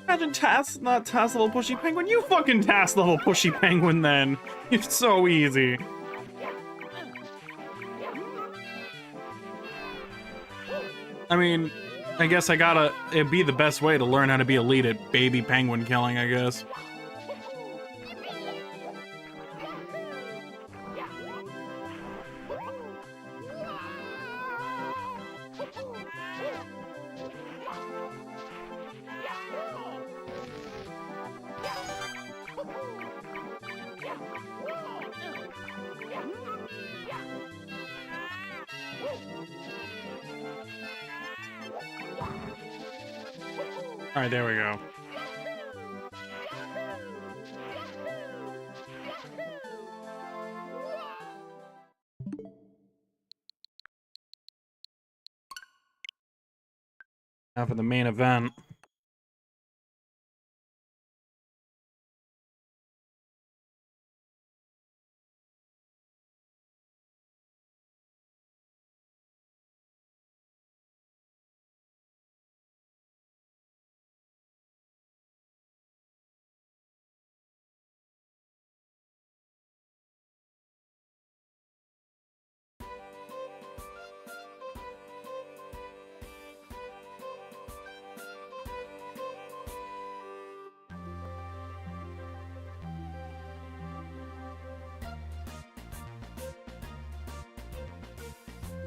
Imagine not task level pushy penguin. You fucking task level pushy penguin then. It's so easy. I mean, I guess it'd be the best way to learn how to be elite at baby penguin killing, I guess. Alright, there we go. Now for the main event.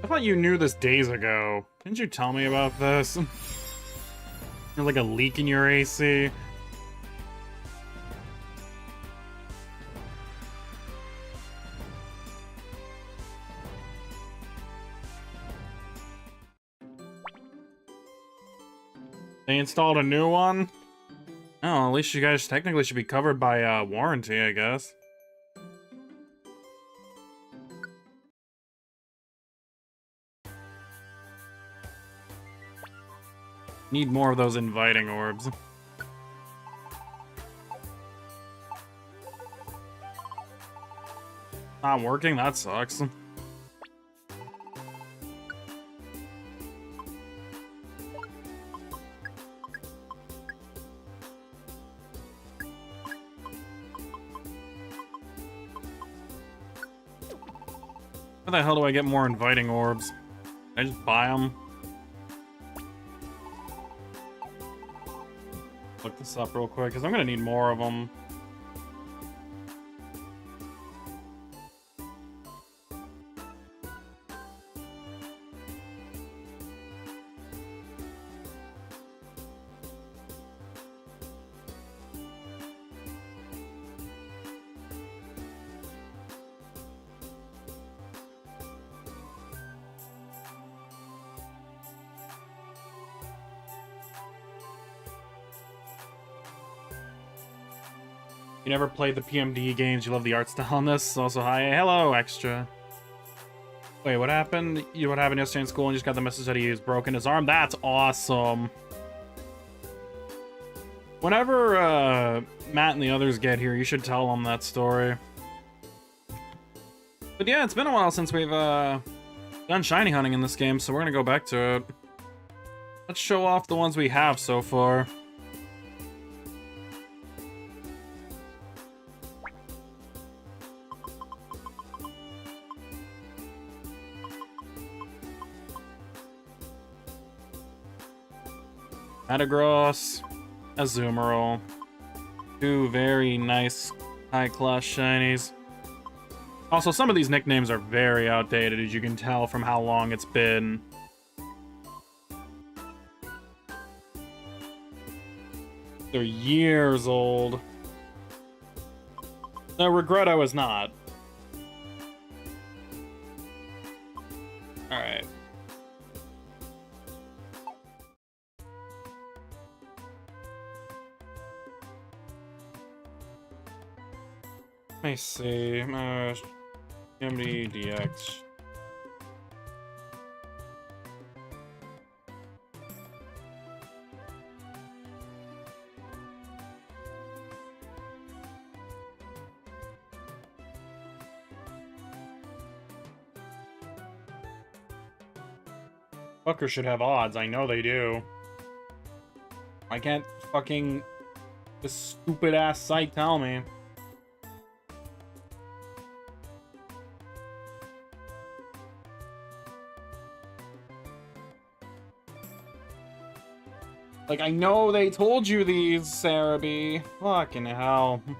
I thought you knew this days ago. Didn't you tell me about this? There's like a leak in your AC. They installed a new one? Oh, at least you guys technically should be covered by warranty, I guess. Need more of those inviting orbs. Not working? That sucks. How the hell do I get more inviting orbs? Can I just buy them? Look this up real quick, because I'm gonna need more of them. You never played the PMD games, you love the art style on this. Also, hi, hello, extra. Wait, what happened? What happened yesterday in school and just got the message that he has broken his arm? That's awesome. Whenever Matt and the others get here, you should tell them that story. But yeah, it's been a while since we've done shiny hunting in this game, so we're gonna go back to it. Let's show off the ones we have so far. Metagross, Azumarill. Two very nice high-class shinies. Also, some of these nicknames are very outdated, as you can tell from how long it's been. They're years old. No, regret I was not. Alright. Let me see. PMD DX. Fuckers should have odds. I know they do. I can't fucking This stupid ass site tell me. Like, I know they told you these, Sarah B. Fucking hell. You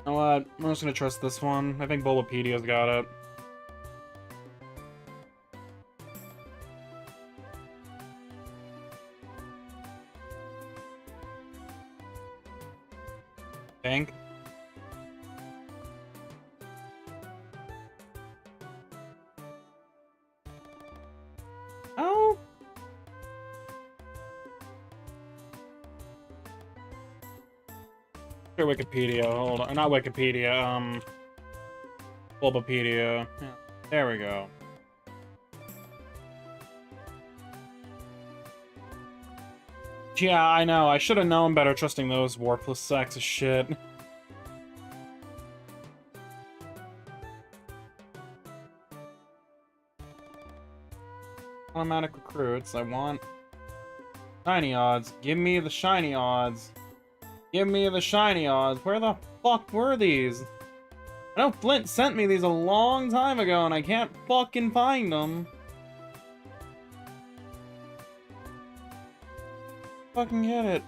know what? I'm just gonna trust this one. I think Bulbapedia's got it. Think. Oh. Sure, Wikipedia. Hold on. Not Wikipedia. Bulbapedia. Yeah. There we go. Yeah, I know. I should have known better trusting those worthless sacks of shit. Automatic recruits. I want shiny odds. Give me the shiny odds. Give me the shiny odds. Where the fuck were these? I know Flint sent me these a long time ago and I can't fucking find them. Fucking get it.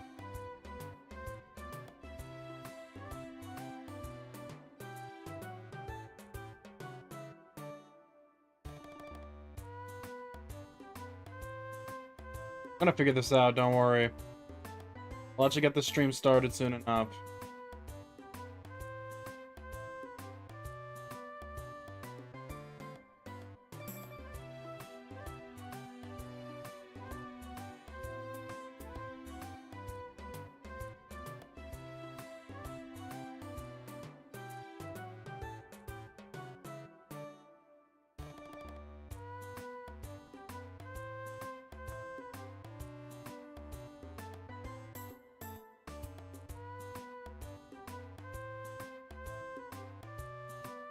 I'm gonna figure this out, don't worry. I'll let you get the stream started soon enough.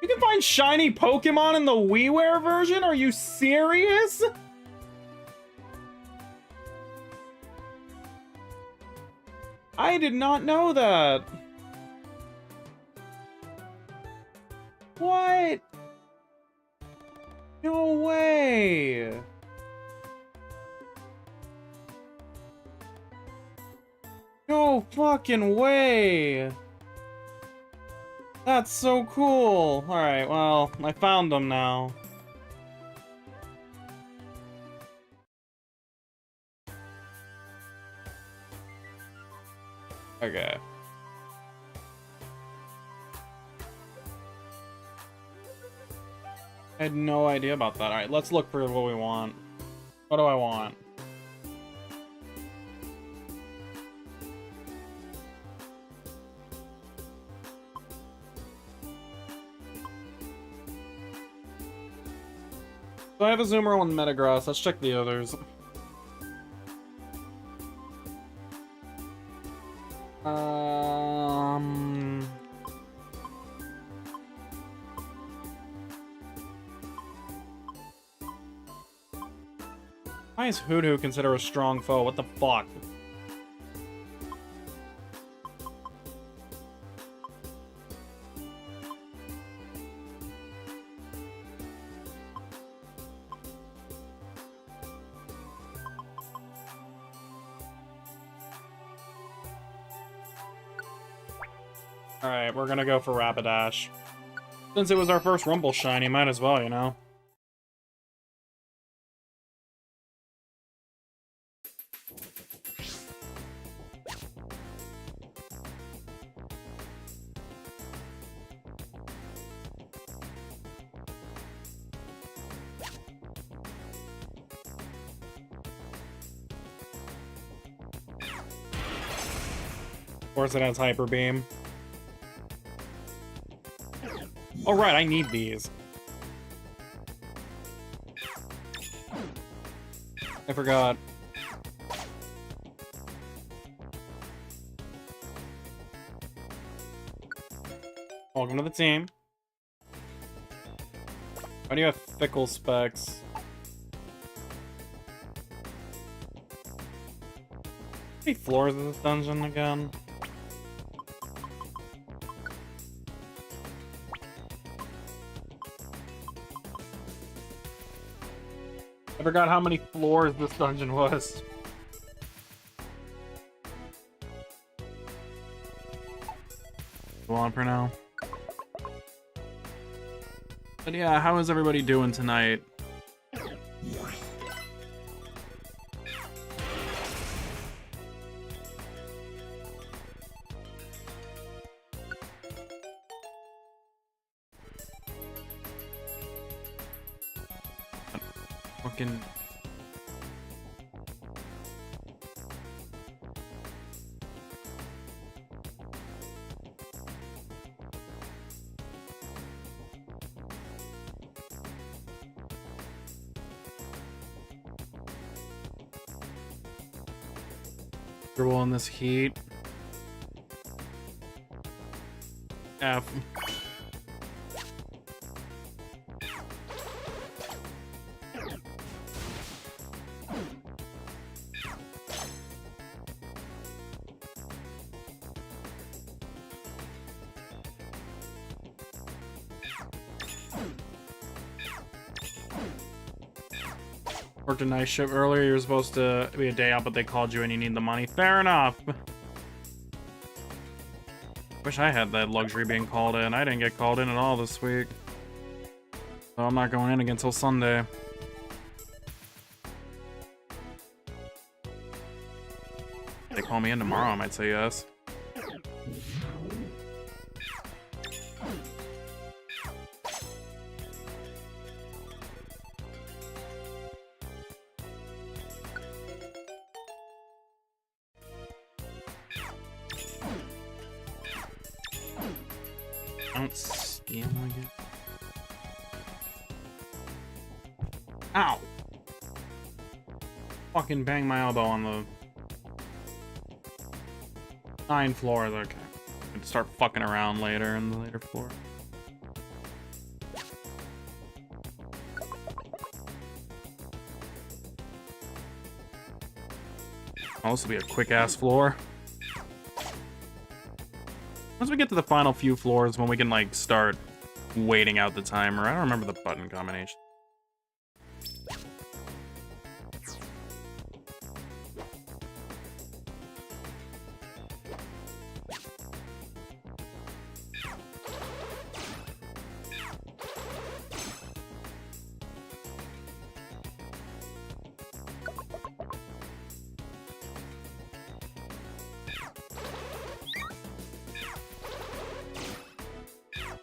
You can find shiny Pokemon in the WiiWare version? Are you serious? I did not know that. What? No way. No fucking way. That's so cool. Alright, well, I found them now. Okay. I had no idea about that. Alright, let's look for what we want. What do I want? So I have a Azumarill and Metagross. Let's check the others. Why is Hoodoo considered a strong foe? What the fuck? Alright, we're gonna go for Rapidash. Since it was our first Rumble Shiny, might as well, you know? Of course it has Hyper Beam. Oh right, I need these. I forgot. Welcome to the team. Why do you have fickle specs? How many floors is this dungeon again? I forgot how many floors this dungeon was. Go on for now. But yeah, how is everybody doing tonight? Fucking... comfortable in this heat. F. Worked a night shift earlier. You were supposed to be a day out, but they called you and you need the money. Fair enough. Wish I had that luxury being called in. I didn't get called in at all this week. So I'm not going in again until Sunday. If they call me in tomorrow, I might say yes. Don't steal again. Ow! Fucking bang my elbow on the 9 floors. Okay. I'm gonna start fucking around later in the later floor. Oh, this will be a quick ass floor. Once we get to the final few floors, when we can, like, start waiting out the timer. I don't remember the button combination.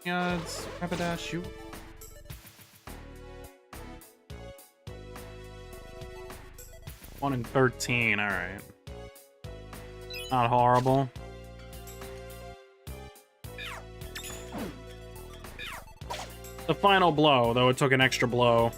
Yeah, it's Rapidash, you. One in 13, alright. Not horrible. The final blow, though it took an extra blow.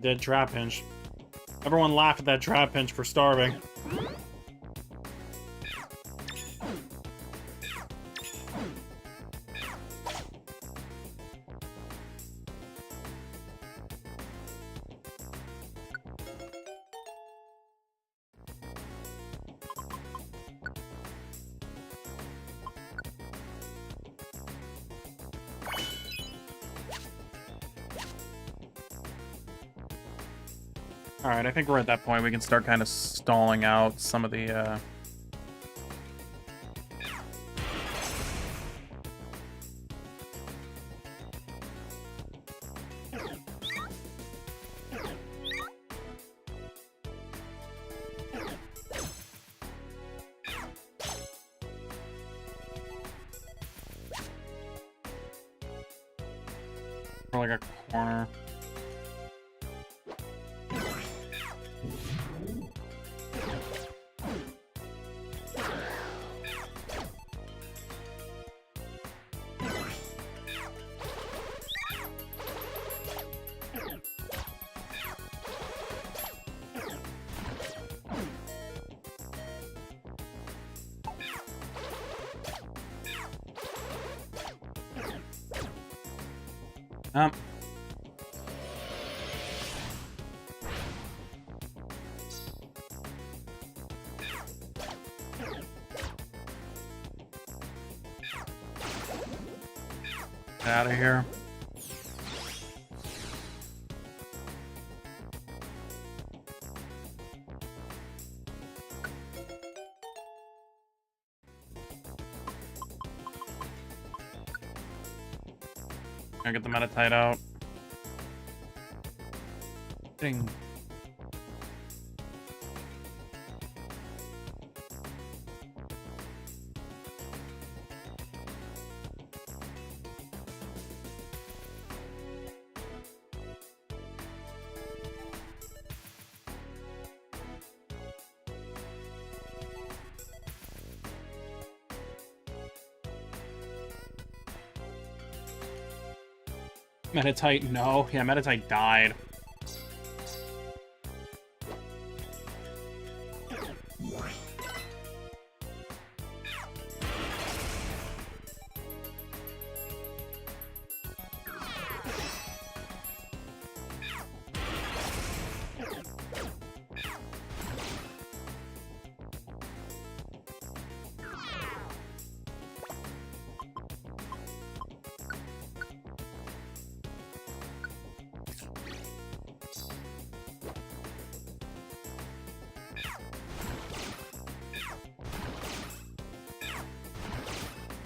Dead trap pinch. Everyone laughed at that trap pinch for starving. Alright, I think we're at that point. We can start kind of stalling out some of the, or like a corner. Um. Out of here. Gonna get the Meditite out. Ding. Meditite, no. Yeah, Meditite died.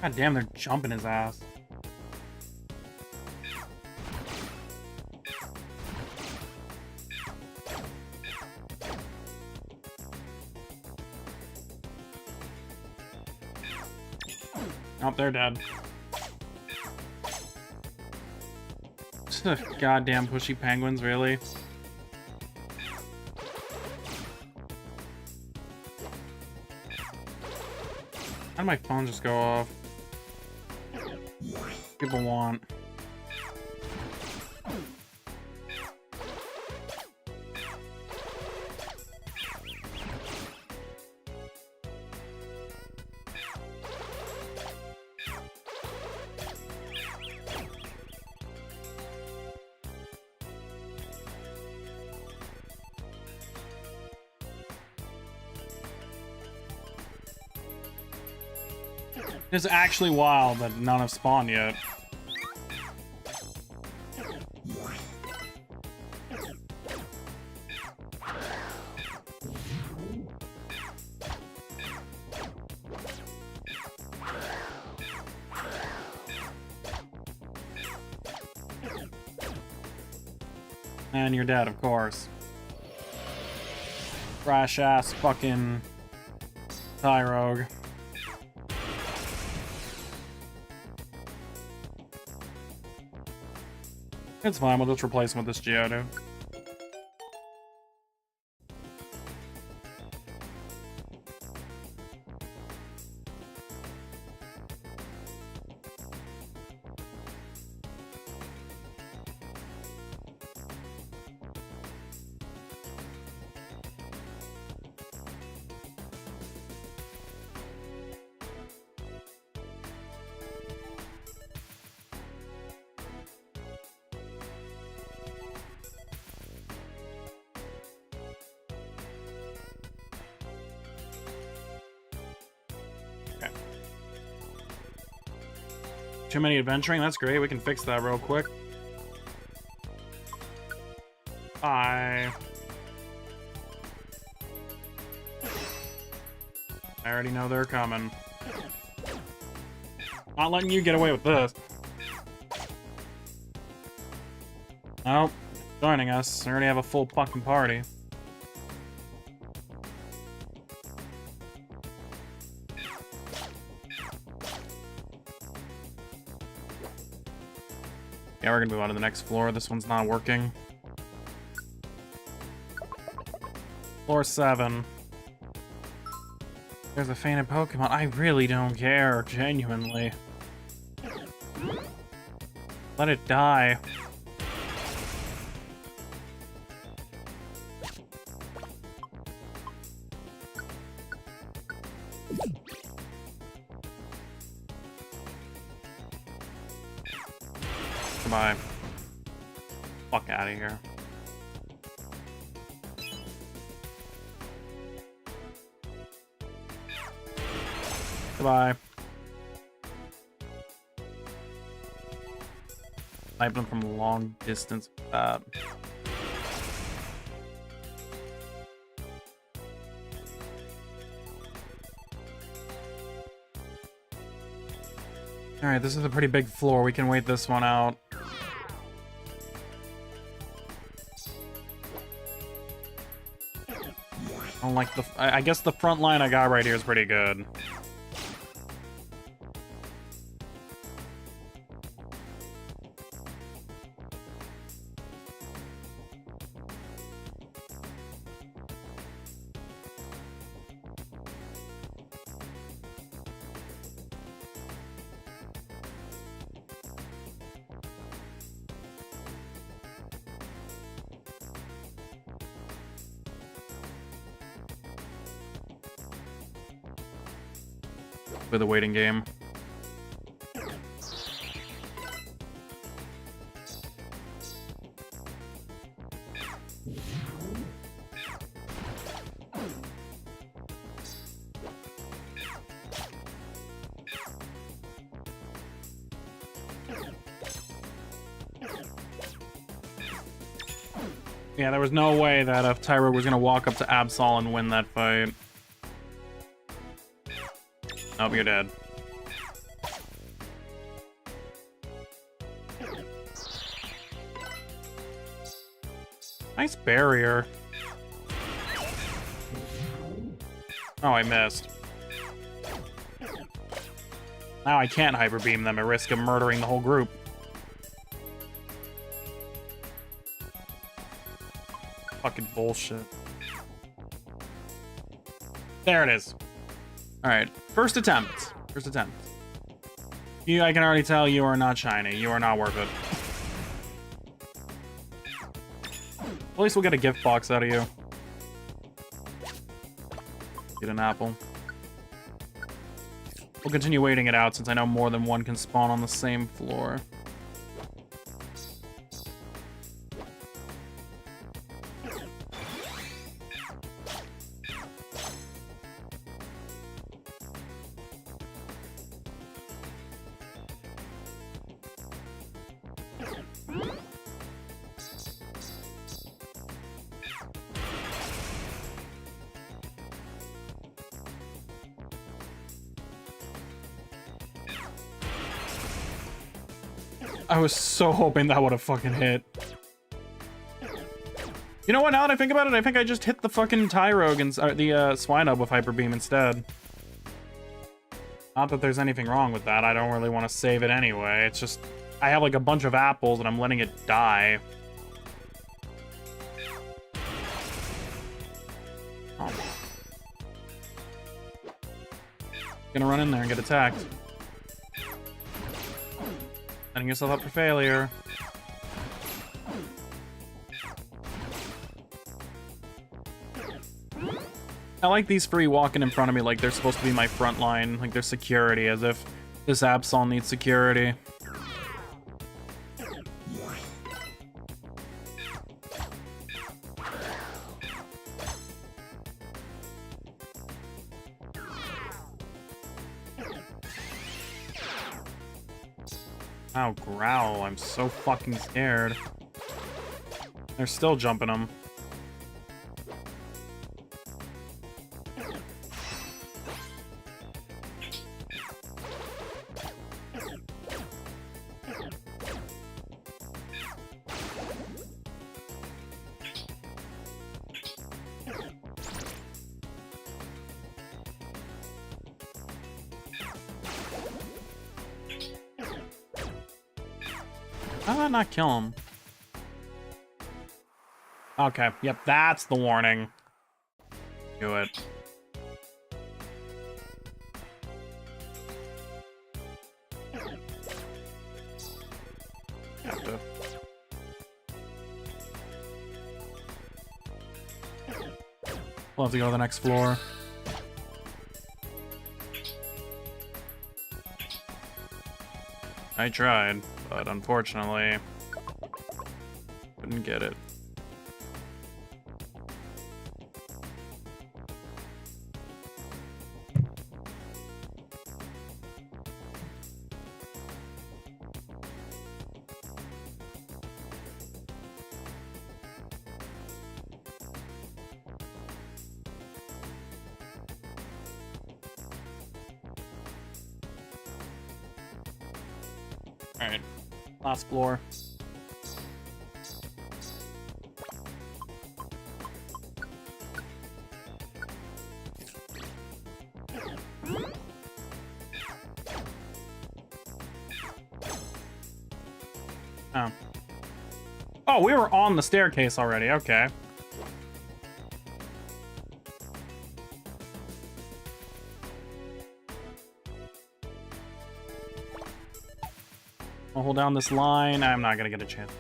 God damn, they're jumping his ass. Oh, they're dead. Goddamn pushy penguins, really? How did my phone just go off? People want. It's actually wild that none have spawned yet. And you're dead, of course. Trash ass fucking Tyrogue. It's fine, we'll just replace him with this Geodude. Too many adventuring? That's great. We can fix that real quick. Bye. I already know they're coming. Not letting you get away with this. Nope. Joining us. I already have a full fucking party. Yeah, we're gonna move on to the next floor. This one's not working. Floor 7. There's a fainted Pokemon. I really don't care, genuinely. Let it die. Goodbye. out of here. Goodbye. Snipe them from a long distance. Alright, this is a pretty big floor. We can wait this one out. I don't like the... I guess the front line I got right here is pretty good. With a waiting game. Yeah, there was no way that if Tyro was gonna walk up to Absol and win that fight. Nope, you're dead. Nice barrier. Oh, I missed. Now I can't Hyper Beam them at risk of murdering the whole group. Fucking bullshit. There it is. Alright, first attempt. First attempt. You, I can already tell you are not shiny. You are not worth it. At least we'll get a gift box out of you. Get an apple. We'll continue waiting it out since I know more than one can spawn on the same floor. I was so hoping that would have fucking hit. You know what, now that I think about it, I think I just hit the fucking Tyrogue and the Swinub with Hyper Beam instead. Not that there's anything wrong with that, I don't really want to save it anyway. It's just, I have like a bunch of apples and I'm letting it die. Oh. Gonna run in there and get attacked. Setting yourself up for failure. I like these free walking in front of me like they're supposed to be my front line, like they're security, as if this Absol needs security. Ow, growl. I'm so fucking scared. They're still jumping them. How did I not kill him? Okay, yep, that's the warning. Do it. Have to. We'll have to go to the next floor. I tried, but unfortunately, and get it. Alright, last floor. Oh. Oh, we were on the staircase already, okay. I'll hold down this line. I'm not gonna get a chance.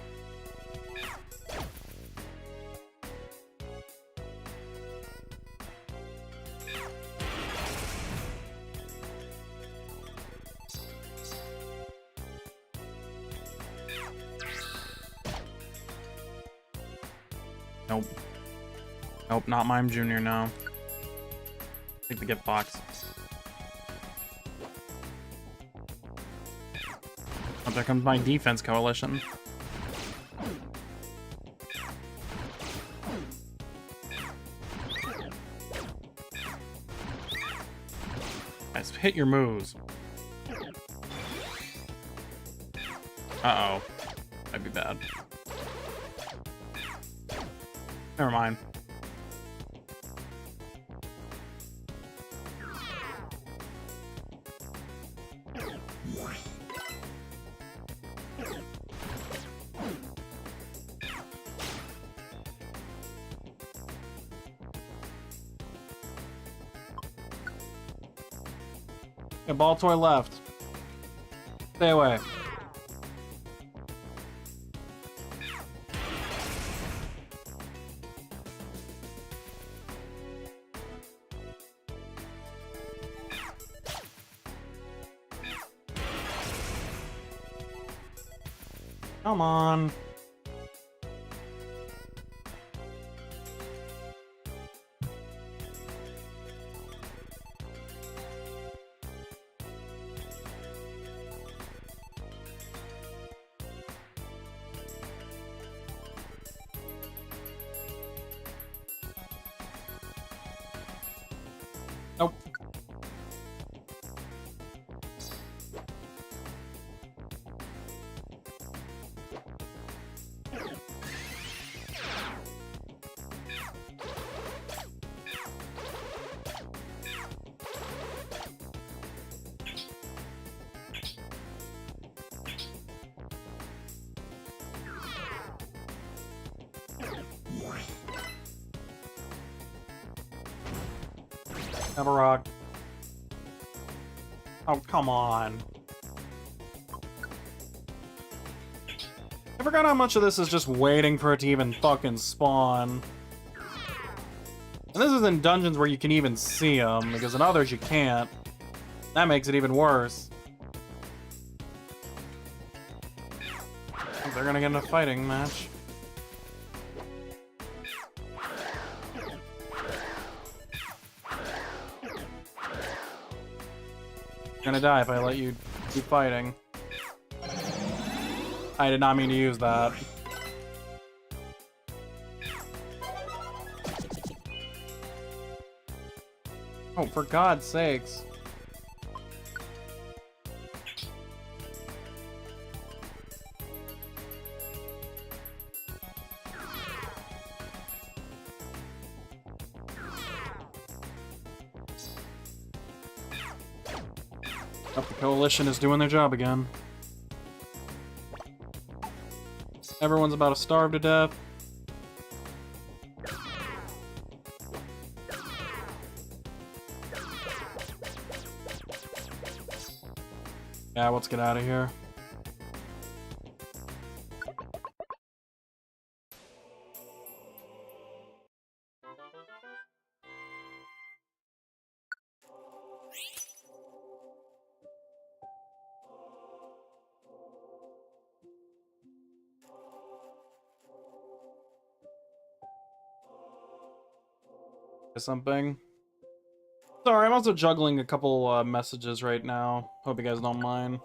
Nope. Nope, not Mime Jr. now. Take the gift box. Oh, there comes my defense coalition. Guys, hit your moves. Uh-oh. That'd be bad. Never mind. Okay, ball toy left. Stay away. Come on. Nope. Have a rock. Oh, come on. I forgot how much of this is just waiting for it to even fucking spawn. And this is in dungeons where you can even see them, because in others you can't. That makes it even worse. They're gonna get in a fighting match. You're gonna die if I let you keep fighting. I did not mean to use that. Oh, for God's sakes. Oh, the coalition is doing their job again. Everyone's about to starve to death. Yeah, let's get out of here. something. Sorry, I'm also juggling a couple messages right now. Hope you guys don't mind.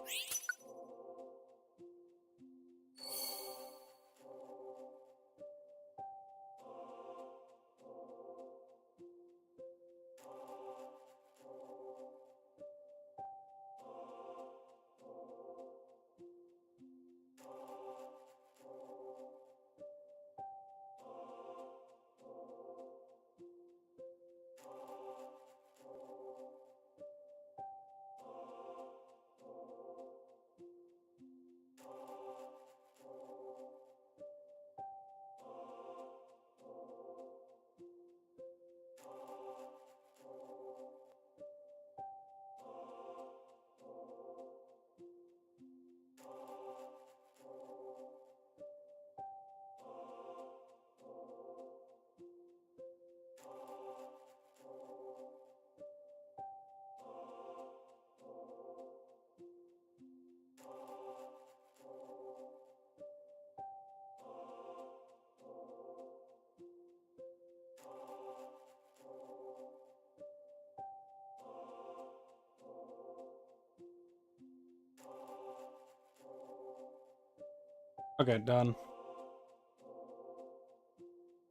Okay, done.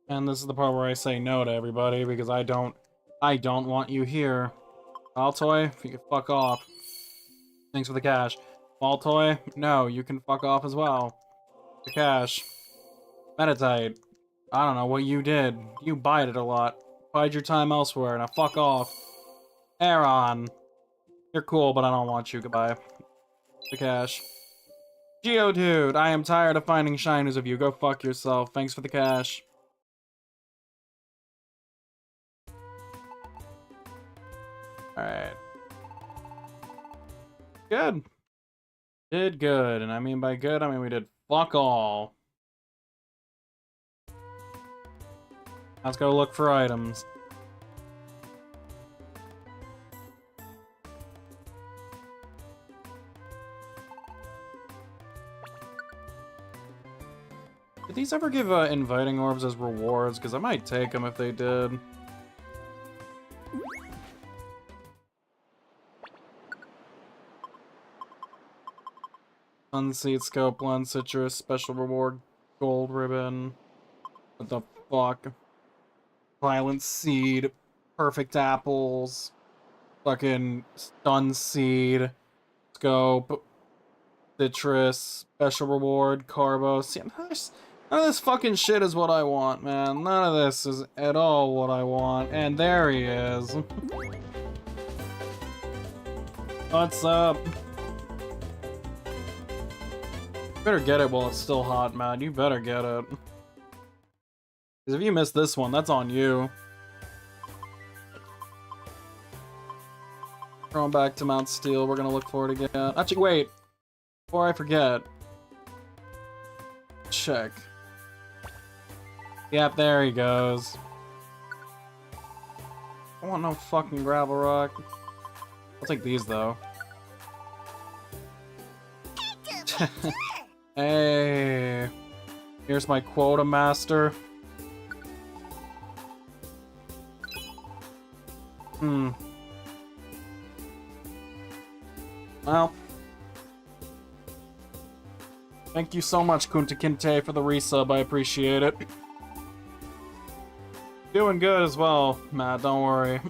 And this is the part where I say no to everybody because I don't want you here. Altoy, you can fuck off. Thanks for the cash. Maltoy, no, you can fuck off as well. The cash. Meditite, I don't know what you did. You bite it a lot. Bide your time elsewhere, now fuck off. Aaron, you're cool, but I don't want you. Goodbye. The cash. Geodude, I am tired of finding shinies of you. Go fuck yourself. Thanks for the cash. Alright. Good. Did good. And I mean by good, I mean we did fuck all. Let's go look for items. Did these ever give inviting orbs as rewards? Because I might take them if they did. Unseed scope, blend, citrus, special reward, gold ribbon. What the fuck? Violent seed, perfect apples, fucking stun seed, scope, citrus, special reward, carbo. See, none of this fucking shit is what I want, man. None of this is at all what I want. And there he is. What's up? Better get it while it's still hot, man. You better get it. Because if you miss this one, that's on you. Going back to Mount Steel, we're gonna look for it again. Actually, wait. Before I forget. Check. Yep, there he goes. I want no fucking gravel rock. I'll take these, though. Hey. Here's my quota master. Well. Thank you so much, Kunta Kinte, for the resub. I appreciate it. Doing good as well, Matt. Don't worry.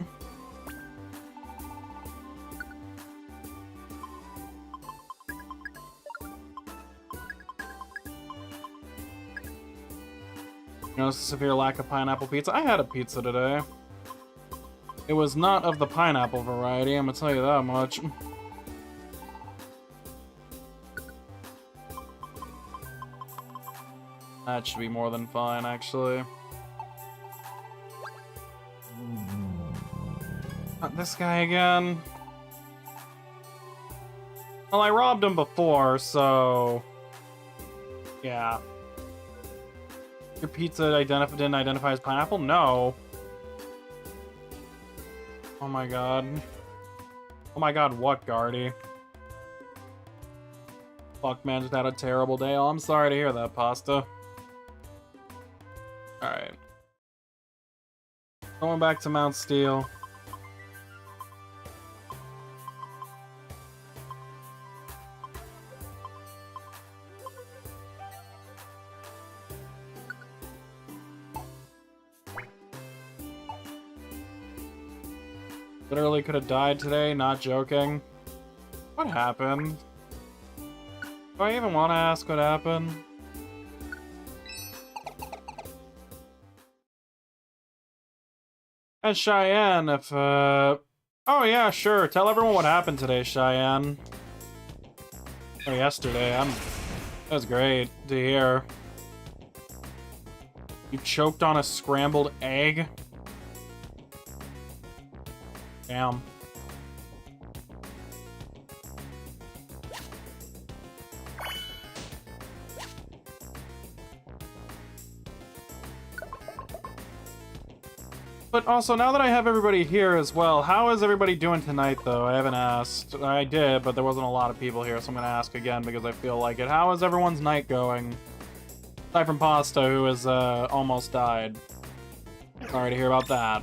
You know, severe lack of pineapple pizza. I had a pizza today. It was not of the pineapple variety, I'm gonna tell you that much. That should be more than fine, actually. Not this guy again. Well, I robbed him before, so... yeah. Your pizza didn't identify as pineapple? No. Oh my god. Oh my god, what, Guardy? Fuck, man, just had a terrible day. Oh, I'm sorry to hear that, Pasta. Alright. Going back to Mount Steel. Literally could have died today, not joking. What happened? Do I even want to ask what happened? And Cheyenne, if, Oh yeah, sure. Tell everyone what happened today, Cheyenne. Or yesterday. That was great to hear. You choked on a scrambled egg? Damn. But also, now that I have everybody here as well, how is everybody doing tonight, though? I haven't asked. I did, but there wasn't a lot of people here, so I'm gonna ask again because I feel like it. How is everyone's night going? Aside from Pasta, who has almost died. Sorry to hear about that.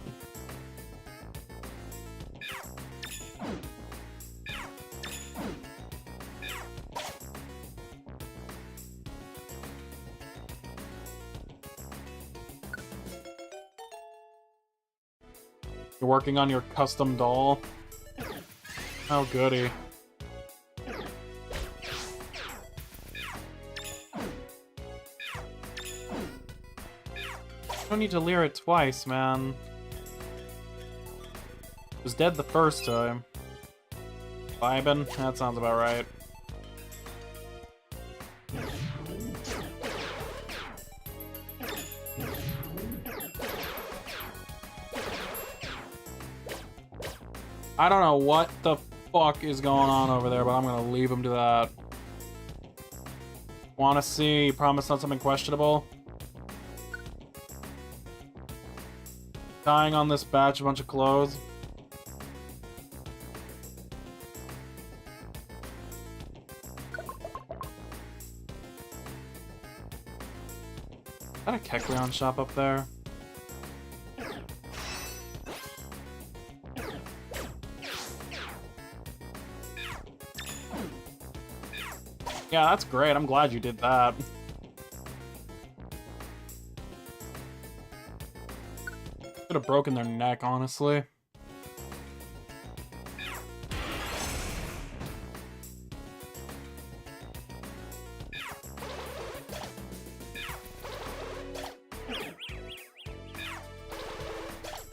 You're working on your custom doll? Oh, goody. Don't need to leer it twice, man. It was dead the first time. Vibin'? That sounds about right. I don't know what the fuck is going on over there, but I'm gonna leave him to that. Wanna see? Promise not something questionable? Tying on this batch a bunch of clothes. Is that a Kekleon shop up there? Yeah, that's great. I'm glad you did that. Could have broken their neck, honestly.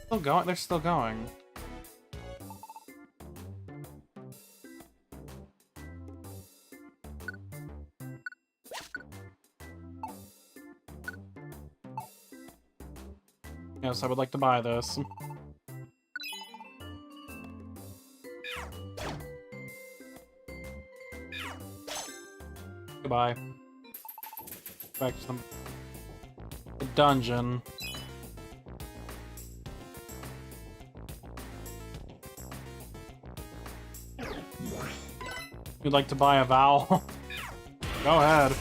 Still going? They're still going. Yes, I would like to buy this. Goodbye. Back to the dungeon. You'd like to buy a vowel? Go ahead.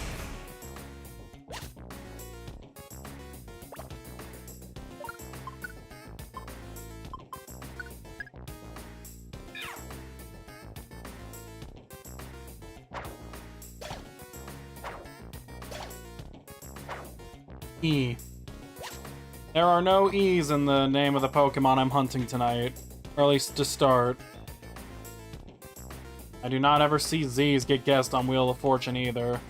E. There are no E's in the name of the Pokemon I'm hunting tonight. Or at least to start. I do not ever see Z's get guessed on Wheel of Fortune either.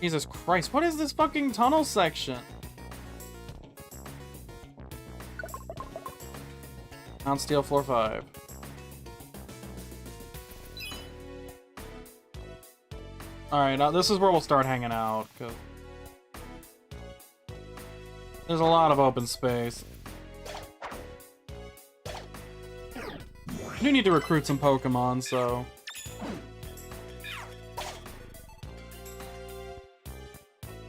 Jesus Christ, what is this fucking tunnel section? Mount Steel floor 5. Alright, now this is where we'll start hanging out, because there's a lot of open space. I do need to recruit some Pokemon, so...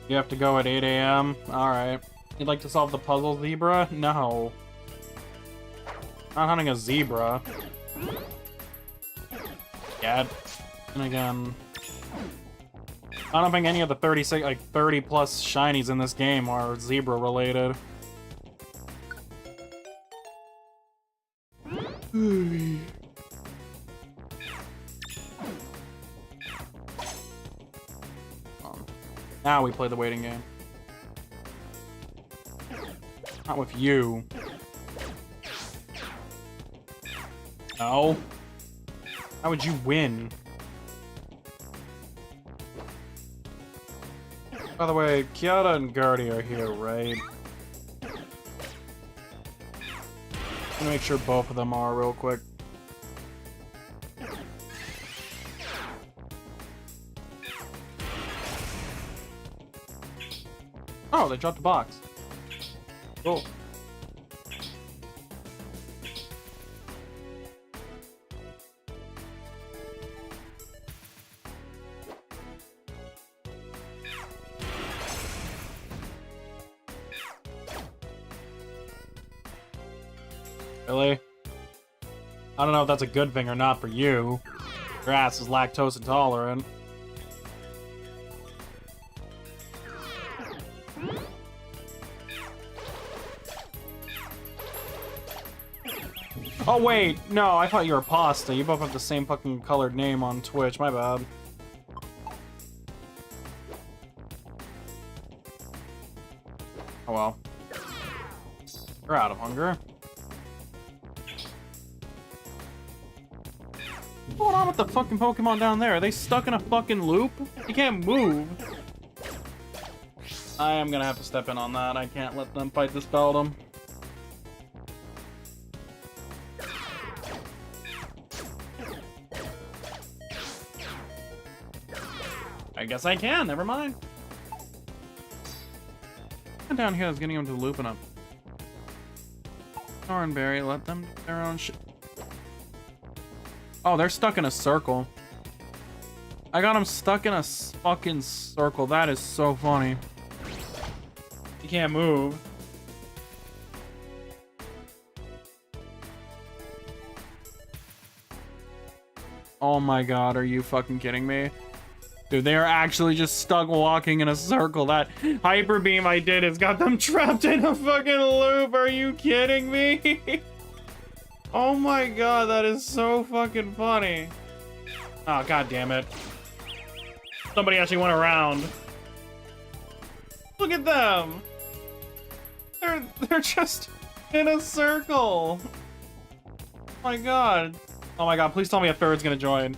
You have to go at 8 AM? Alright. You'd like to solve the puzzle, Zebra? No. Not hunting a zebra. Yeah. And again... I don't think any of the 30 plus shinies in this game are zebra related. Now we play the waiting game. Not with you. No. How would you win? By the way, Kiara and Guardy are here, right? I'm gonna make sure both of them are real quick. Oh, they dropped a box. Cool. Really? I don't know if that's a good thing or not for you. Your ass is lactose intolerant. Oh wait, no, I thought you were Pasta. You both have the same fucking colored name on Twitch, my bad. Oh well. You're out of hunger. What's going on with the fucking Pokemon down there? Are they stuck in a fucking loop? You can't move. I am gonna have to step in on that. I can't let them fight this Beldum. I guess I can, never mind. Down here is getting him to looping up. Thornberry, let them do their own shit. Oh, they're stuck in a circle. I got them stuck in a fucking circle. That is so funny. You can't move. Oh my god, are you fucking kidding me? Dude, they are actually just stuck walking in a circle. That hyper beam I did has got them trapped in a fucking loop. Are you kidding me? Oh my god, that is so fucking funny. Oh, god damn it. Somebody actually went around. Look at them. They're just in a circle. Oh my god. Oh my god, please tell me a third's gonna join.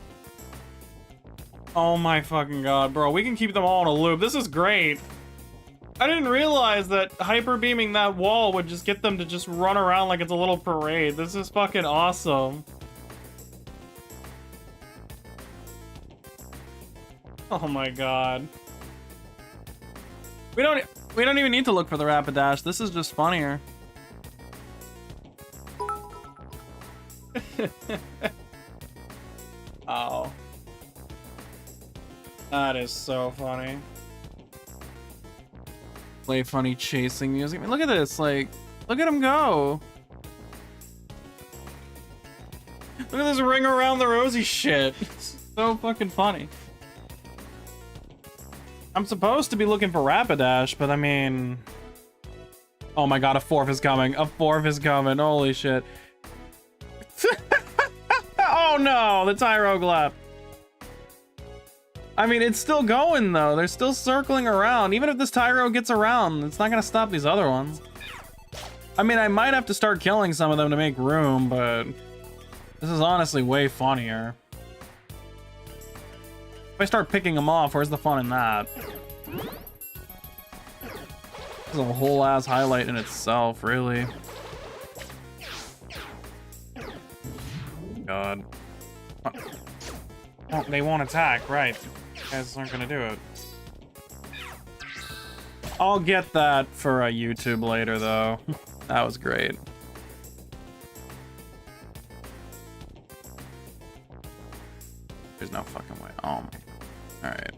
Oh my fucking god, bro. We can keep them all in a loop. This is great. I didn't realize that hyper beaming that wall would just get them to just run around like it's a little parade. This is fucking awesome. Oh my god. We don't even need to look for the Rapidash. This is just funnier. Oh. That is so funny. Play funny chasing music. I mean, look at this. Like, look at him go. Look at this ring around the rosy shit. It's so fucking funny. I'm supposed to be looking for Rapidash, but I mean... Oh my god, a fourth is coming. A fourth is coming. Holy shit. Oh no, the Tyroglap. I mean, it's still going, though. They're still circling around. Even if this Tyro gets around, it's not gonna stop these other ones. I mean, I might have to start killing some of them to make room, but... This is honestly way funnier. If I start picking them off, where's the fun in that? This is a whole ass highlight in itself, really. God. Oh, they won't attack, right. You guys aren't gonna do it. I'll get that for YouTube later, though. That was great. There's no fucking way. Oh my. Alright.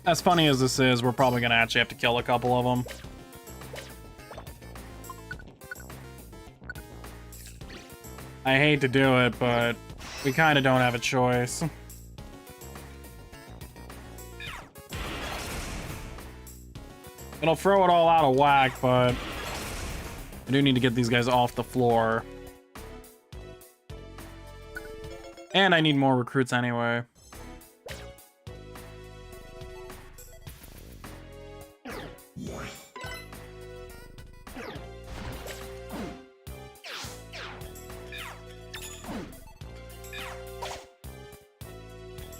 As funny as this is, we're probably gonna actually have to kill a couple of them. I hate to do it, but we kind of don't have a choice. It'll throw it all out of whack, but I do need to get these guys off the floor. And I need more recruits anyway.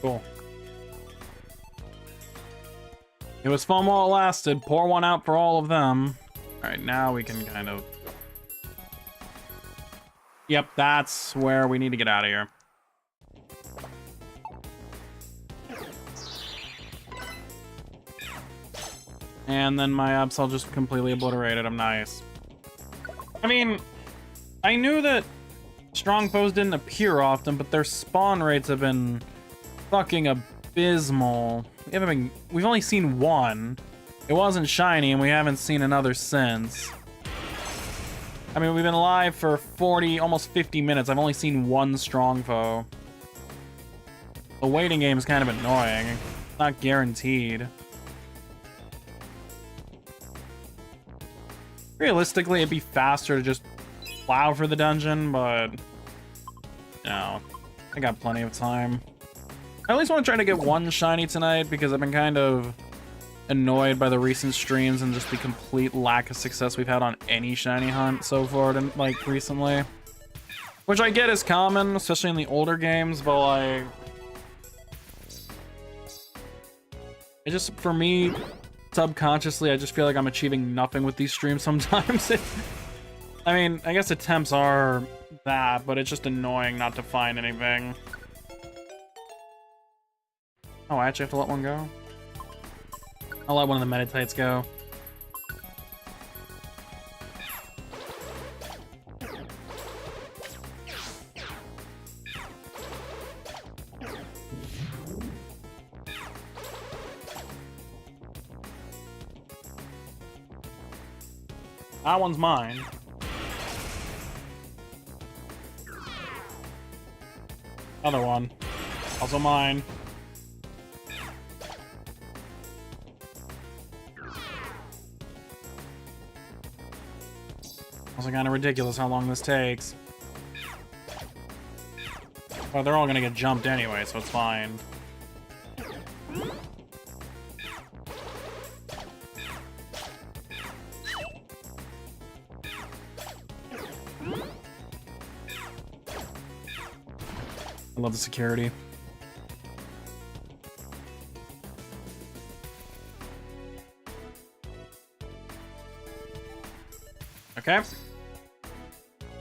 Cool. It was fun while it lasted. Pour one out for all of them. All right, now we can kind of... Yep, that's where we need to get out of here. And then my Absol just completely obliterated him. Nice. I mean, I knew that strong foes didn't appear often, but their spawn rates have been fucking abysmal. We've only seen one. It wasn't shiny, and we haven't seen another since. I mean, we've been live for 40, almost 50 minutes. I've only seen one strong foe. The waiting game is kind of annoying. It's not guaranteed. Realistically, it'd be faster to just plow for the dungeon, but no, I got plenty of time. I at least want to try to get one shiny tonight because I've been kind of annoyed by the recent streams and just the complete lack of success we've had on any shiny hunt so far, like recently. Which I get is common, especially in the older games, but like, it just, for me, subconsciously, I just feel like I'm achieving nothing with these streams sometimes. I mean, I guess attempts are that, but it's just annoying not to find anything. Oh, I actually have to let one go? I'll let one of the Meditites go. That one's mine. Other one. Also mine. Also kind of ridiculous how long this takes. Well, they're all gonna get jumped anyway, so it's fine. I love the security. Okay.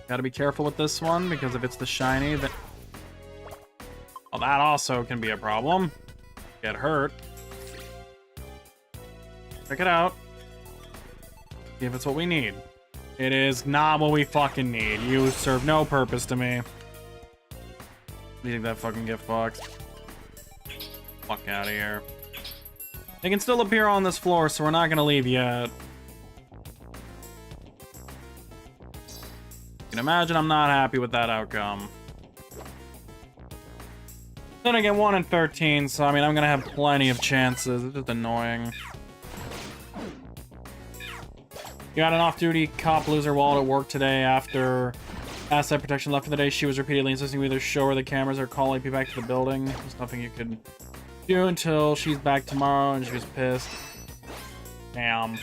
Gotta be careful with this one, because if it's the shiny, then... Well, that also can be a problem. Get hurt. Check it out. See if it's what we need. It is not what we fucking need. You serve no purpose to me. Leave that fucking gift box. Fuck out of here. They can still appear on this floor, so we're not gonna leave yet. You can imagine I'm not happy with that outcome. Then I get 1 in 13, so I mean, I'm gonna have plenty of chances. It's just annoying. You got an off-duty cop loser while at work today after asset protection left for the day. She was repeatedly insisting we either show her the cameras or call AP back to the building. There's nothing you could do until she's back tomorrow, and she was pissed. Damn.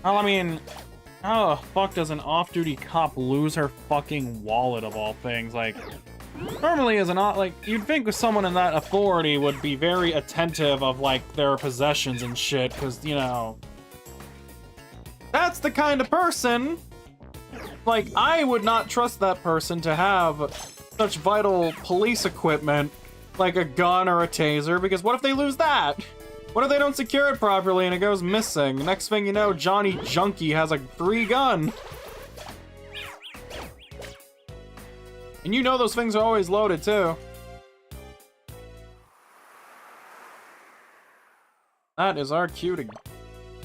Well, I mean, how the fuck does an off-duty cop lose her fucking wallet of all things? Like, normally as an you'd think with someone in that authority would be very attentive of like their possessions and shit, because, you know, that's the kind of person. Like, I would not trust that person to have such vital police equipment, like a gun or a taser, because what if they lose that? What if they don't secure it properly and it goes missing? Next thing you know, Johnny Junkie has a free gun. And you know those things are always loaded, too. That is our cue to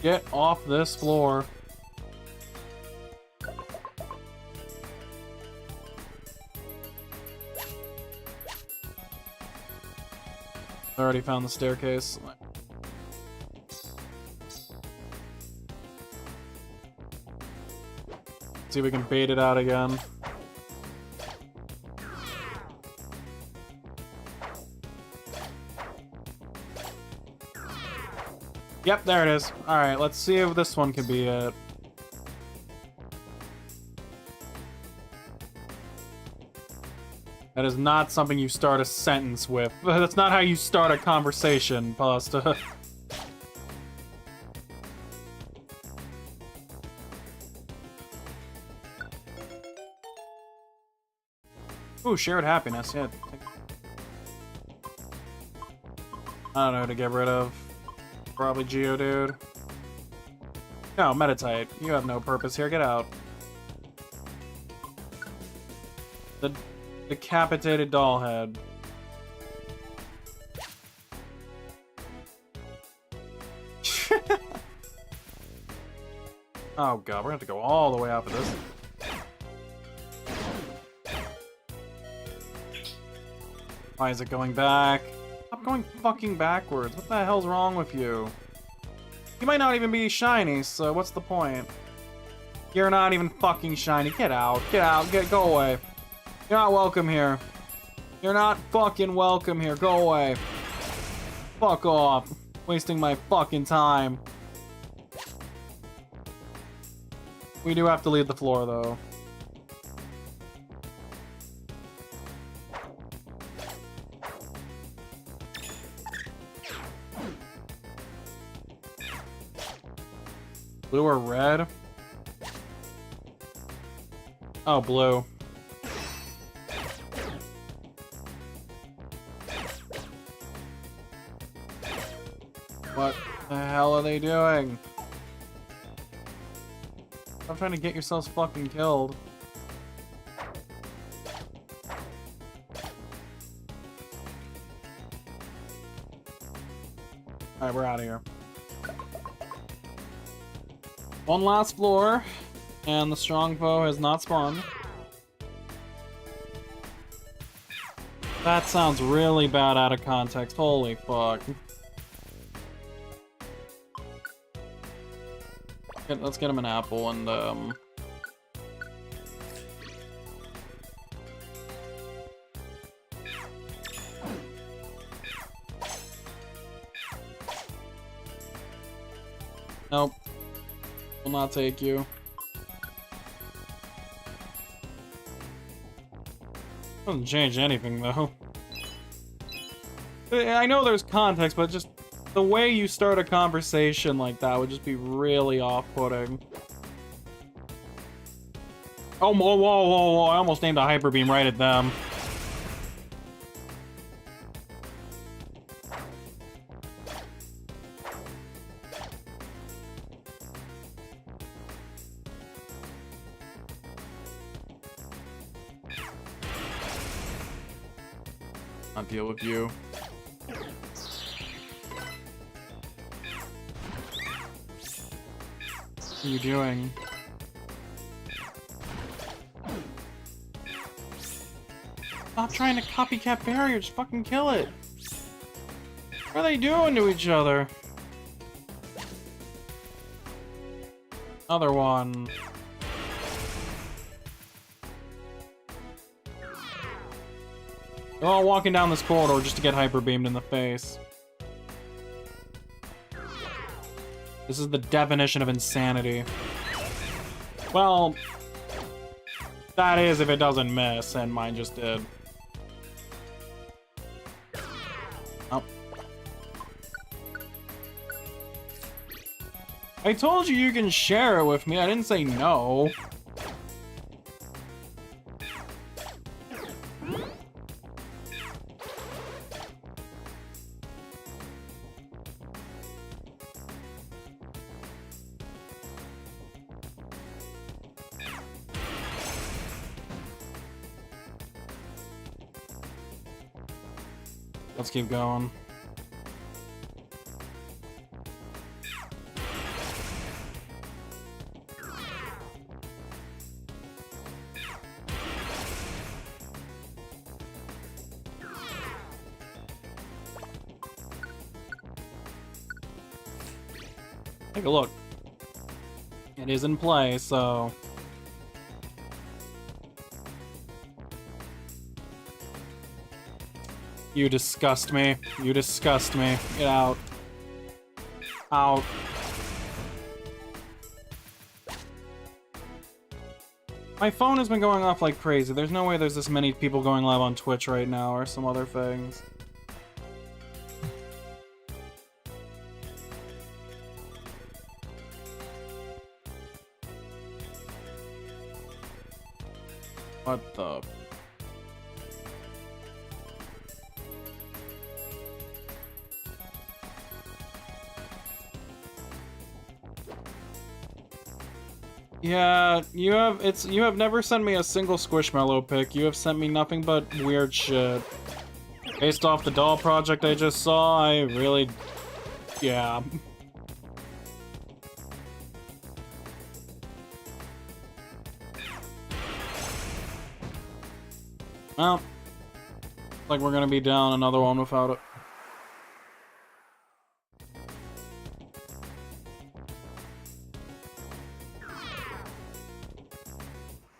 get off this floor. I already found the staircase. See if we can bait it out again. Yep, there it is. Alright, let's see if this one can be it. That is not something you start a sentence with. That's not how you start a conversation, Pasta. Ooh, shared happiness, yeah. I don't know who to get rid of. Probably Geodude. No, Meditite. You have no purpose here, get out. The decapitated doll head. Oh god, we're gonna have to go all the way out for this. Why is it going back? Stop going fucking backwards. What the hell's wrong with you? You might not even be shiny, so what's the point? You're not even fucking shiny. Get out. Get out. Go away. You're not welcome here. You're not fucking welcome here. Go away. Fuck off. Wasting my fucking time. We do have to leave the floor, though. Blue or red? Oh, blue. What the hell are they doing? Stop trying to get yourselves fucking killed. Alright, we're out of here. One last floor, and the strong foe has not spawned. That sounds really bad out of context. Holy fuck. Let's get him an apple and nope. Will not take you. Doesn't change anything though. I know there's context, but just the way you start a conversation like that would just be really off-putting. Oh, whoa, whoa, whoa, whoa, I almost aimed a Hyper Beam right at them. I'll deal with you. What are you doing? Stop trying to copycat barrier, just fucking kill it. What are they doing to each other? Another one. They're all walking down this corridor just to get hyper beamed in the face. This is the definition of insanity. Well, that is if it doesn't miss, and mine just did. Oh. I told you you can share it with me. I didn't say no. Let's keep going. Take a look. It is in play, so You disgust me. You disgust me. Get out. Out. My phone has been going off like crazy. There's no way there's this many people going live on Twitch right now or some other things. What the... Yeah, you have never sent me a single Squishmallow pic. You have sent me nothing but weird shit. Based off the doll project I just saw, I really... yeah. Well, like we're gonna be down another one without it.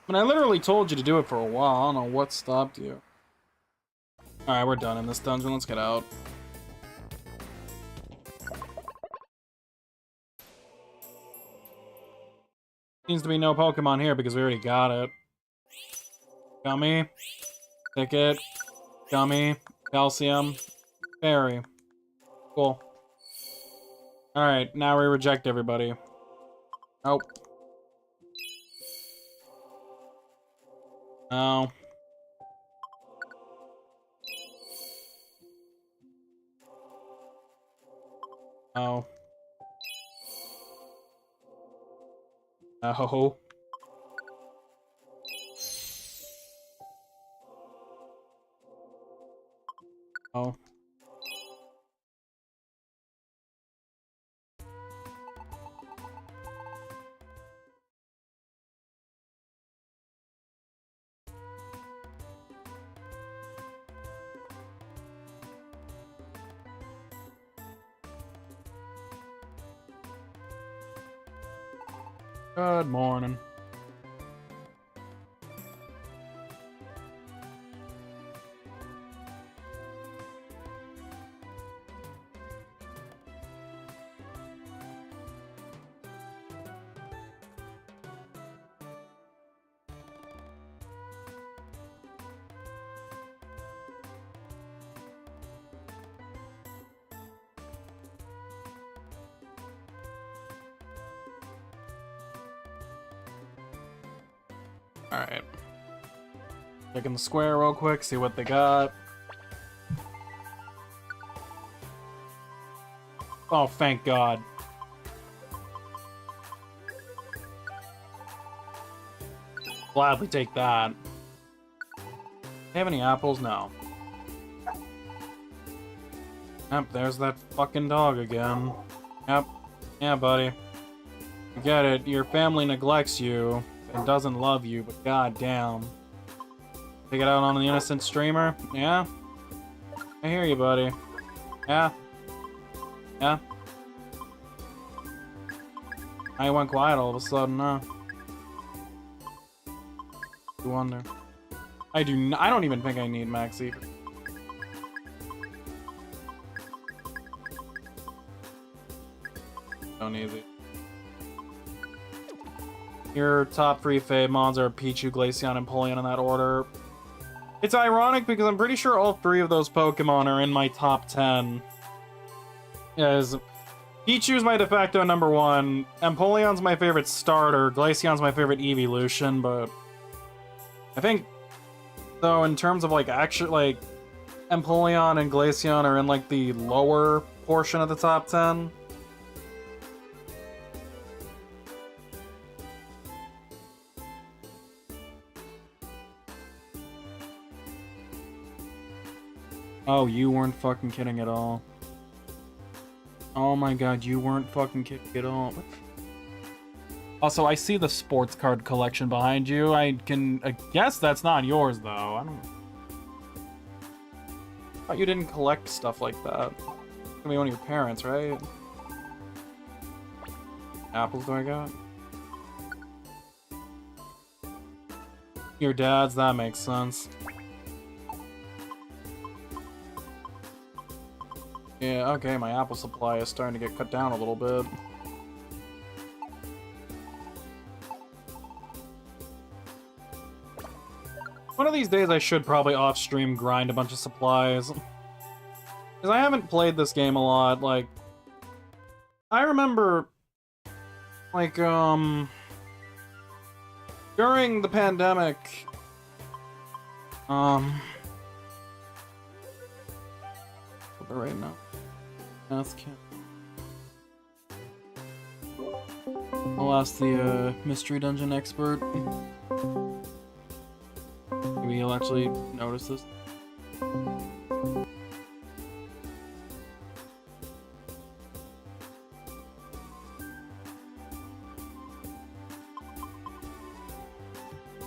I mean, I literally told you to do it for a while. I don't know what stopped you. Alright, we're done in this dungeon. Let's get out. Seems to be no Pokemon here because we already got it. Gummy. Ticket. Gummy. Calcium. Fairy. Cool. Alright, now we reject everybody. Nope. No. No. No. No. Good morning. Alright. Checking the square real quick, see what they got. Oh, thank God. Gladly take that. Have any apples? No. Yep, there's that fucking dog again. Yep. Yeah, buddy. I get it. Your family neglects you and doesn't love you, but goddamn. Take it out on the innocent streamer? Yeah? I hear you, buddy. Yeah? Yeah? I went quiet all of a sudden, huh? I wonder. I don't even think I need Max either. Don't need it. Your top 3 Fave mons are Pichu, Glaceon, and Polion in that order. It's ironic because I'm pretty sure all 3 of those Pokemon are in my top 10. Yes, Pichu's my de facto number 1, Empoleon's my favorite starter, Glaceon's my favorite evolution, but I think, though, in terms of, like, actually, like, Empoleon and Glaceon are in, like, the lower portion of the top 10. Oh, you weren't fucking kidding at all. Oh my God, you weren't fucking kidding at all. Also, I see the sports card collection behind you. I guess that's not yours, though. I don't... thought you didn't collect stuff like that. It's gonna be one of your parents, right? Apples do I got? Your dad's, that makes sense. Yeah, okay, my apple supply is starting to get cut down a little bit. One of these days I should probably off-stream grind a bunch of supplies. Because I haven't played this game a lot, like... I remember... Like, during the pandemic... Right now. Math camp. I'll ask the mystery dungeon expert. Maybe he'll actually notice this.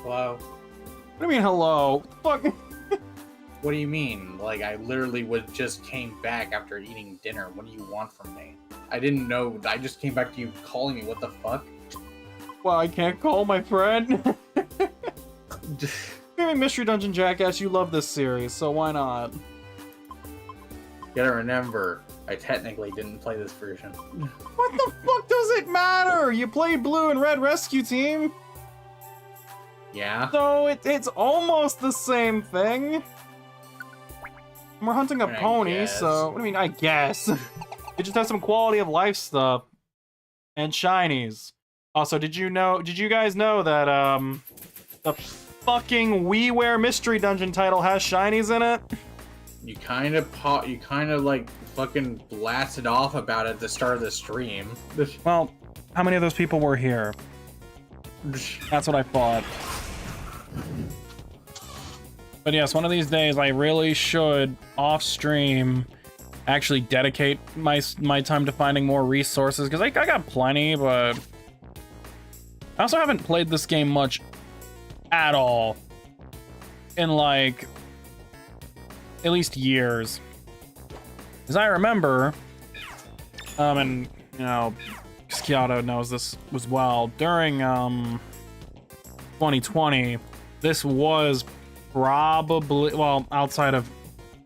Hello? What do you mean, hello? Fuck. What do you mean? Like, I literally just came back after eating dinner. What do you want from me? I didn't know. I just came back to you calling me. What the fuck? Well, I can't call my friend. You're a Mystery Dungeon Jackass. You love this series, so why not? You gotta remember, I technically didn't play this version. What the fuck does it matter? You played Blue and Red Rescue Team. Yeah? So it's almost the same thing. We're hunting a pony, so... What do you mean, I guess? It just has some quality of life stuff. And shinies. Also, did you guys know that, the fucking WiiWare Mystery Dungeon title has shinies in it? You kind of like fucking blasted off about it at the start of the stream. Well, how many of those people were here? That's what I thought. But yes, one of these days I really should, off-stream, actually dedicate my time to finding more resources, because I got plenty, but... I also haven't played this game much at all in, like, at least years. As I remember, and, you know, Skiato knows this as well, during, 2020, this was probably, well, outside of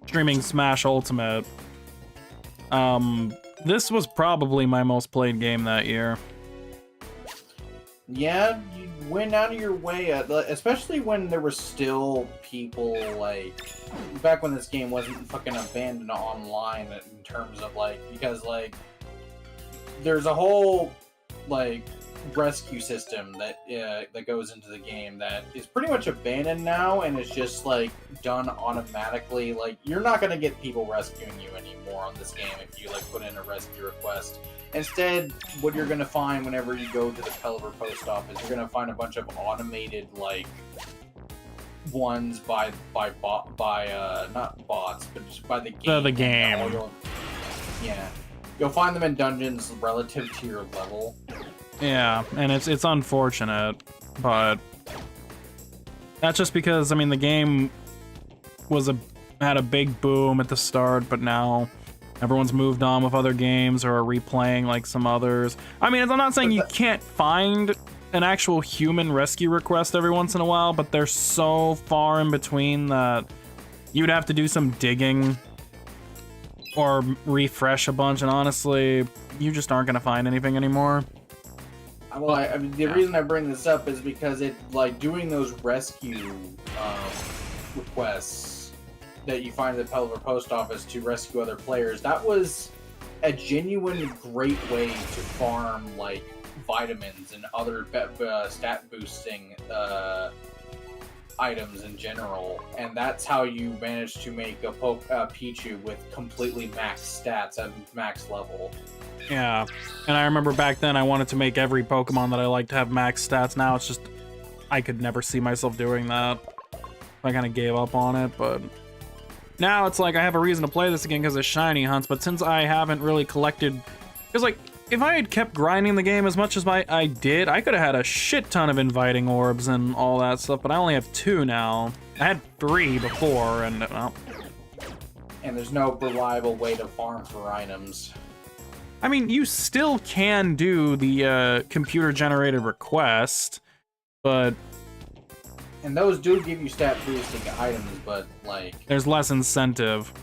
streaming Smash Ultimate, this was probably my most played game that year. Yeah, you went out of your way, especially when there were still people, like, back when this game wasn't fucking abandoned online in terms of, like, because, like, there's a whole, like, rescue system that that goes into the game that is pretty much abandoned now, and it's just like done automatically. Like, you're not gonna get people rescuing you anymore on this game if you like put in a rescue request. Instead, what you're gonna find whenever you go to the Pelliver post office, you're gonna find a bunch of automated like ones by not bots, but just by the game. The game. Yeah, you'll find them in dungeons relative to your level. Yeah, and it's unfortunate, but that's just because, I mean, the game had a big boom at the start, but now everyone's moved on with other games or are replaying like some others. I mean, I'm not saying you can't find an actual human rescue request every once in a while, but they're so far in between that you'd have to do some digging or refresh a bunch, and honestly, you just aren't gonna find anything anymore. Well, I mean, the reason I bring this up is because it, like, doing those rescue requests that you find at the Pelliver post office to rescue other players, that was a genuine great way to farm, like, vitamins and other stat boosting items in general, and that's how you manage to make a Pichu with completely maxed stats at max level. Yeah, and I remember back then I wanted to make every Pokemon that I like to have max stats. Now it's just, I could never see myself doing that. I kind of gave up on it, but now it's like I have a reason to play this again because of shiny hunts, but since I haven't really collected, because like, if I had kept grinding the game as much as I did, I could have had a shit ton of inviting orbs and all that stuff, but I only have 2 now. I had 3 before, and well. And there's no reliable way to farm for items. I mean, you still can do the computer-generated request, but... And those do give you stat boosting items, but, like... There's less incentive.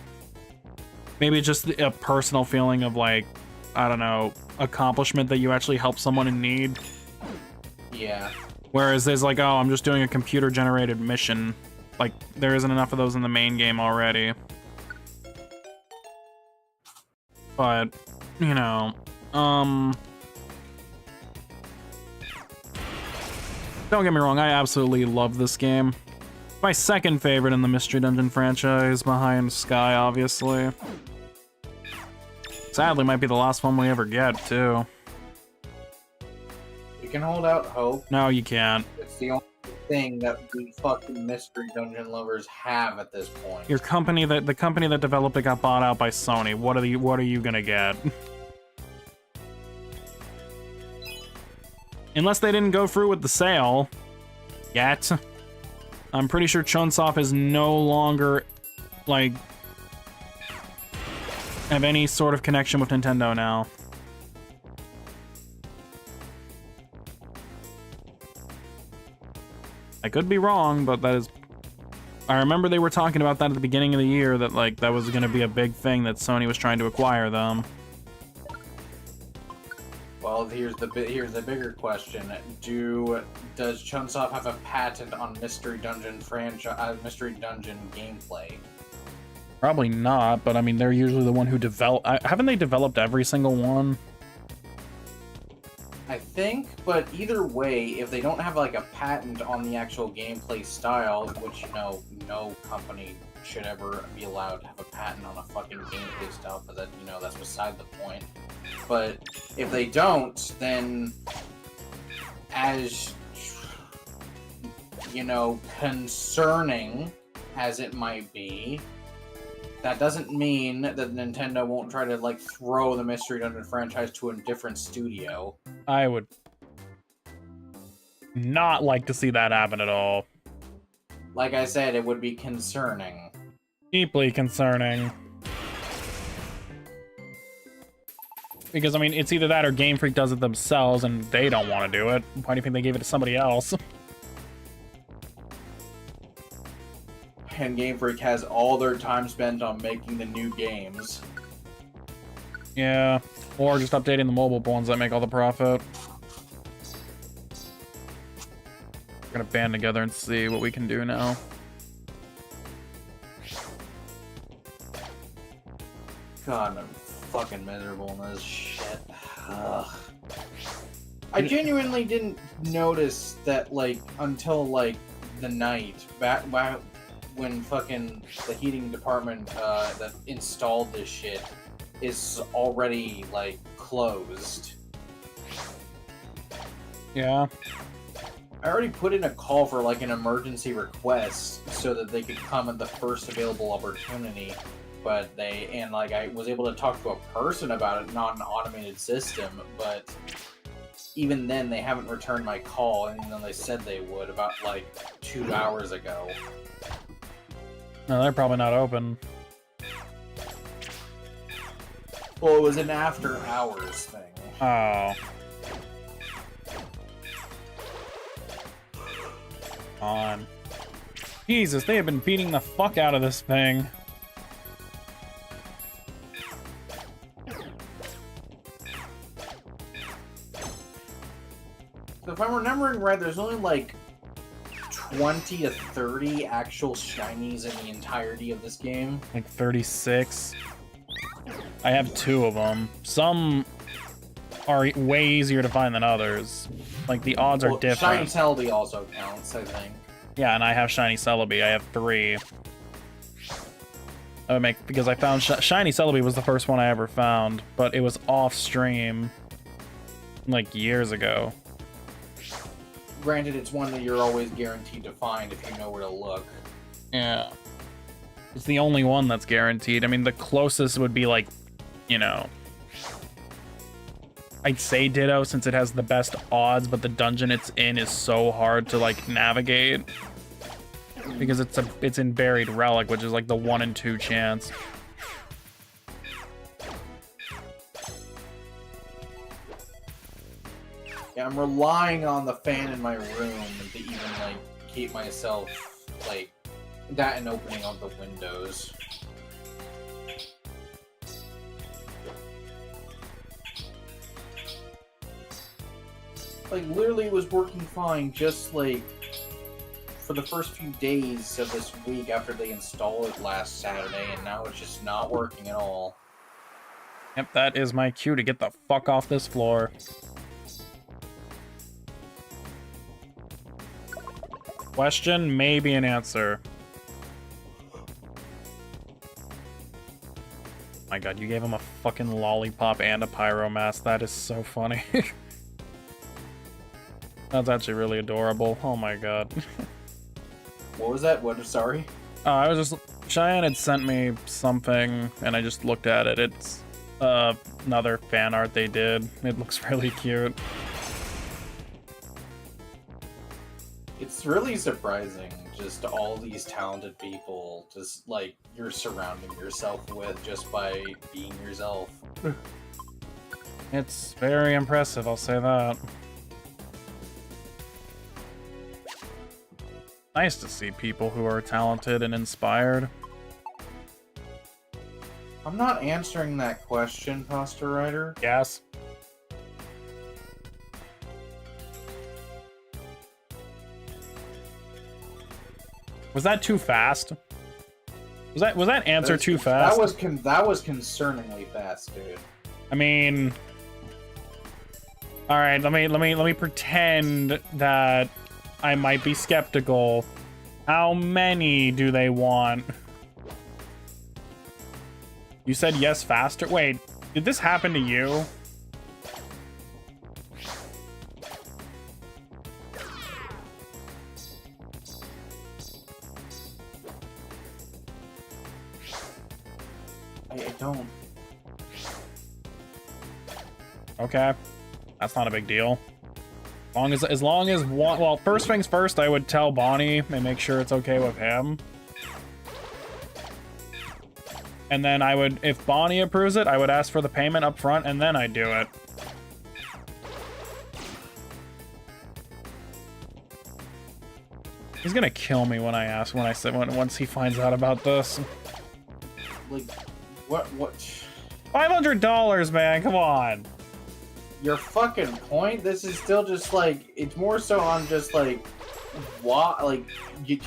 Maybe it's just a personal feeling of like, I don't know, accomplishment that you actually help someone in need. Yeah. Whereas there's like, oh, I'm just doing a computer-generated mission. Like, there isn't enough of those in the main game already. But, you know, don't get me wrong, I absolutely love this game. My second favorite in the Mystery Dungeon franchise, behind Sky, obviously. Sadly, might be the last one we ever get, too. You can hold out hope. No, you can't. It's the only thing that we fucking Mystery Dungeon lovers have at this point. The company that developed it got bought out by Sony. What are you gonna get? Unless they didn't go through with the sale yet. I'm pretty sure Chunsoft is no longer, like, have any sort of connection with Nintendo now. I could be wrong, but that is... I remember they were talking about that at the beginning of the year, that, like, that was gonna be a big thing, that Sony was trying to acquire them. Well, here's the bigger question: does Chunsoft have a patent on Mystery Dungeon Mystery Dungeon gameplay? Probably not, but I mean, they're usually the one who develop. Haven't they developed every single one? I think, but either way, if they don't have like a patent on the actual gameplay style, which no company should ever be allowed to have a patent on a fucking gameplay style, but that that's beside the point. But if they don't, then as concerning as it might be, that doesn't mean that Nintendo won't try to like throw the Mystery Dungeon franchise to a different studio. I would not like to see that happen at all. Like I said, it would be concerning. Deeply concerning. Because, I mean, it's either that or Game Freak does it themselves and they don't want to do it. Why do you think they gave it to somebody else? And Game Freak has all their time spent on making the new games. Yeah, or just updating the mobile ones that make all the profit. We're gonna band together and see what we can do now. God, I'm fucking miserable in this shit. Ugh. I genuinely didn't notice that, like, until, like, the night. Back when fucking the heating department that installed this shit is already, like, closed. Yeah. I already put in a call for, like, an emergency request so that they could come at the first available opportunity. But I was able to talk to a person about it, not an automated system, but even then they haven't returned my call, and then they said they would about, like, 2 hours ago. No, they're probably not open. Well, it was an after-hours thing. Oh. On. Jesus, they have been beating the fuck out of this thing. So if I'm remembering right, there's only like 20 to 30 actual shinies in the entirety of this game. Like 36. I have 2 of them. Some are way easier to find than others. Like, the odds are different. Shiny Celebi also counts, I think. Yeah, and I have Shiny Celebi. I have 3. I would make, because I found Shiny Celebi was the first one I ever found, but it was off stream like years ago. Granted, it's one that you're always guaranteed to find if you know where to look. Yeah. It's the only one that's guaranteed. I mean, the closest would be like, I'd say Ditto since it has the best odds, but the dungeon it's in is so hard to like navigate. Because it's in Buried Relic, which is like the 1 in 2 chance. Yeah, I'm relying on the fan in my room to even, like, keep myself, like, that and opening of the windows. Like, literally it was working fine, just like for the first few days of this week after they installed it last Saturday, and now it's just not working at all. Yep, that is my cue to get the fuck off this floor. Question, maybe an answer. My god, you gave him a fucking lollipop and a pyro mask. That is so funny. That's actually really adorable. Oh my god. What was that? What? Sorry? I was just... Cheyenne had sent me something, and I just looked at it. It's another fan art they did. It looks really cute. It's really surprising, just all these talented people, just like you're surrounding yourself with just by being yourself. It's very impressive, I'll say that. Nice to see people who are talented and inspired. I'm not answering that question, Pasta Rider. Yes. Was that too fast? Was that answer too fast? That was concerningly fast, dude. I mean, all right. Let me pretend that I might be skeptical. How many do they want? You said yes faster. Wait, did this happen to you? I don't. Okay, that's not a big deal. As long as one, well, first things first, I would tell Bonnie and make sure it's okay with him. And then I would, if Bonnie approves it, I would ask for the payment up front, and then I'd do it. He's gonna kill me when I say once he finds out about this. Like, what? $500, man, come on. Your fucking point? This is still just like, it's more so on just like, what? Like, you...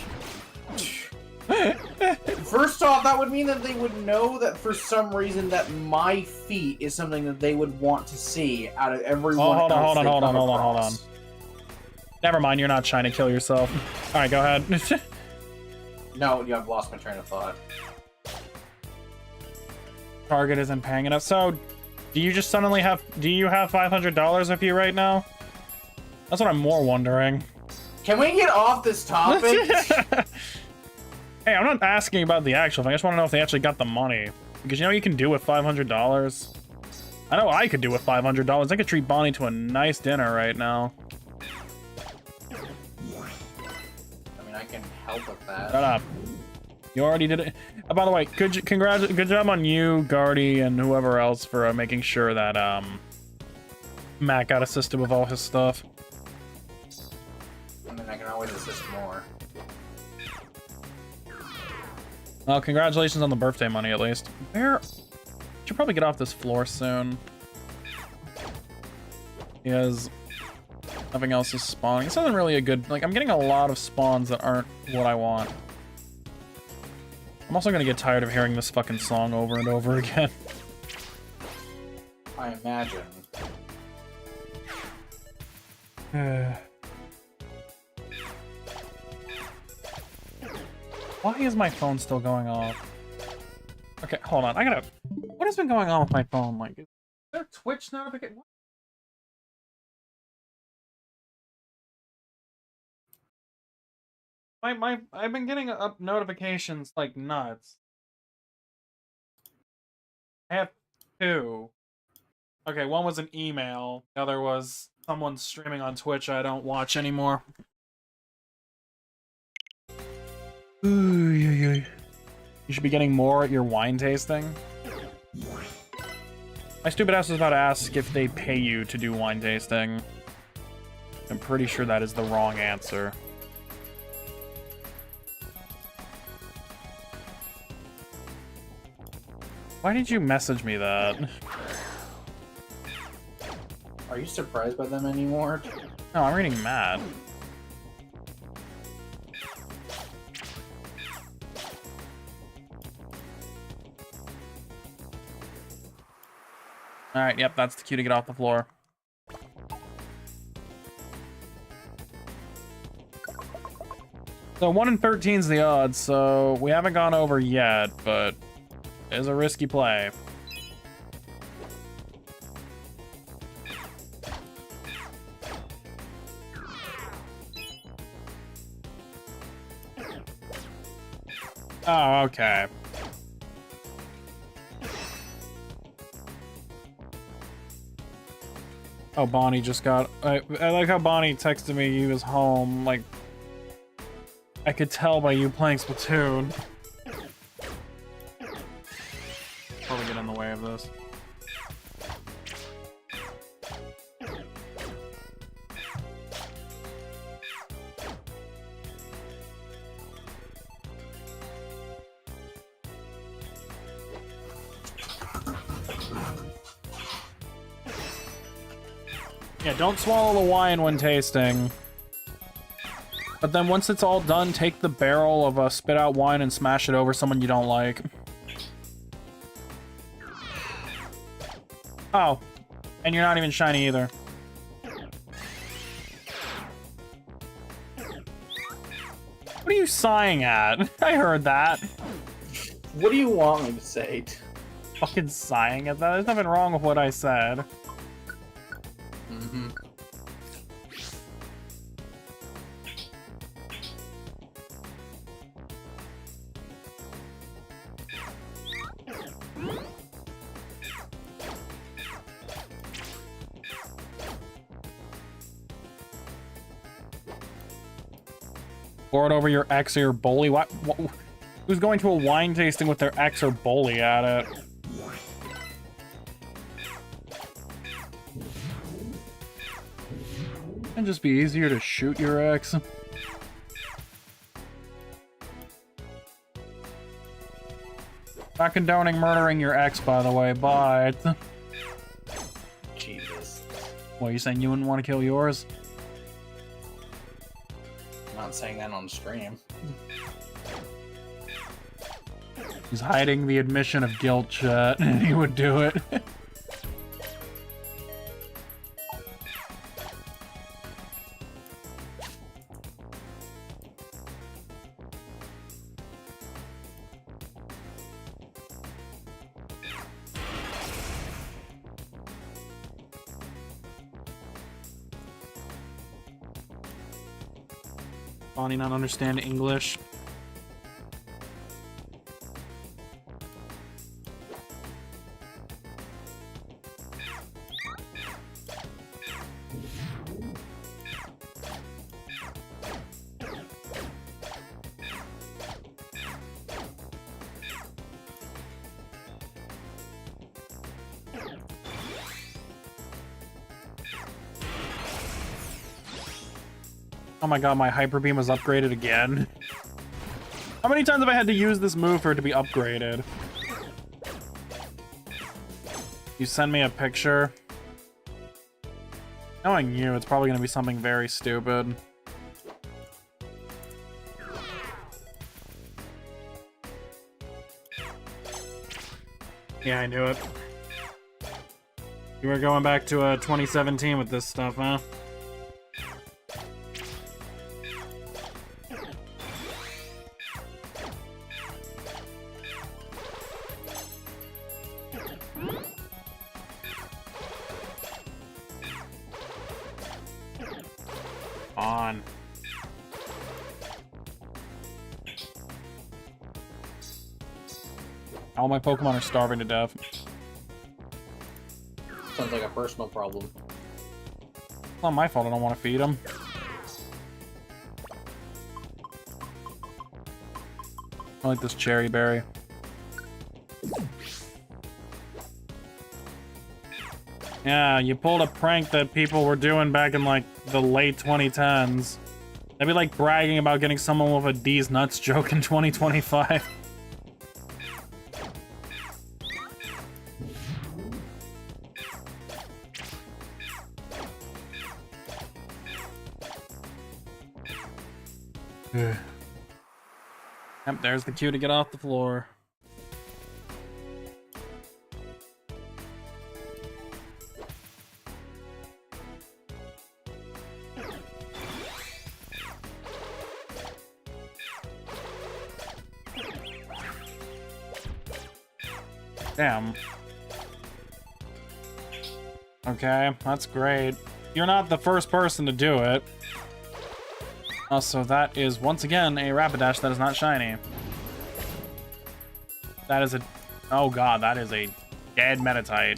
First off, that would mean that they would know that for some reason that my feat is something that they would want to see out of everyone else. Hold on. Never mind, you're not trying to kill yourself. All right, go ahead. No, I've lost my train of thought. Target isn't paying enough. So, do you just suddenly have? Do you have $500 with you right now? That's what I'm more wondering. Can we get off this topic? Hey, I'm not asking about the actual thing. I just want to know if they actually got the money. Because you know what you can do with $500? I know I could do with $500. I could treat Bonnie to a nice dinner right now. I mean, I can help with that. Shut up. You already did it. By the way, good job on you, Guardy, and whoever else for making sure that Matt got assisted with all his stuff. I mean, I can always assist more. Well, congratulations on the birthday money, at least. Where... Should probably get off this floor soon. Because nothing else is spawning. This isn't really a good... Like, I'm getting a lot of spawns that aren't what I want. I'm also gonna get tired of hearing this fucking song over and over again. I imagine. Why is my phone still going off? Okay, hold on. What has been going on with my phone? Like, is there a Twitch notification? I've been getting up notifications like nuts. I have two. Okay, one was an email. The other was someone streaming on Twitch I don't watch anymore. You should be getting more at your wine tasting. My stupid ass was about to ask if they pay you to do wine tasting. I'm pretty sure that is the wrong answer. Why did you message me that? Are you surprised by them anymore? No, I'm reading mad. Alright, yep, that's the cue to get off the floor. So 1 in 13 is the odds, so we haven't gone over yet, but it's a risky play. Oh, okay. Oh, Bonnie just got... I like how Bonnie texted me he was home. Like, I could tell by you playing Splatoon. Probably get in the way of this. Yeah, don't swallow the wine when tasting. But then once it's all done, take the barrel of spit out wine and smash it over someone you don't like. Oh, and you're not even shiny either. What are you sighing at? I heard that. What do you want me to say? Fucking sighing at that? There's nothing wrong with what I said. Mm-hmm. Pour it over your ex or your bully. What? Who's going to a wine tasting with their ex or bully at it? It'd just be easier to shoot your ex. Not condoning murdering your ex, by the way, but... Jesus. What, you saying you wouldn't want to kill yours? I'm not saying that on stream. He's hiding the admission of guilt, chat. He would do it. Bonnie not understand English. Oh my god, my Hyper Beam was upgraded again. How many times have I had to use this move for it to be upgraded? You send me a picture. Knowing you, it's probably gonna be something very stupid. Yeah, I knew it. You were going back to 2017 with this stuff, huh? On. All my Pokemon are starving to death. Sounds like a personal problem. It's not my fault I don't want to feed them. I like this cherry berry. Yeah, you pulled a prank that people were doing back in, like, the late 2010s. They'd be, like, bragging about getting someone with a D's nuts joke in 2025. Yep, there's the cue to get off the floor. Damn. Okay, that's great. You're not the first person to do it. Also, that is, once again, a Rapidash that is not shiny. That is a... Oh god, that is a dead Metatite.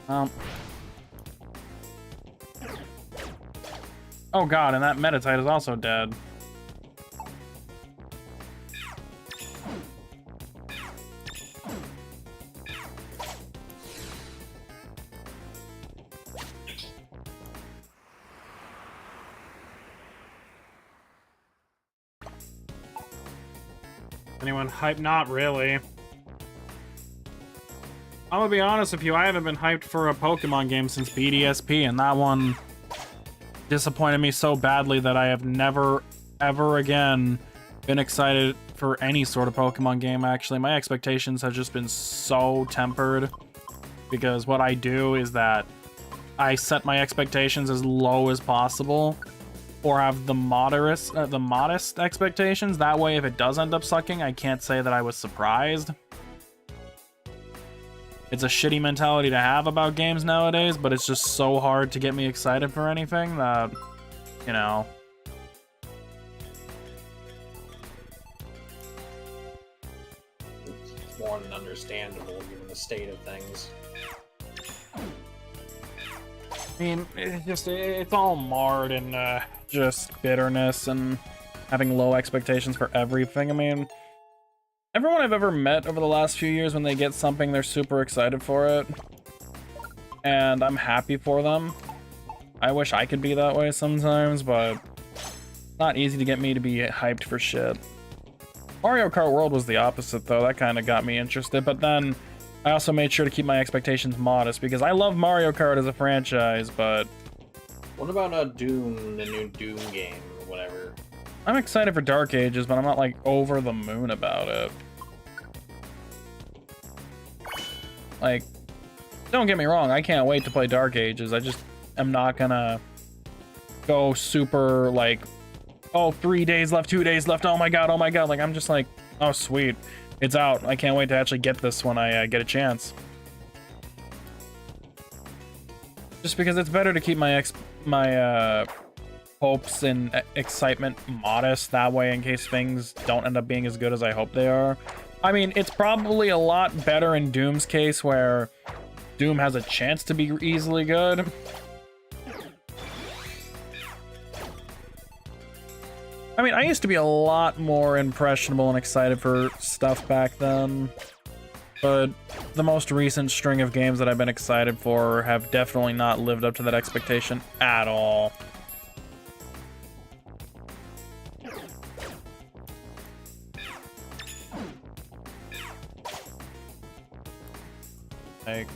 Oh god, and that Metatite is also dead. Anyone hyped? Not really. I'm gonna be honest with you, I haven't been hyped for a Pokemon game since BDSP, and that one disappointed me so badly that I have never, ever again been excited for any sort of Pokemon game, actually. My expectations have just been so tempered, because what I do is that I set my expectations as low as possible, or have the modest expectations. That way, if it does end up sucking, I can't say that I was surprised. It's a shitty mentality to have about games nowadays, but it's just so hard to get me excited for anything that, you know. It's more than understandable given the state of things. I mean, it's all marred in just bitterness and having low expectations for everything. I mean, everyone I've ever met over the last few years, when they get something, they're super excited for it. And I'm happy for them. I wish I could be that way sometimes, but it's not easy to get me to be hyped for shit. Mario Kart World was the opposite, though. That kind of got me interested, but then I also made sure to keep my expectations modest, because I love Mario Kart as a franchise, but... What about Doom, the new Doom game, or whatever? I'm excited for Dark Ages, but I'm not, like, over the moon about it. Like, don't get me wrong, I can't wait to play Dark Ages. I just am not gonna go super, like, oh, 3 days left, 2 days left, oh my god, oh my god. Like, I'm just like, oh, sweet. It's out. I can't wait to actually get this when I get a chance. Just because it's better to keep my hopes and excitement modest, that way in case things don't end up being as good as I hope they are. I mean, it's probably a lot better in Doom's case, where Doom has a chance to be easily good. I mean, I used to be a lot more impressionable and excited for stuff back then, but the most recent string of games that I've been excited for have definitely not lived up to that expectation at all. Like...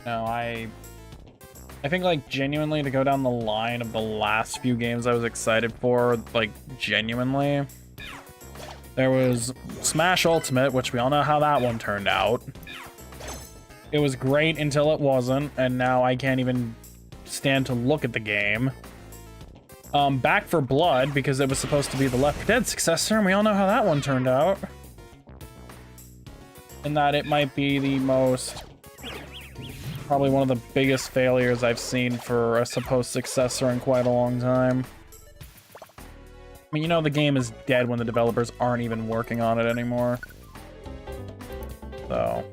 No, I think, like, genuinely, to go down the line of the last few games I was excited for, like, genuinely, there was Smash Ultimate, which we all know how that one turned out. It was great until it wasn't, and now I can't even stand to look at the game. Back for Blood, because it was supposed to be the Left 4 Dead successor, and we all know how that one turned out. And that it might be the most... probably one of the biggest failures I've seen for a supposed successor in quite a long time. I mean, you know the game is dead when the developers aren't even working on it anymore. So...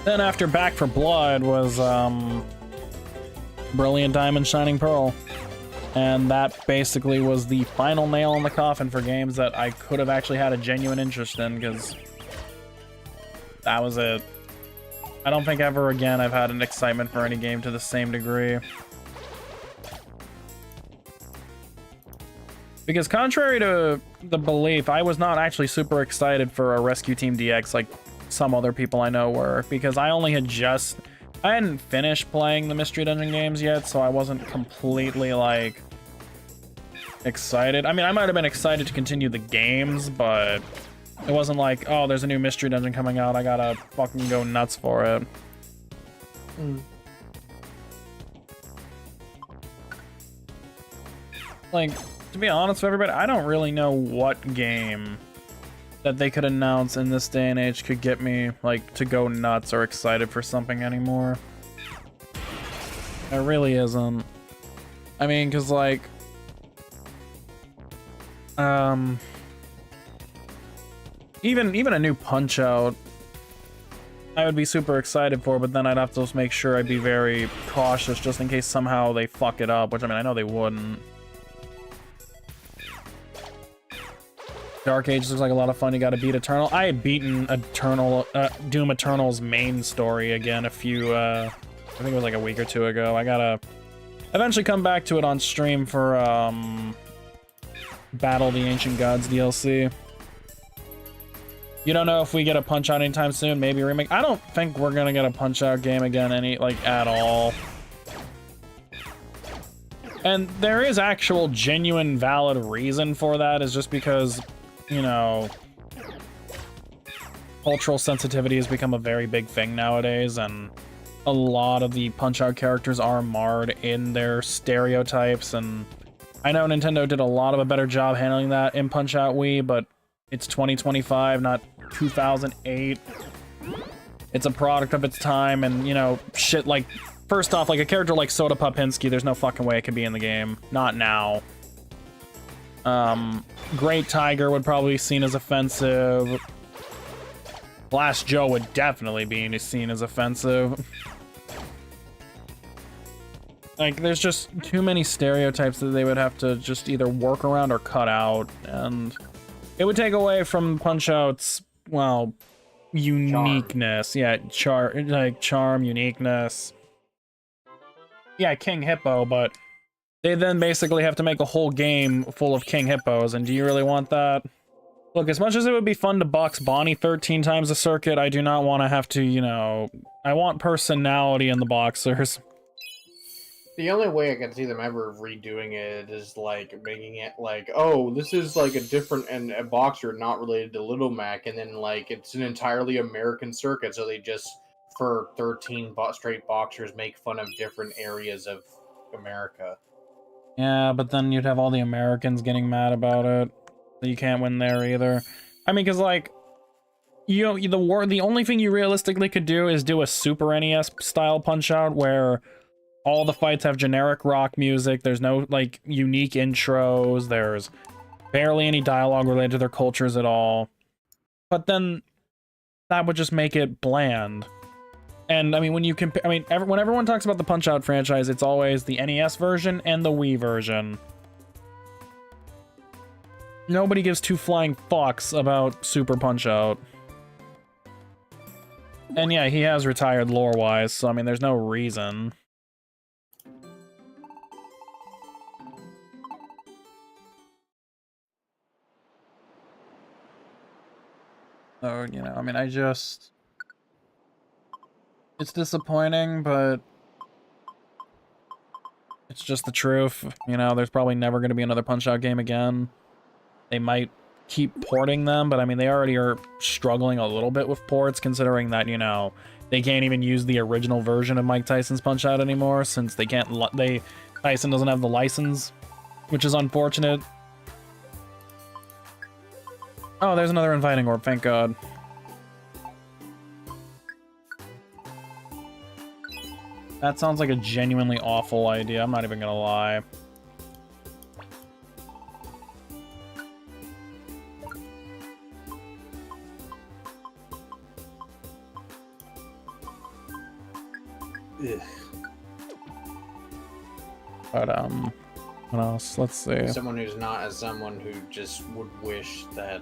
Then after Back for Blood was, Brilliant Diamond Shining Pearl. And that basically was the final nail in the coffin for games that I could have actually had a genuine interest in, because that was it. I don't think ever again I've had an excitement for any game to the same degree. Because contrary to the belief, I was not actually super excited for a Rescue Team DX like some other people I know were, because I hadn't finished playing the Mystery Dungeon games yet, so I wasn't completely, like, excited. I mean, I might have been excited to continue the games, but it wasn't like, oh, there's a new Mystery Dungeon coming out, I gotta fucking go nuts for it. Like, to be honest with everybody, I don't really know what game that they could announce in this day and age could get me, like, to go nuts or excited for something anymore. There really isn't. I mean, because, like, even a new Punch-Out, I would be super excited for, but then I'd have to just make sure I'd be very cautious just in case somehow they fuck it up, which, I mean, I know they wouldn't. Dark Age looks like a lot of fun. You gotta beat Eternal. I had beaten Doom Eternal's main story again I think it was like a week or two ago. I gotta eventually come back to it on stream for Battle of the Ancient Gods DLC. You don't know if we get a Punch-Out anytime soon, maybe a remake. I don't think we're gonna get a Punch-Out game again at all. And there is actual genuine valid reason for that, is just because, you know, cultural sensitivity has become a very big thing nowadays, and a lot of the Punch-Out characters are marred in their stereotypes, and I know Nintendo did a lot of a better job handling that in Punch-Out Wii, but it's 2025, not 2008. It's a product of its time, and, you know, shit like, first off, like, a character like Soda Popinski, there's no fucking way it could be in the game. Not now. Great Tiger would probably be seen as offensive. Blast Joe would definitely be seen as offensive. Like, there's just too many stereotypes that they would have to just either work around or cut out, and it would take away from Punch-Out's, well, uniqueness. Charm. Yeah, charm, uniqueness. Yeah, King Hippo, but they then basically have to make a whole game full of King Hippos, and do you really want that? Look, as much as it would be fun to box Bonnie 13 times a circuit, I do not want to have to, you know, I want personality in the boxers. The only way I can see them ever redoing it is, like, making it like, oh, this is, like, a different, and a boxer not related to Little Mac, and then, like, it's an entirely American circuit, so they just, for 13 straight boxers, make fun of different areas of America. Yeah, but then you'd have all the Americans getting mad about it. So you can't win there either. I mean, because, like, you know, the only thing you realistically could do is do a Super NES style Punch-Out where all the fights have generic rock music, there's no, like, unique intros, there's barely any dialogue related to their cultures at all. But then that would just make it bland. And, I mean, when you compare, I mean, when everyone talks about the Punch-Out franchise, it's always the NES version and the Wii version. Nobody gives two flying fucks about Super Punch-Out. And yeah, he has retired lore-wise, so, I mean, there's no reason. So, you know, I mean, it's disappointing, but it's just the truth. You know, there's probably never going to be another Punch-Out game again. They might keep porting them, but I mean, they already are struggling a little bit with ports, considering that, you know, they can't even use the original version of Mike Tyson's Punch-Out anymore, since they can't, Tyson doesn't have the license, which is unfortunate. Oh, there's another inviting orb, thank God. That sounds like a genuinely awful idea, I'm not even gonna lie. Ugh. But, what else? Let's see. Someone who's not as someone who just would wish that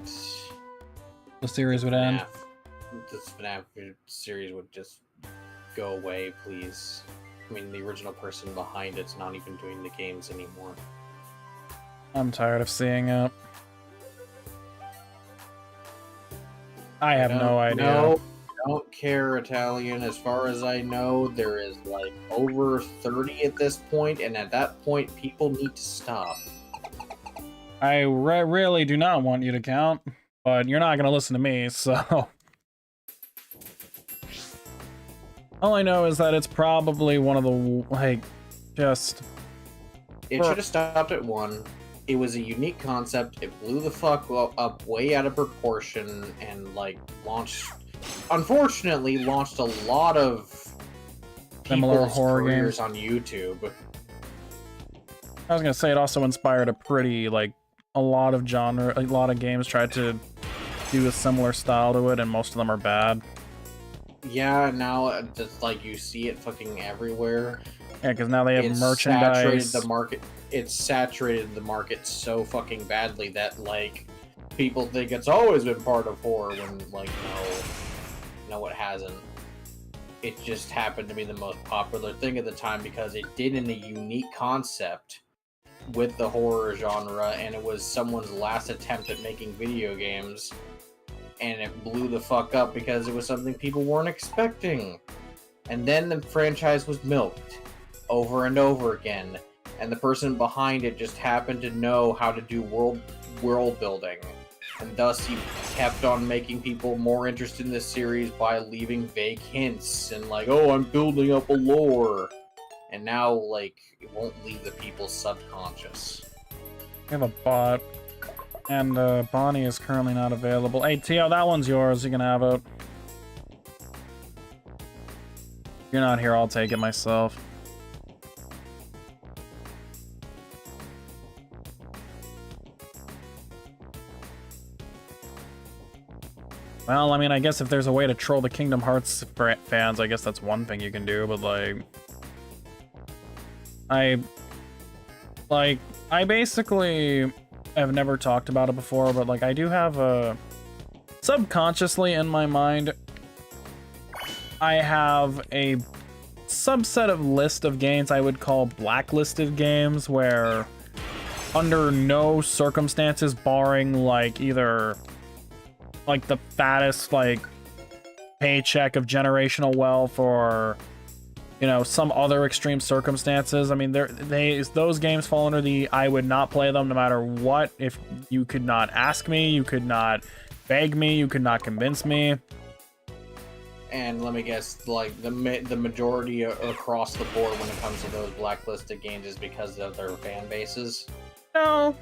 The series would end. This FNAF series would just go away, please. I mean, the original person behind it's not even doing the games anymore. I'm tired of seeing it. I have no idea. No, I don't care, Italian. As far as I know, there is like over 30 at this point, and at that point, people need to stop. I really do not want you to count, but you're not going to listen to me, so... All I know is that it's probably one of the, like, just... It should have stopped at 1. It was a unique concept. It blew the fuck up way out of proportion and, like, unfortunately, launched a lot of similar horror careers games on YouTube. I was gonna say it also inspired a pretty, like, a lot of games tried to do a similar style to it, and most of them are bad. Yeah, now just like you see it fucking everywhere. Yeah, because now they have Saturated merchandise. the market. It's saturated the market so fucking badly that like people think it's always been part of horror when like no, it hasn't. It just happened to be the most popular thing at the time because it did in a unique concept with the horror genre, and it was someone's last attempt at making video games, and it blew the fuck up because it was something people weren't expecting. And then the franchise was milked over and over again, and the person behind it just happened to know how to do world building, and thus he kept on making people more interested in this series by leaving vague hints and like, oh, I'm building up a lore. And now, like, it won't leave the people's subconscious. We have a bot. And Bonnie is currently not available. Hey, Tio, that one's yours. You can have it. If you're not here, I'll take it myself. Well, I mean, I guess if there's a way to troll the Kingdom Hearts fans, I guess that's one thing you can do, but, like... I basically have never talked about it before, but, like, I do have a... Subconsciously, in my mind, I have a subset of list of games I would call blacklisted games, where under no circumstances, barring, like, either... like the fattest like paycheck of generational wealth or you know some other extreme circumstances. I mean those games fall under the I would not play them no matter what. If you could not ask me, you could not beg me, you could not convince me. And let me guess, like the majority across the board when it comes to those blacklisted games is because of their fan bases. No,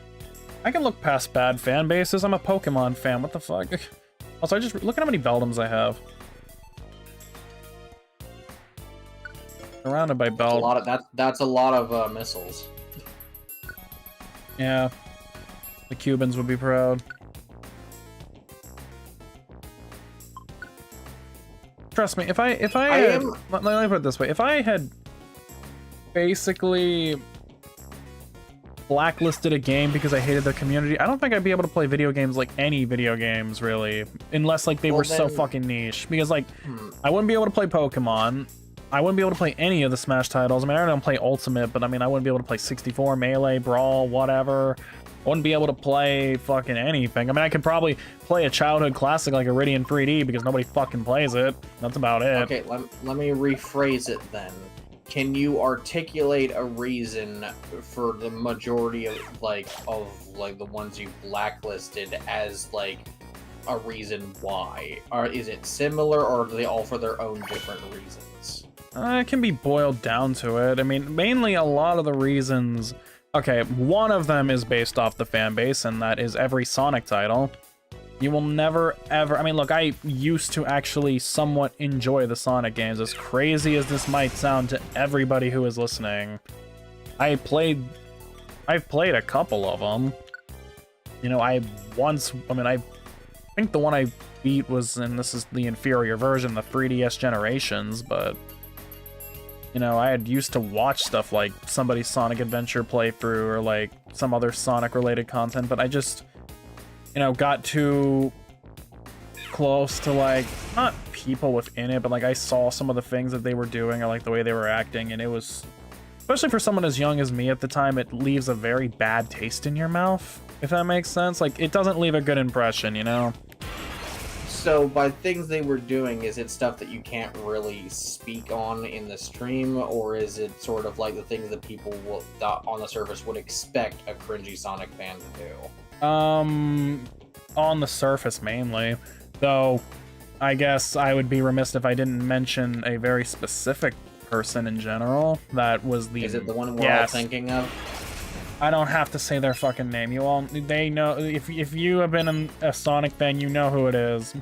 I can look past bad fan bases. I'm a Pokemon fan. What the fuck? Also, I just look at how many Beldums I have. Surrounded by Beld. That's a lot of missiles. Yeah, the Cubans would be proud. Trust me, if I had, let me put it this way: if I had basically blacklisted a game because I hated the community, I don't think I'd be able to play video games, like any video games really, unless like they were so fucking niche. Because like I wouldn't be able to play Pokemon, I wouldn't be able to play any of the Smash titles. I mean, I don't play Ultimate, but I mean I wouldn't be able to play 64, Melee, Brawl, whatever. I wouldn't be able to play fucking anything. I mean, I could probably play a childhood classic like Iridian 3D because nobody fucking plays it. That's about it. Okay, let me rephrase it then. Can you articulate a reason for the majority of the ones you blacklisted as like a reason why? Or is it similar, or are they all for their own different reasons? It can be boiled down to it. I mean, mainly a lot of the reasons... Okay, one of them is based off the fan base, and that is every Sonic title. You will never, ever... I mean, look, I used to actually somewhat enjoy the Sonic games, as crazy as this might sound to everybody who is listening. I've played a couple of them. You know, I think the one I beat was, and this is the inferior version, the 3DS Generations, but... You know, I had used to watch stuff like somebody's Sonic Adventure playthrough or like some other Sonic-related content, but I just... You know, got too close to, like, not people within it, but, like, I saw some of the things that they were doing or, like, the way they were acting, and it was especially for someone as young as me at the time, it leaves a very bad taste in your mouth, if that makes sense. Like, it doesn't leave a good impression, you know? So by things they were doing, is it stuff that you can't really speak on in the stream, or is it sort of like the things that people will, on the surface would expect a cringy Sonic fan to do? On the surface mainly, though I guess I would be remiss if I didn't mention a very specific person in general. That was the... Is it the one we're all thinking of? I don't have to say their fucking name. You all, they know. If you have been a Sonic fan, you know who it is.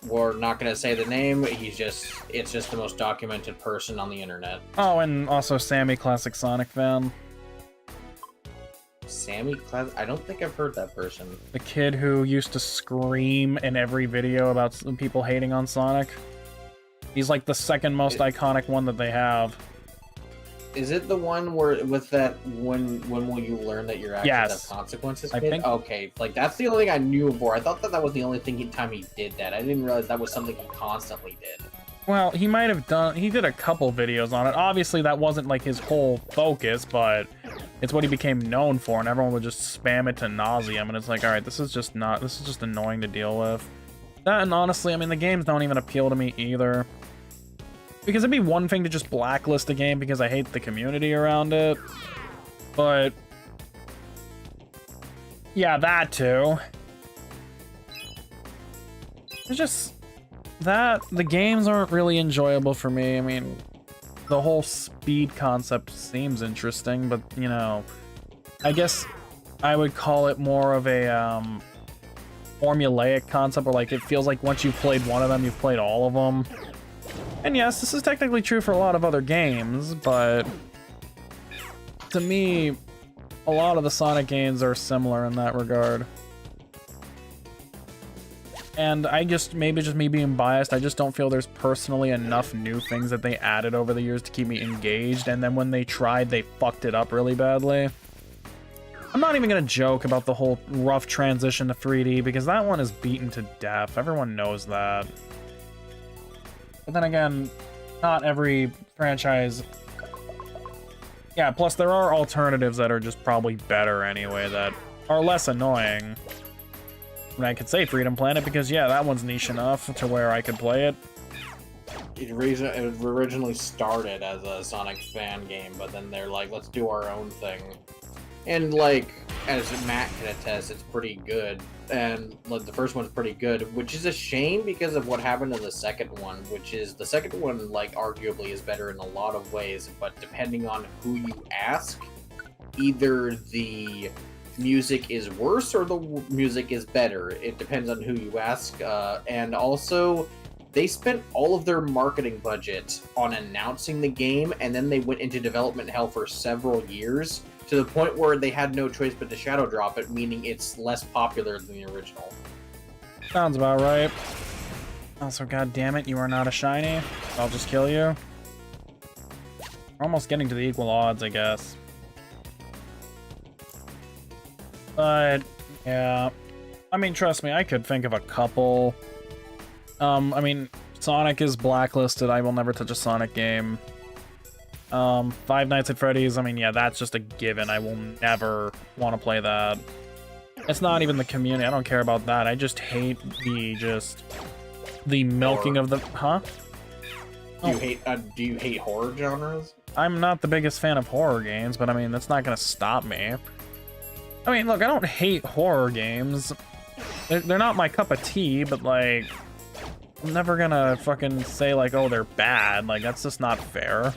We're not gonna say the name. It's just the most documented person on the internet. Oh, and also Sammy, classic Sonic fan. Sammy, I don't think I've heard that person. The kid who used to scream in every video about people hating on Sonic. He's like the second most iconic one that they have. Is it the one where with that when will you learn that your actions have consequences? I think. Okay, like that's the only thing I knew before. I thought that was the only time he did that. I didn't realize that was something he constantly did. Well, he might have done. He did a couple videos on it. Obviously, that wasn't like his whole focus, but it's what he became known for, and everyone would just spam it to nauseam. And it's like, all right, this is just annoying to deal with. That, and honestly, I mean, the games don't even appeal to me either. Because it'd be one thing to just blacklist a game because I hate the community around it. But yeah, that too. It's just that the games aren't really enjoyable for me. I mean, the whole speed concept seems interesting, but you know, I guess I would call it more of a formulaic concept, where like it feels like once you've played one of them, you've played all of them. And yes, this is technically true for a lot of other games, but to me, a lot of the Sonic games are similar in that regard. And maybe just me being biased, I just don't feel there's personally enough new things that they added over the years to keep me engaged, and then when they tried, they fucked it up really badly. I'm not even gonna joke about the whole rough transition to 3D, because that one is beaten to death. Everyone knows that. But then again, not every franchise... Yeah, plus there are alternatives that are just probably better anyway, that are less annoying. And I could say Freedom Planet, because yeah, that one's niche enough to where I could play it. It originally started as a Sonic fan game, but then they're like, let's do our own thing. And like, as Matt can attest, it's pretty good. And like, the first one's pretty good, which is a shame because of what happened in the second one, which is the second one, like, arguably is better in a lot of ways, but depending on who you ask, either the music is worse or the music is better. It depends on who you ask. And also, they spent all of their marketing budget on announcing the game, and then they went into development hell for several years, to the point where they had no choice but to shadow drop it, meaning it's less popular than the original. Sounds about right. Also, god damn it, you are not a shiny. I'll just kill you. We're almost getting to the equal odds, I guess. But, yeah. I mean, trust me, I could think of a couple. I mean, Sonic is blacklisted. I will never touch a Sonic game. Five Nights at Freddy's, I mean, yeah, that's just a given. I will never want to play that. It's not even the community. I don't care about that. I just hate the milking of the... Huh? Do you hate horror genres? I'm not the biggest fan of horror games, but I mean, that's not gonna stop me. I mean, look, I don't hate horror games. They're not my cup of tea, but like, I'm never gonna fucking say like, oh, they're bad. Like, that's just not fair.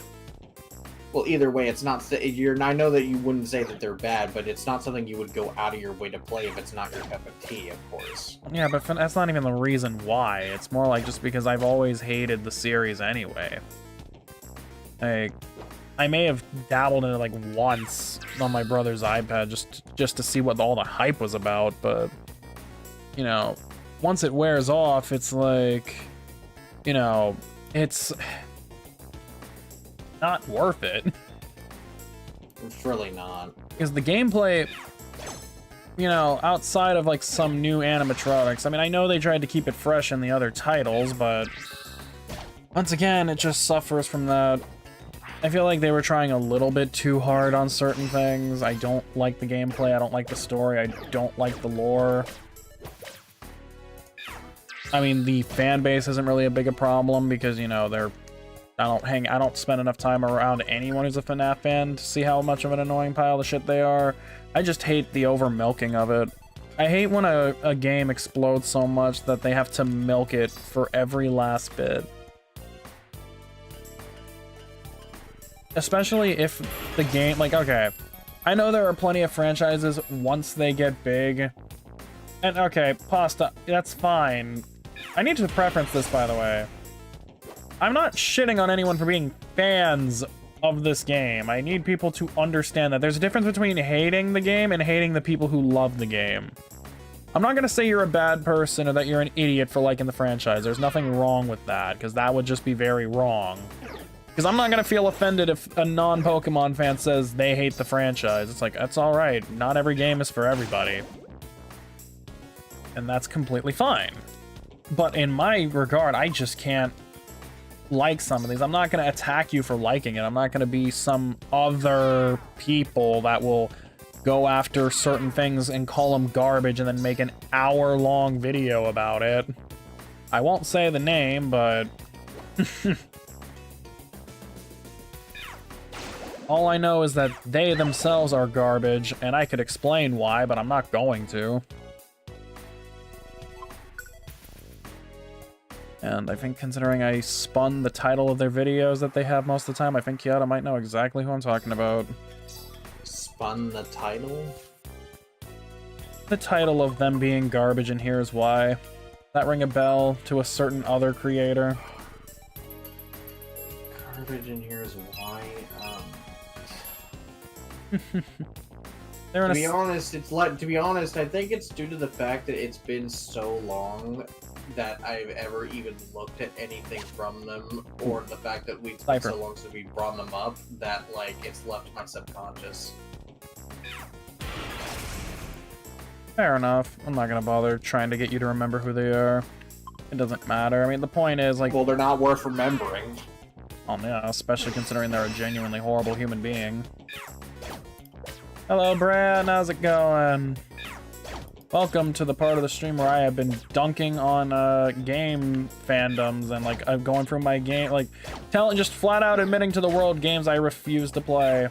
Well, either way, it's not. I know that you wouldn't say that they're bad, but it's not something you would go out of your way to play if it's not your cup of tea, of course. Yeah, but that's not even the reason why. It's more like just because I've always hated the series anyway. Like, I may have dabbled in it like once on my brother's iPad just to see what all the hype was about, but you know, once it wears off, it's like, you know, it's not worth it. It's really not. Because the gameplay, you know, outside of like some new animatronics, I mean, I know they tried to keep it fresh in the other titles, but once again, it just suffers from that I feel like they were trying a little bit too hard on certain things. I don't like the gameplay, I don't like the story, I don't like the lore. I mean, the fan base isn't really a big a problem because, you know, I don't spend enough time around anyone who's a FNAF fan to see how much of an annoying pile of shit they are. I just hate the over milking of it. I hate when a game explodes so much that they have to milk it for every last bit. Especially if the game, like, okay, I know there are plenty of franchises once they get big, and okay, Pasta, that's fine. I need to preference this, by the way. I'm not shitting on anyone for being fans of this game. I need people to understand that there's a difference between hating the game and hating the people who love the game. I'm not gonna say you're a bad person or that you're an idiot for liking the franchise. There's nothing wrong with that, because that would just be very wrong. Because I'm not gonna feel offended if a non-Pokemon fan says they hate the franchise. It's like, that's alright. Not every game is for everybody. And that's completely fine. But in my regard, I just can't like some of these. I'm not gonna attack you for liking it. I'm not gonna be some other people that will go after certain things and call them garbage and then make an hour-long video about it. I won't say the name, but... all I know is that they themselves are garbage, and I could explain why, but I'm not going to. And I think considering I spun the title of their videos that they have most of the time, I think Kiata might know exactly who I'm talking about. Spun the title? The title of them being garbage, and here's why. That ring a bell to a certain other creator? Garbage, and here's why. To be honest, I think it's due to the fact that it's been so long that I've ever even looked at anything from them, or the fact that we've been so long since we brought them up that, like, it's left my subconscious. Fair enough. I'm not gonna bother trying to get you to remember who they are. It doesn't matter. I mean, the point is, like... well, they're not worth remembering. Oh, yeah, especially considering they're a genuinely horrible human being. Hello, Brad. How's it going? Welcome to the part of the stream where I have been dunking on game fandoms and, like, I'm going through my game, like, just flat out admitting to the world games I refuse to play.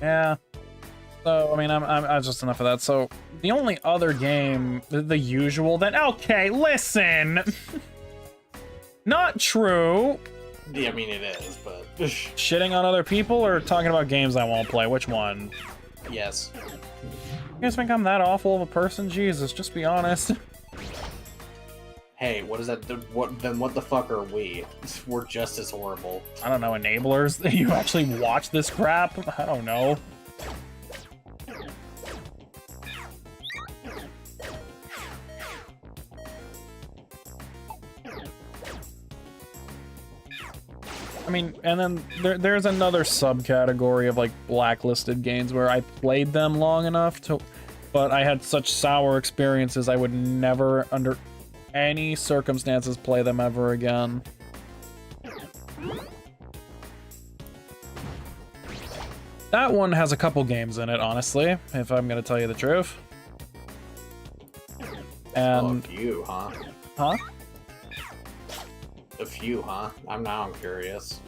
Yeah. So, I mean, I'm just enough of that. So, the only other game, the usual, then, okay, listen! Not true! Yeah, I mean, it is, but... shitting on other people or talking about games I won't play? Which one? Yes. You guys think I'm that awful of a person? Jesus, just be honest. Hey, what is that? Then what the fuck are we? We're just as horrible. I don't know, enablers? You actually watch this crap? I don't know. I mean, and then there's another subcategory of, like, blacklisted games where I played them long enough to... but I had such sour experiences I would never, under any circumstances, play them ever again. That one has a couple games in it, honestly, if I'm gonna tell you the truth. And... oh, a few, huh? Huh? A few, huh? I'm curious.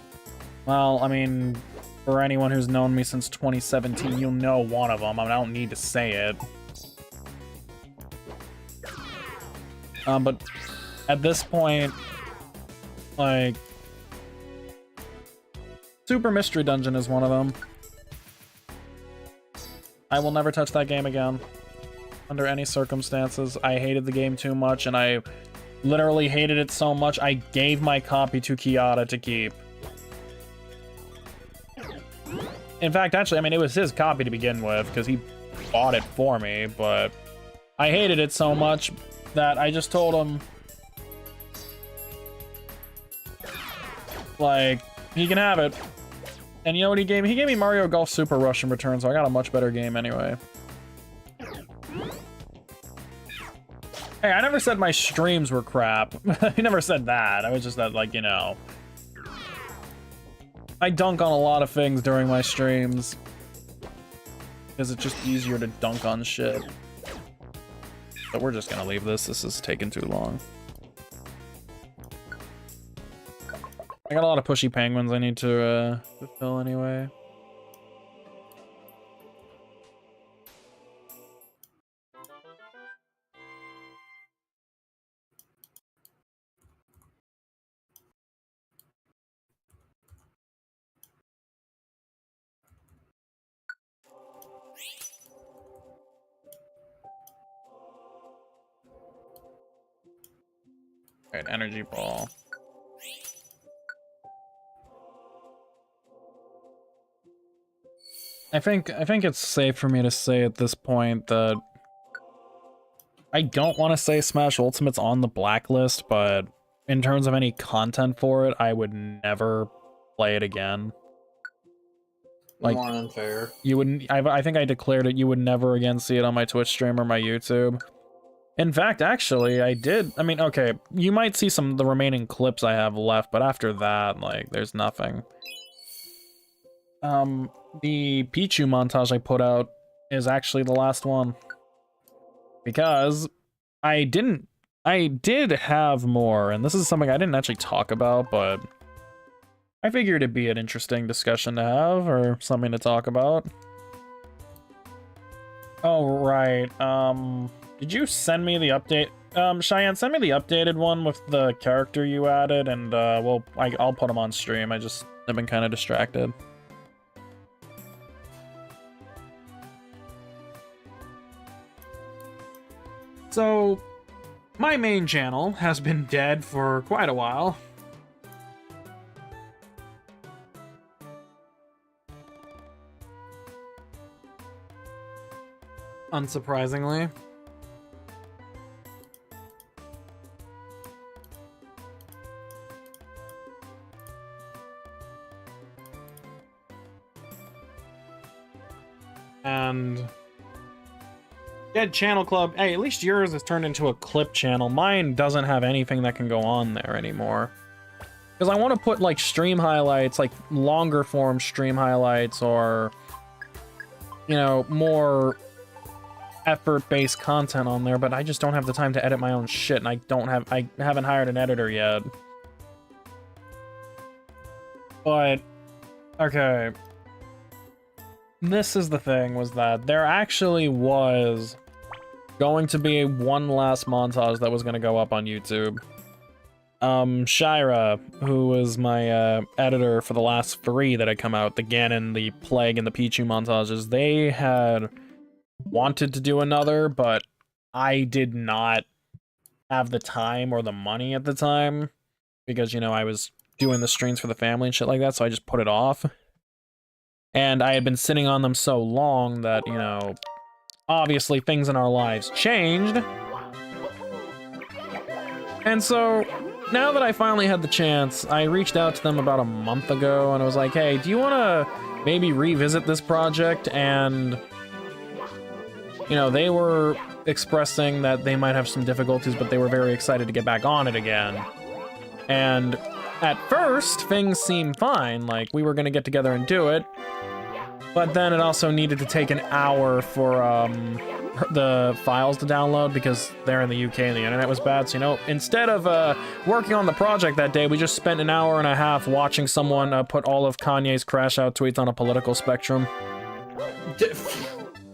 Well, I mean, for anyone who's known me since 2017, you'll know one of them. I mean, I don't need to say it. But at this point, like, Super Mystery Dungeon is one of them. I will never touch that game again, under any circumstances. I hated the game too much, and I literally hated it so much, I gave my copy to Kiata to keep. In fact, actually, I mean, it was his copy to begin with, because he bought it for me, but I hated it so much that I just told him, like, he can have it. And you know what he gave me? He gave me Mario Golf Super Rush in return, so I got a much better game anyway. Hey, I never said my streams were crap. I never said that. I was just that, like, you know. I dunk on a lot of things during my streams. Because it's just easier to dunk on shit. But we're just gonna leave this. This is taking too long. I got a lot of pushy penguins I need to fulfill anyway. Alright, energy ball. I think it's safe for me to say at this point that I don't want to say Smash Ultimate's on the blacklist, but in terms of any content for it, I would never play it again. Like, more unfair. You wouldn't. I think I declared it. You would never again see it on my Twitch stream or my YouTube. In fact, actually, I did. I mean, okay, you might see some of the remaining clips I have left, but after that, like, there's nothing. The Pichu montage I put out is actually the last one. Because I did have more, and this is something I didn't actually talk about, but I figured it'd be an interesting discussion to have, or something to talk about. Oh, right, did you send me the update? Cheyenne, send me the updated one with the character you added, and, well, I'll put them on stream. I've been kind of distracted. So, my main channel has been dead for quite a while. Unsurprisingly. And Dead Channel Club, hey, at least yours has turned into a clip channel. Mine doesn't have anything that can go on there anymore. Because I want to put, like, stream highlights, like, longer form stream highlights, or, you know, more effort-based content on there, but I just don't have the time to edit my own shit, and I haven't hired an editor yet. But, okay. This is the thing, was that there actually was going to be one last montage that was going to go up on YouTube. Shira, who was my editor for the last 3 that had come out, the Ganon, the Plague, and the Pichu montages, they had wanted to do another, but I did not have the time or the money at the time, because, you know, I was doing the streams for the family and shit like that, so I just put it off. And I had been sitting on them so long that, you know, obviously things in our lives changed. And so, now that I finally had the chance, I reached out to them about a month ago, and I was like, hey, do you want to maybe revisit this project? And, you know, they were expressing that they might have some difficulties, but they were very excited to get back on it again. And at first, things seemed fine, like we were going to get together and do it. But then it also needed to take an hour for the files to download, because they're in the UK and the internet was bad. So, you know, instead of working on the project that day, we just spent an hour and a half watching someone put all of Kanye's crash out tweets on a political spectrum.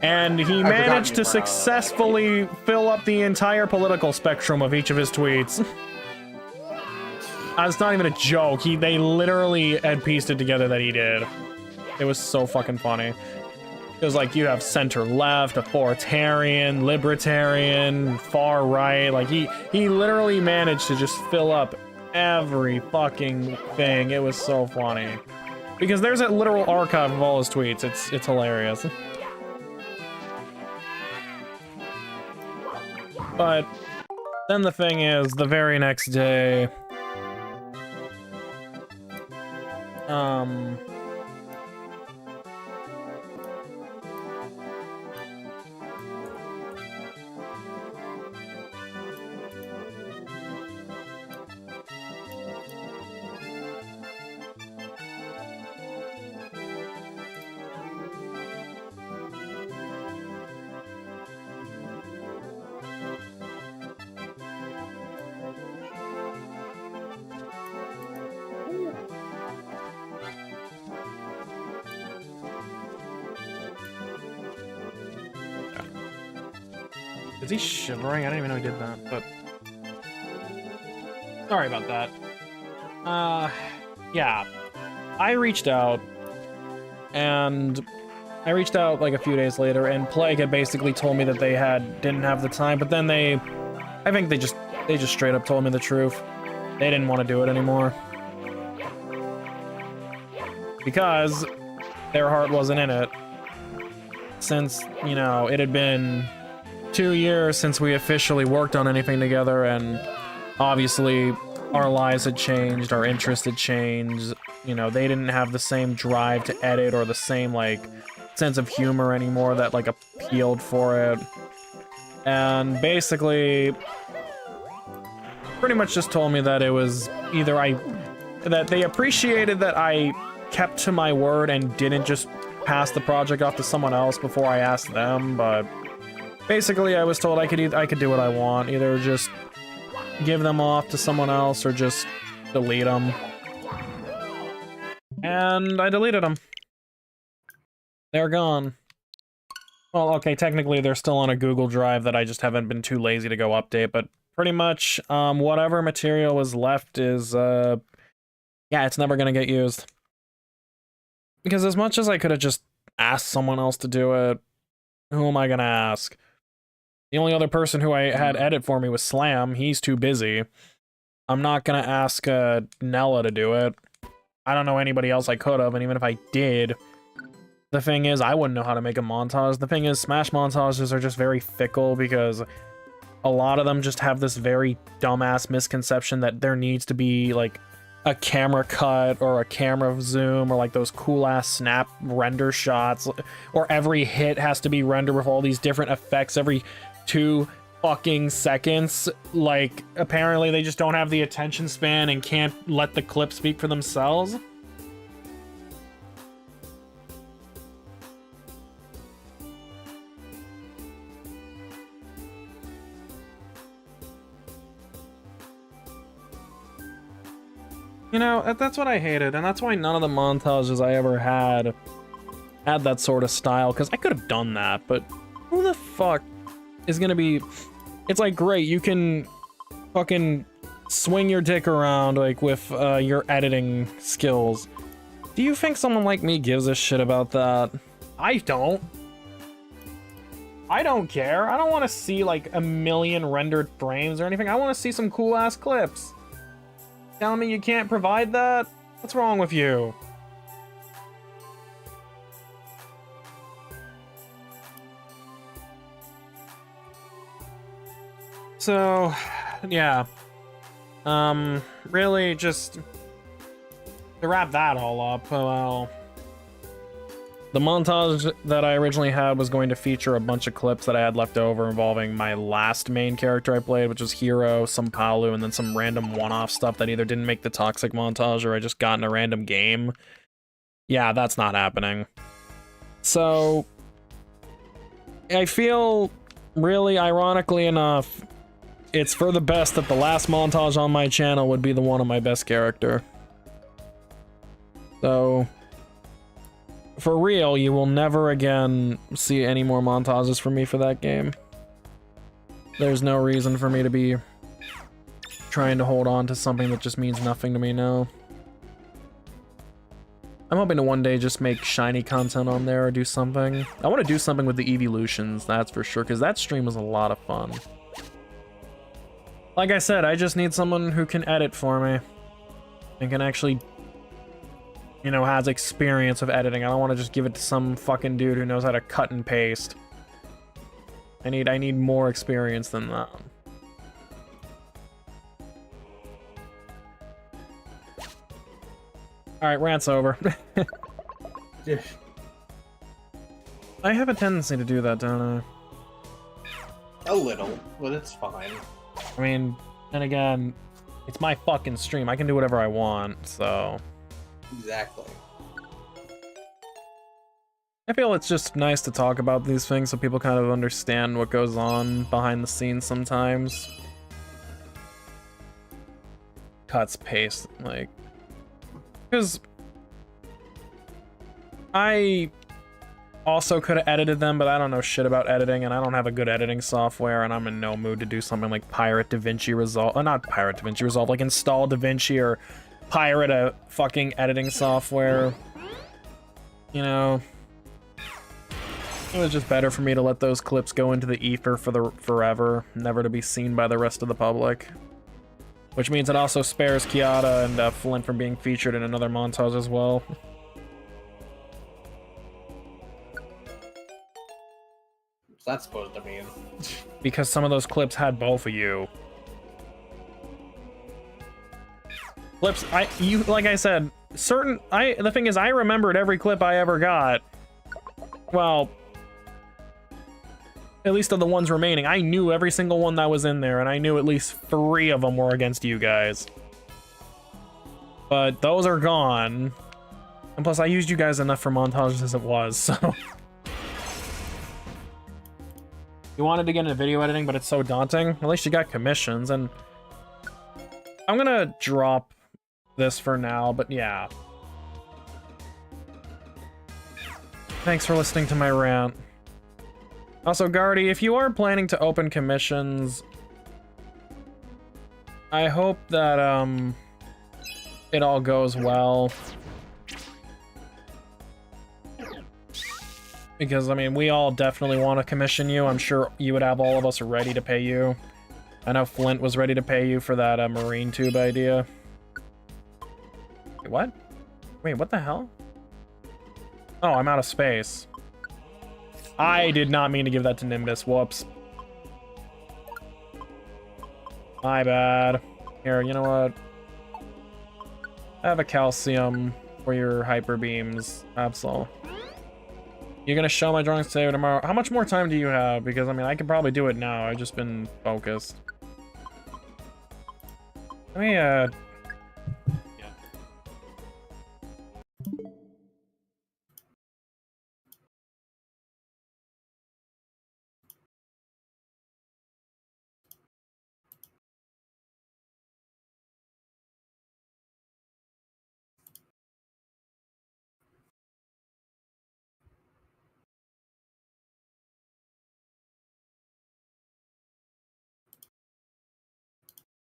And he managed to successfully fill up the entire political spectrum of each of his tweets. It's not even a joke. They literally had pieced it together that he did. It was so fucking funny. It was like, you have center-left, authoritarian, libertarian, far-right. Like, he literally managed to just fill up every fucking thing. It was so funny. Because there's a literal archive of all his tweets. It's hilarious. But then the thing is, the very next day, Is he shivering? I didn't even know he did that, but... Sorry about that. Yeah. I reached out, and I reached out like a few days later, and Plague had basically told me that they didn't have the time, but then I think they just straight up told me the truth. They didn't want to do it anymore. Because their heart wasn't in it. Since, you know, it had been 2 years since we officially worked on anything together, and obviously our lives had changed, our interests had changed. You know, they didn't have the same drive to edit or the same, like, sense of humor anymore that, like, appealed for it. And basically, pretty much just told me that it was either that they appreciated that I kept to my word and didn't just pass the project off to someone else before I asked them, but basically I was told I could do what I want, either just give them off to someone else or just delete them. And I deleted them. They're gone. Well, okay, technically they're still on a Google Drive that I just haven't been too lazy to go update, but pretty much, whatever material was left is, yeah, it's never gonna get used. Because as much as I could have just asked someone else to do it, who am I gonna ask? The only other person who I had edit for me was Slam. He's too busy. I'm not gonna ask Nella to do it. I don't know anybody else I could have, and even if I did, the thing is, I wouldn't know how to make a montage. The thing is, Smash montages are just very fickle because a lot of them just have this very dumbass misconception that there needs to be, like, a camera cut or a camera zoom or, like, those cool-ass snap render shots, or every hit has to be rendered with all these different effects every 2 fucking seconds. Like, apparently they just don't have the attention span and can't let the clip speak for themselves. You know, that's what I hated, and that's why none of the montages I ever had that sort of style, because I could have done that, but who the fuck is gonna be... It's like, great, you can fucking swing your dick around, like, with your editing skills. Do you think someone like me gives a shit about that? I don't. I don't care. I don't want to see, like, 1,000,000 rendered frames or anything. I want to see some cool-ass clips. Telling me you can't provide that? What's wrong with you? So, yeah. Really just to wrap that all up, well, the montage that I originally had was going to feature a bunch of clips that I had left over involving my last main character I played, which was Hero, some Palu, and then some random one-off stuff that either didn't make the Toxic montage or I just got in a random game. Yeah, that's not happening. So, I feel, really ironically enough, it's for the best that the last montage on my channel would be the one of my best character. So, for real, you will never again see any more montages from me for that game. There's no reason for me to be trying to hold on to something that just means nothing to me now. I'm hoping to one day just make shiny content on there or do something. I want to do something with the evolutions, that's for sure, because that stream was a lot of fun. Like I said, I just need someone who can edit for me and can actually, you know, has experience of editing. I don't want to just give it to some fucking dude who knows how to cut and paste. I need more experience than that. Alright, rant's over. I have a tendency to do that, don't I? A little, but it's fine. I mean, then again, it's my fucking stream. I can do whatever I want, so... Exactly. I feel it's just nice to talk about these things so people kind of understand what goes on behind the scenes sometimes. Cuts, paste, like... Because... Also could have edited them, but I don't know shit about editing, and I don't have a good editing software, and I'm in no mood to do something like pirate DaVinci Resolve. Not pirate DaVinci Resolve, like install DaVinci or pirate a fucking editing software. You know, it was just better for me to let those clips go into the ether for forever, never to be seen by the rest of the public. Which means it also spares Kiata and Flint from being featured in another montage as well. What's that supposed to mean? Because some of those clips had both of you. Clips, like I said, the thing is, I remembered every clip I ever got. Well, at least of the ones remaining. I knew every single one that was in there, and I knew at least 3 of them were against you guys. But those are gone. And plus, I used you guys enough for montages as it was, so... You wanted to get into video editing, but it's so daunting. At least you got commissions, and... I'm gonna drop this for now, but yeah. Thanks for listening to my rant. Also, Guardy, if you are planning to open commissions, I hope that, it all goes well. Because, I mean, we all definitely want to commission you. I'm sure you would have all of us ready to pay you. I know Flint was ready to pay you for that marine tube idea. Wait, what? Wait, what the hell? Oh, I'm out of space. I did not mean to give that to Nimbus. Whoops. My bad. Here, you know what? I have a calcium for your hyper beams, Absol. You're gonna show my drawings today or tomorrow? How much more time do you have? Because, I mean, I could probably do it now. I've just been focused. Let me, yeah.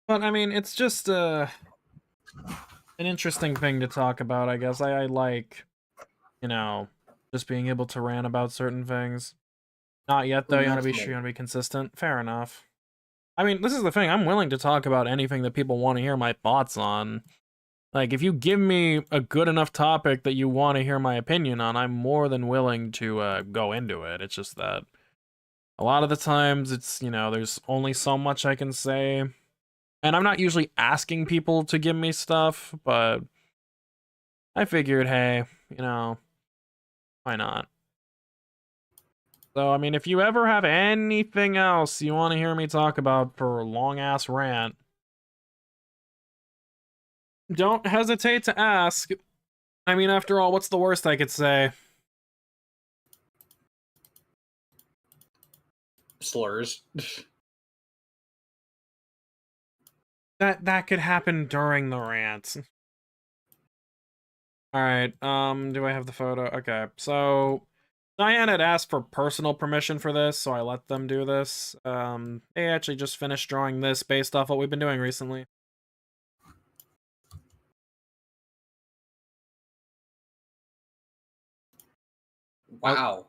But, I mean, it's just, an interesting thing to talk about, I guess. I like, you know, just being able to rant about certain things. Not yet, though. You want to be sure you want to be consistent. Fair enough. I mean, this is the thing. I'm willing to talk about anything that people want to hear my thoughts on. Like, if you give me a good enough topic that you want to hear my opinion on, I'm more than willing to go into it. It's just that a lot of the times it's, you know, there's only so much I can say. And I'm not usually asking people to give me stuff, but I figured, hey, you know, why not? So, I mean, if you ever have anything else you want to hear me talk about for a long-ass rant, don't hesitate to ask. I mean, after all, what's the worst I could say? Slurs. That could happen during the rant. Alright, do I have the photo? Okay, so... Diane had asked for personal permission for this, so I let them do this. They actually just finished drawing this based off what we've been doing recently. Wow.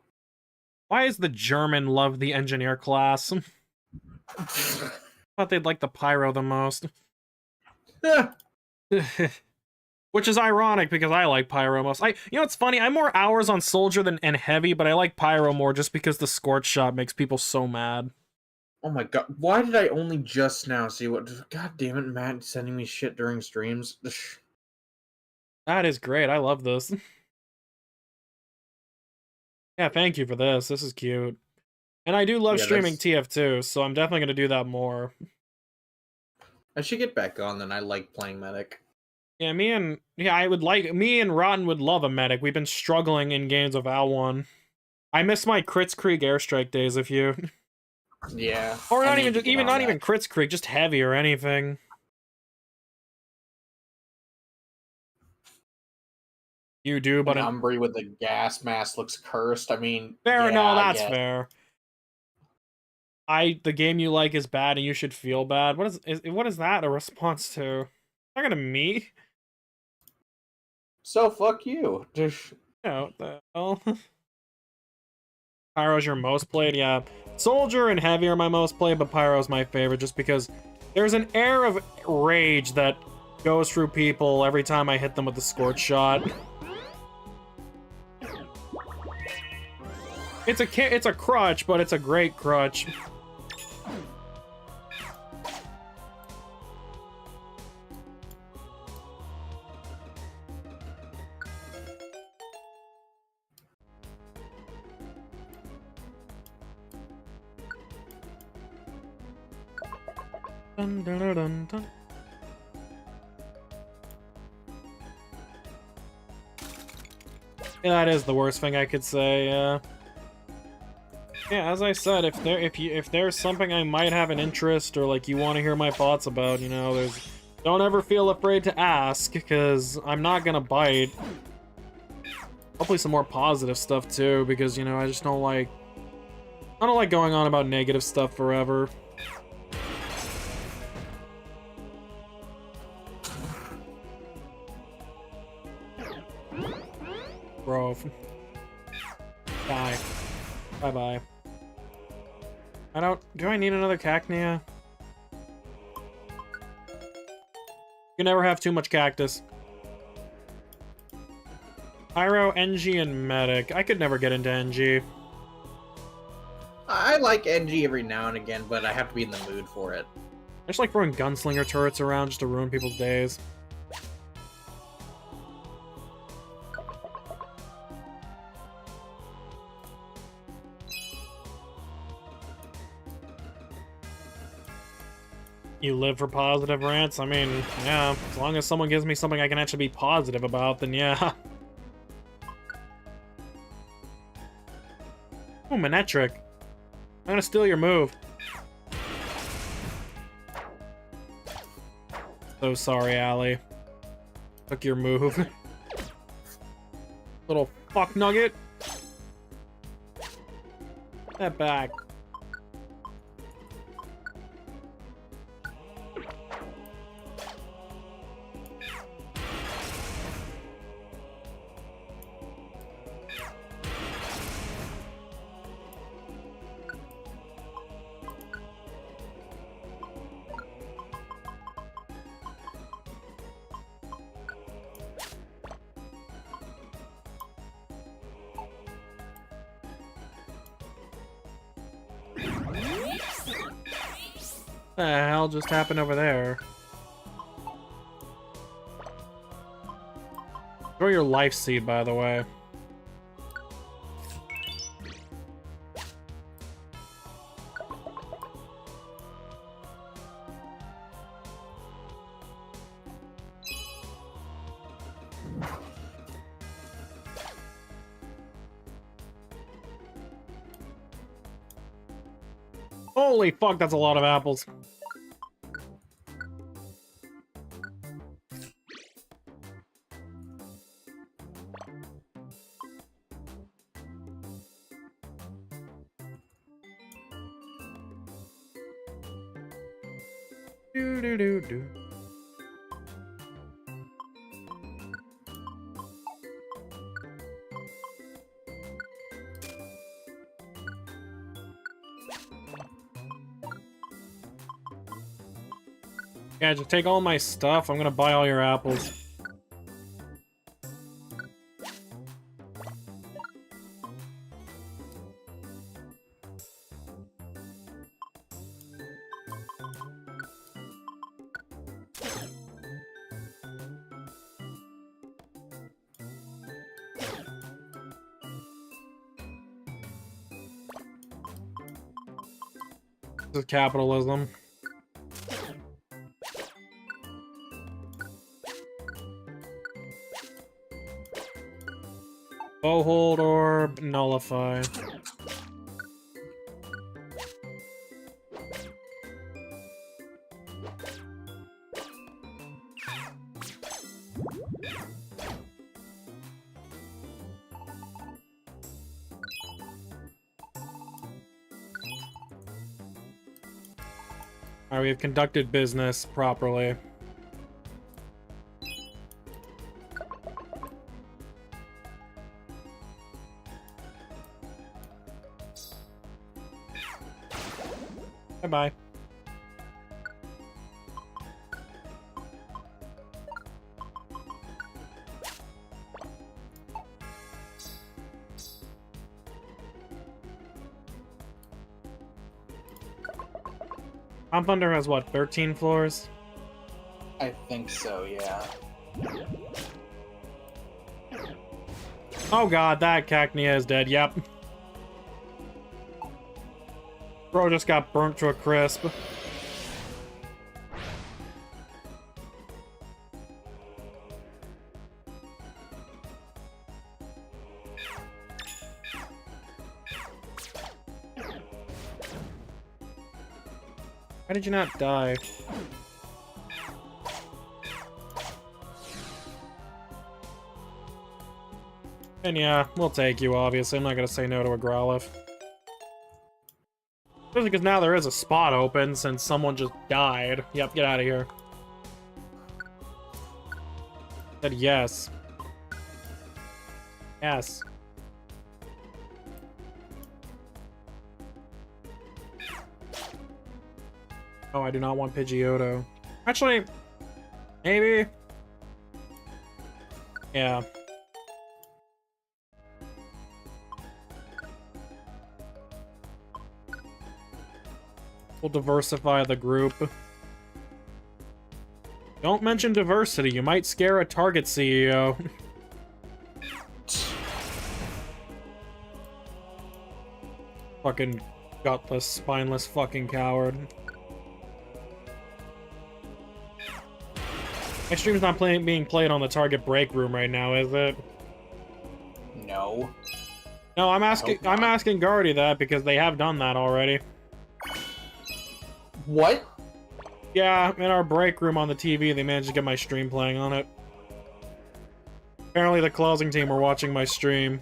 Why is the German love the engineer class? Thought they'd like the pyro the most. Which is ironic because I like pyro most. You know what's funny? I'm more hours on soldier and heavy, but I like pyro more just because the scorch shot makes people so mad. Oh my god, why did I only just now see what... God damn it, Matt sending me shit during streams. That is great, I love this. Yeah, thank you for this, this is cute. And I do love streaming TF2, so I'm definitely gonna do that more. I should get back on then, I like playing Medic. Yeah, me and Rotten would love a Medic. We've been struggling in games of Al1. I miss my Crits Krieg airstrike days if you... Yeah. Or not even Crits Krieg, just heavy or anything. You do, but An Umbry with the gas mask looks cursed. I mean, fair. yeah, No, I that's guess. fair. The game you like is bad, and you should feel bad. What is that a response to? Talking to me? So fuck you. Yeah, what the hell? Pyro's your most played? Yeah. Soldier and Heavy are my most played, but Pyro's my favorite just because there's an air of rage that goes through people every time I hit them with the Scorch Shot. It's a crutch, but it's a great crutch. Dun, dun, dun, dun, dun. Yeah, that is the worst thing I could say. Yeah, as I said, if there's something I might have an interest or like you want to hear my thoughts about, you know, don't ever feel afraid to ask because I'm not gonna bite. Hopefully some more positive stuff too, because you know I don't like going on about negative stuff forever. Bro. Die. Bye-bye. Do I need another Cacnea? You can never have too much cactus. Pyro, NG, and Medic. I could never get into NG. I like NG every now and again, but I have to be in the mood for it. I just like throwing gunslinger turrets around just to ruin people's days. You live for positive rants? I mean, yeah, as long as someone gives me something I can actually be positive about, then yeah. Oh, Manetric. I'm gonna steal your move. So sorry, Allie. Took your move. Little fuck nugget. Step back. What the hell just happened over there? Throw your life seed, by the way. Holy fuck, that's a lot of apples. Do do do do. Yeah, just take all my stuff. I'm gonna buy all your apples. This is capitalism. Hold orb, nullify. Alright, we have conducted business properly. Bye-bye. Comp Thunder has what, 13 floors? I think so, yeah. Oh god, that Cacnea is dead, yep. Bro just got burnt to a crisp. Why did you not die? And yeah, we'll take you, obviously. I'm not gonna say no to a Growlithe. Especially because now there is a spot open since someone just died. Yep, get out of here. Said yes. Yes. Oh, I do not want Pidgeotto. Actually, maybe. Yeah. We'll diversify the group. Don't mention diversity. You might scare a Target CEO. Fucking gutless, spineless fucking coward. My stream's not being played on the Target break room right now, is it? No. No, I'm asking Guardy that because they have done that already. What? Yeah, in our break room on the TV, they managed to get my stream playing on it. Apparently the closing team were watching my stream.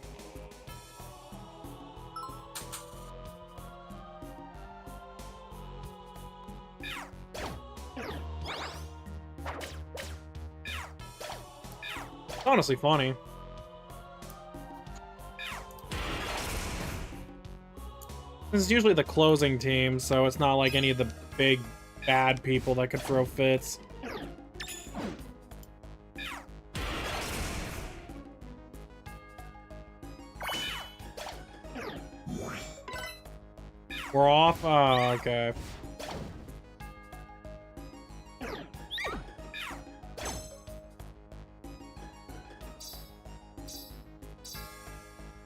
It's honestly funny. This is usually the closing team, so it's not like any of the big bad people that could throw fits. We're off? Oh, okay.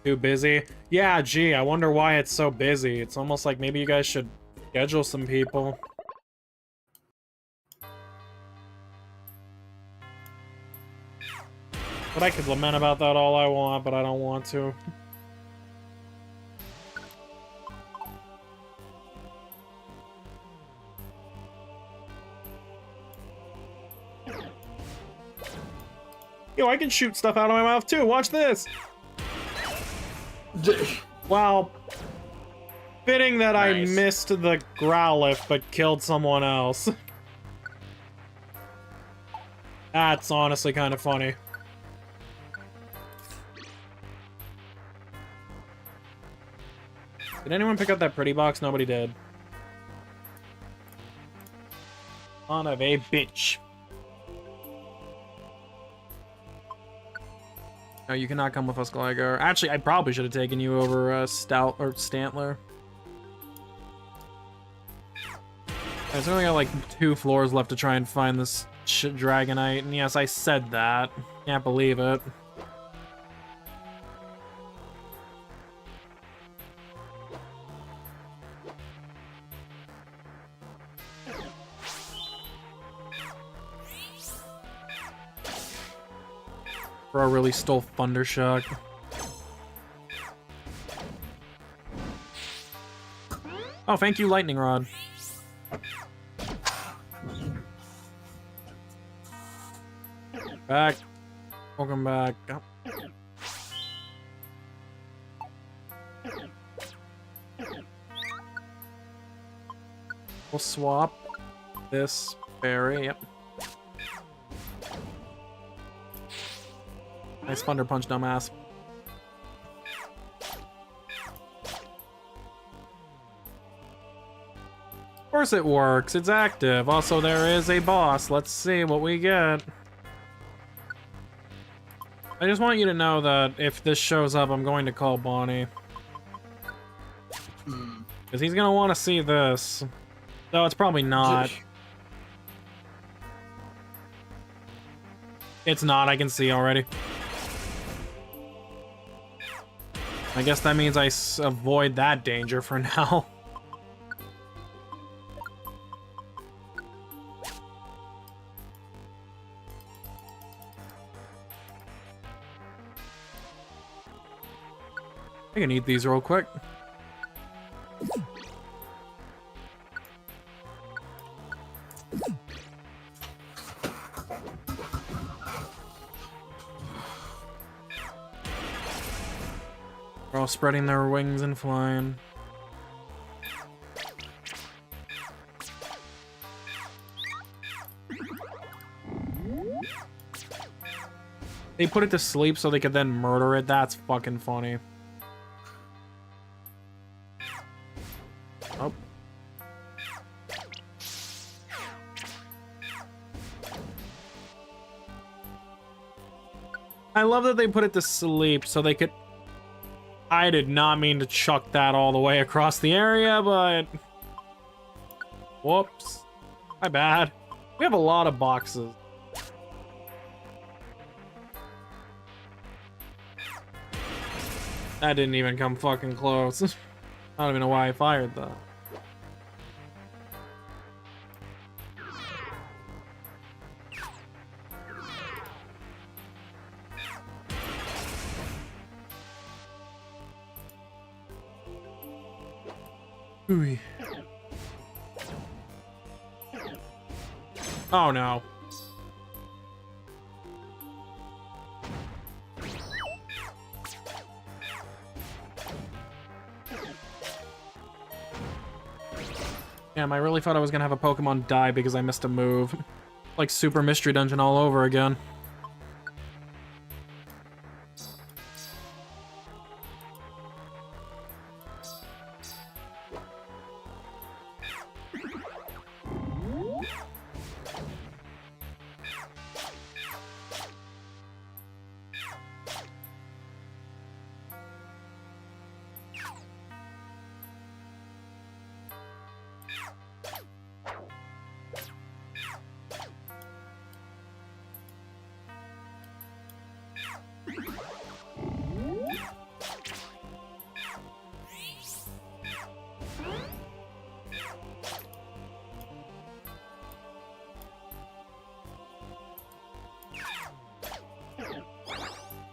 Too busy? Yeah, gee, I wonder why it's so busy. It's almost like maybe you guys should schedule some people. But I could lament about that all I want, but I don't want to. Yo, I can shoot stuff out of my mouth too. Watch this. Wow. Fitting that nice. I missed the Growlithe, but killed someone else. That's honestly kind of funny. Did anyone pick up that pretty box? Nobody did. Son of a bitch. No, you cannot come with us, Gligar. Actually, I probably should have taken you over Stout or Stantler. I've only got like 2 floors left to try and find this shit Dragonite, and yes, I said that. Can't believe it. Bro really stole Thundershock. Oh, thank you, Lightning Rod. Back. Welcome back. Oh. We'll swap. this berry. Yep. Nice Thunder Punch, dumbass. Of course it works. It's active. Also, there is a boss. Let's see what we get. I just want you to know that if this shows up, I'm going to call Bonnie. Because he's going to want to see this. Though it's probably not. It's not, I can see already. I guess that means I avoid that danger for now. I can eat these real quick. They're all spreading their wings and flying. They put it to sleep so they could then murder it. That's fucking funny. Oh. I love that they put it to sleep so they could... I did not mean to chuck that all the way across the area, but... Whoops. My bad. We have a lot of boxes. That didn't even come fucking close. I don't even know why I fired that. Ooh. Oh no. Damn, I really thought I was gonna have a Pokemon die because I missed a move. Like Super Mystery Dungeon all over again.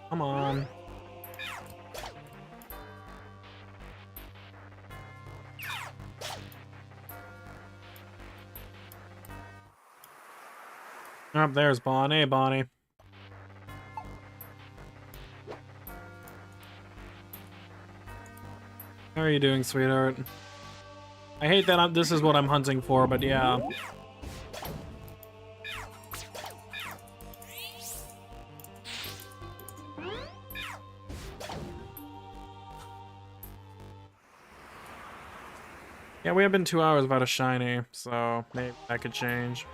Come on. Oh, there's Bonnie. Hey, Bonnie. How are you doing, sweetheart? I hate that this is what I'm hunting for, but yeah. Yeah, we have been 2 hours without a shiny, so maybe that could change.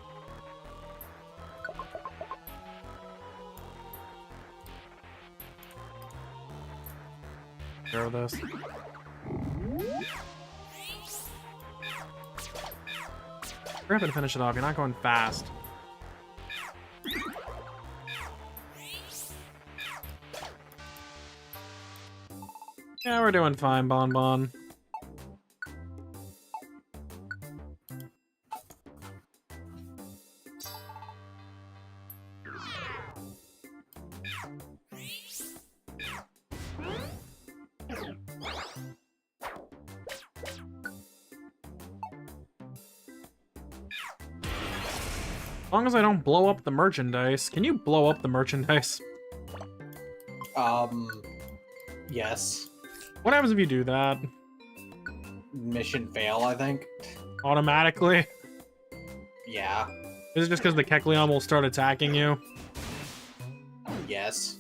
Throw this. Hurry up and finish it off. You're not going fast. Yeah, we're doing fine, Bon Bon. As long as I don't blow up the merchandise. Can you blow up the merchandise? Yes. What happens if you do that? Mission fail, I think. Automatically? Yeah. Is it just because the Kecleon will start attacking you? Yes.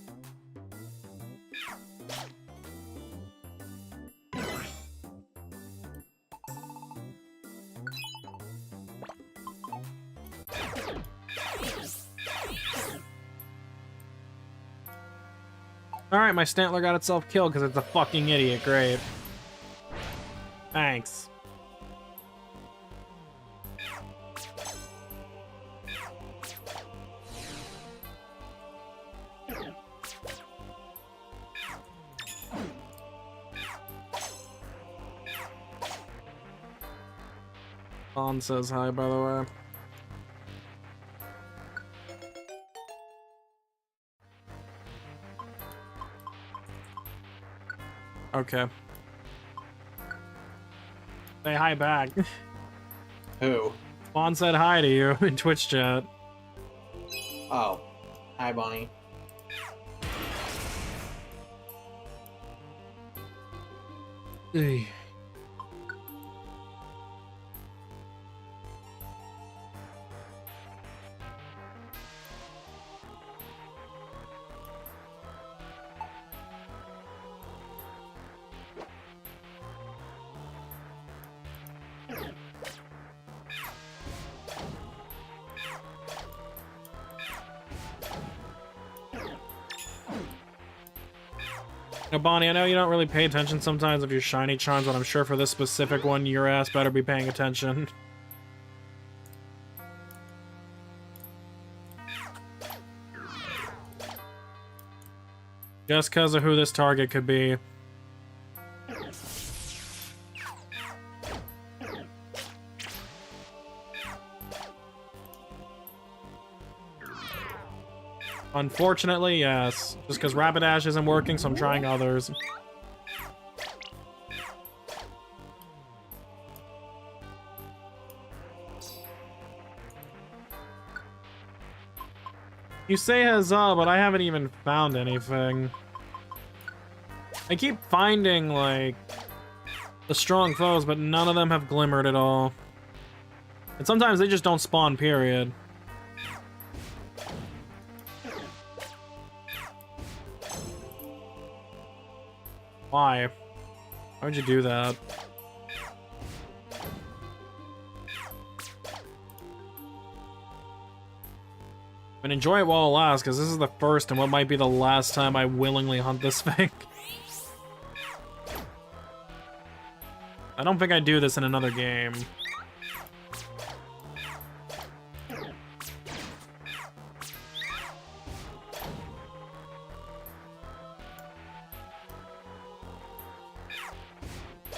Alright, my Stantler got itself killed because it's a fucking idiot. Great. Thanks. Vaughn says hi, by the way. Okay. Say hi back. Who? Vaughn said hi to you in Twitch chat. Oh. Hi, Bonnie. Ugh. Now, Bonnie, I know you don't really pay attention sometimes of your shiny charms, but I'm sure for this specific one, your ass better be paying attention. Just because of who this target could be. Unfortunately, yes. Just because Rapidash isn't working, so I'm trying others. You say huzzah, but I haven't even found anything. I keep finding, like, the strong foes, but none of them have glimmered at all. And sometimes they just don't spawn, period. Why? Why would you do that? And enjoy it while it lasts, because this is the first and what might be the last time I willingly hunt this thing. I don't think I'd do this in another game.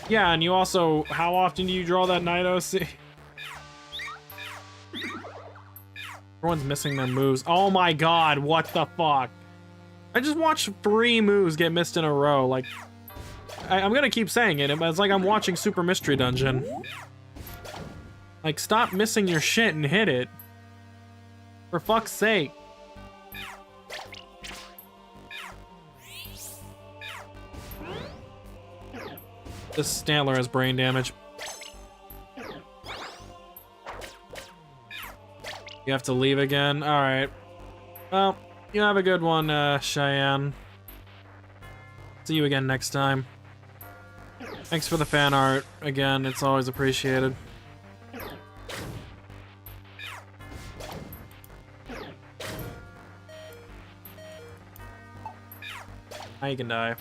Yeah, and you also, how often do you draw that Night OC? Everyone's missing their moves. Oh my god, what the fuck? I just watched 3 moves get missed in a row. Like, I'm gonna keep saying it, but it's like I'm watching Super Mystery Dungeon. Like, stop missing your shit and hit it. For fuck's sake. This Stantler has brain damage. You have to leave again? Alright. Well, you have a good one, Cheyenne. See you again next time. Thanks for the fan art. Again, it's always appreciated. Now you can die.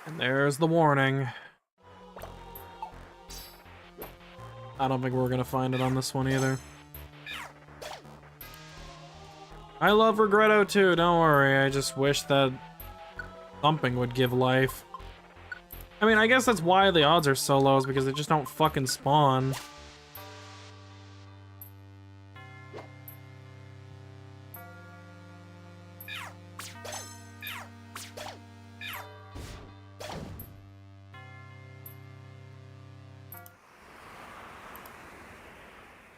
And there's the warning. I don't think we're gonna find it on this one either. I love Regretto too, don't worry. I just wish that thumping would give life. I mean, I guess that's why the odds are so low, is because they just don't fucking spawn.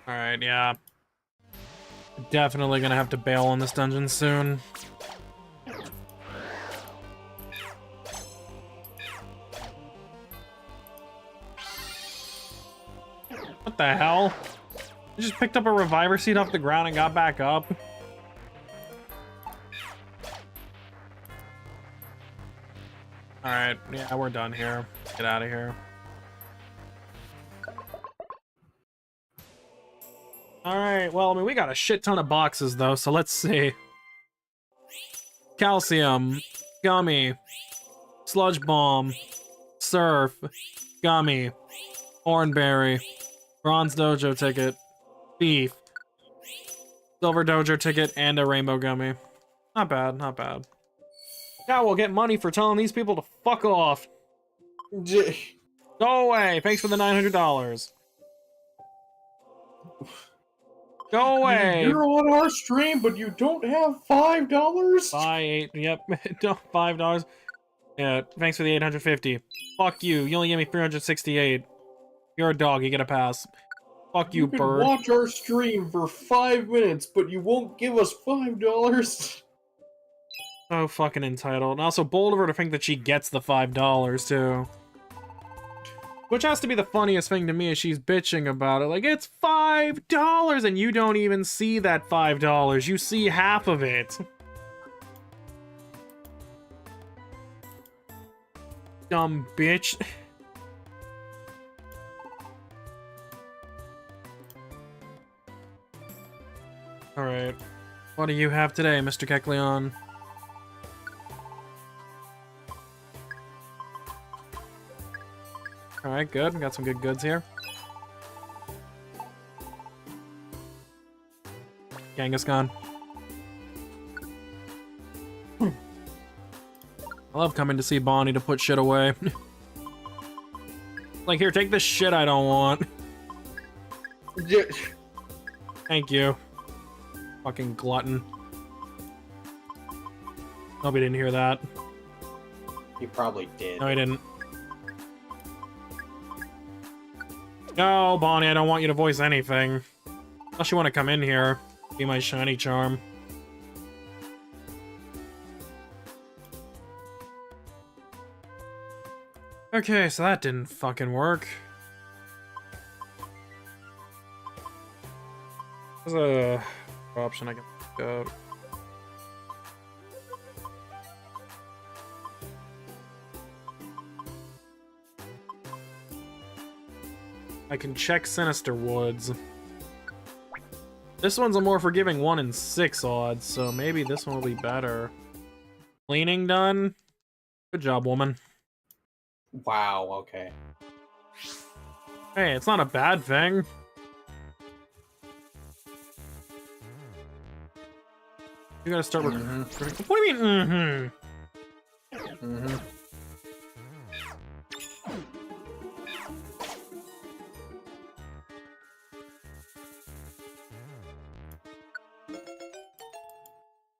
Alright, yeah. Definitely gonna have to bail on this dungeon soon. What the hell? I just picked up a reviver seed off the ground and got back up. Alright, yeah, we're done here. Get out of here. Alright, well, I mean, we got a shit ton of boxes, though, so let's see. Calcium, Gummy, Sludge Bomb, Surf, Gummy, Hornberry, Bronze Dojo Ticket, Beef, Silver Dojo Ticket, and a Rainbow Gummy. Not bad, not bad. Yeah, we'll get money for telling these people to fuck off. Go away. Thanks for the $900. Go away. You're on our stream, but you don't have $5? Buy 8. Yep. No, $5. Yeah, thanks for the 850. Fuck you. You only gave me 368. You're a dog. You get a pass. Fuck you, can bird. Watch our stream for 5 minutes, but you won't give us $5. So fucking entitled. And also bold of her to think that she gets the $5 too. Which has to be the funniest thing to me is she's bitching about it. Like, it's $5 and you don't even see that $5. You see half of it. Dumb bitch. Alright. What do you have today, Mr. Kekleon? Alright, good. We got some good goods here. Kangaskhan. I love coming to see Bonnie to put shit away. Like, here, take this shit I don't want. Thank you. Fucking glutton. Hope he didn't hear that. He probably did. No, he didn't. No, Bonnie, I don't want you to voice anything. Unless you want to come in here. Be my shiny charm. Okay, so that didn't fucking work. There's a option I can pick up. I can check Sinister Woods. This one's a more forgiving 1 in 6 odds, so maybe this one will be better. Cleaning done. Good job, woman. Wow, okay. Hey, it's not a bad thing. You gotta start with. What do you mean,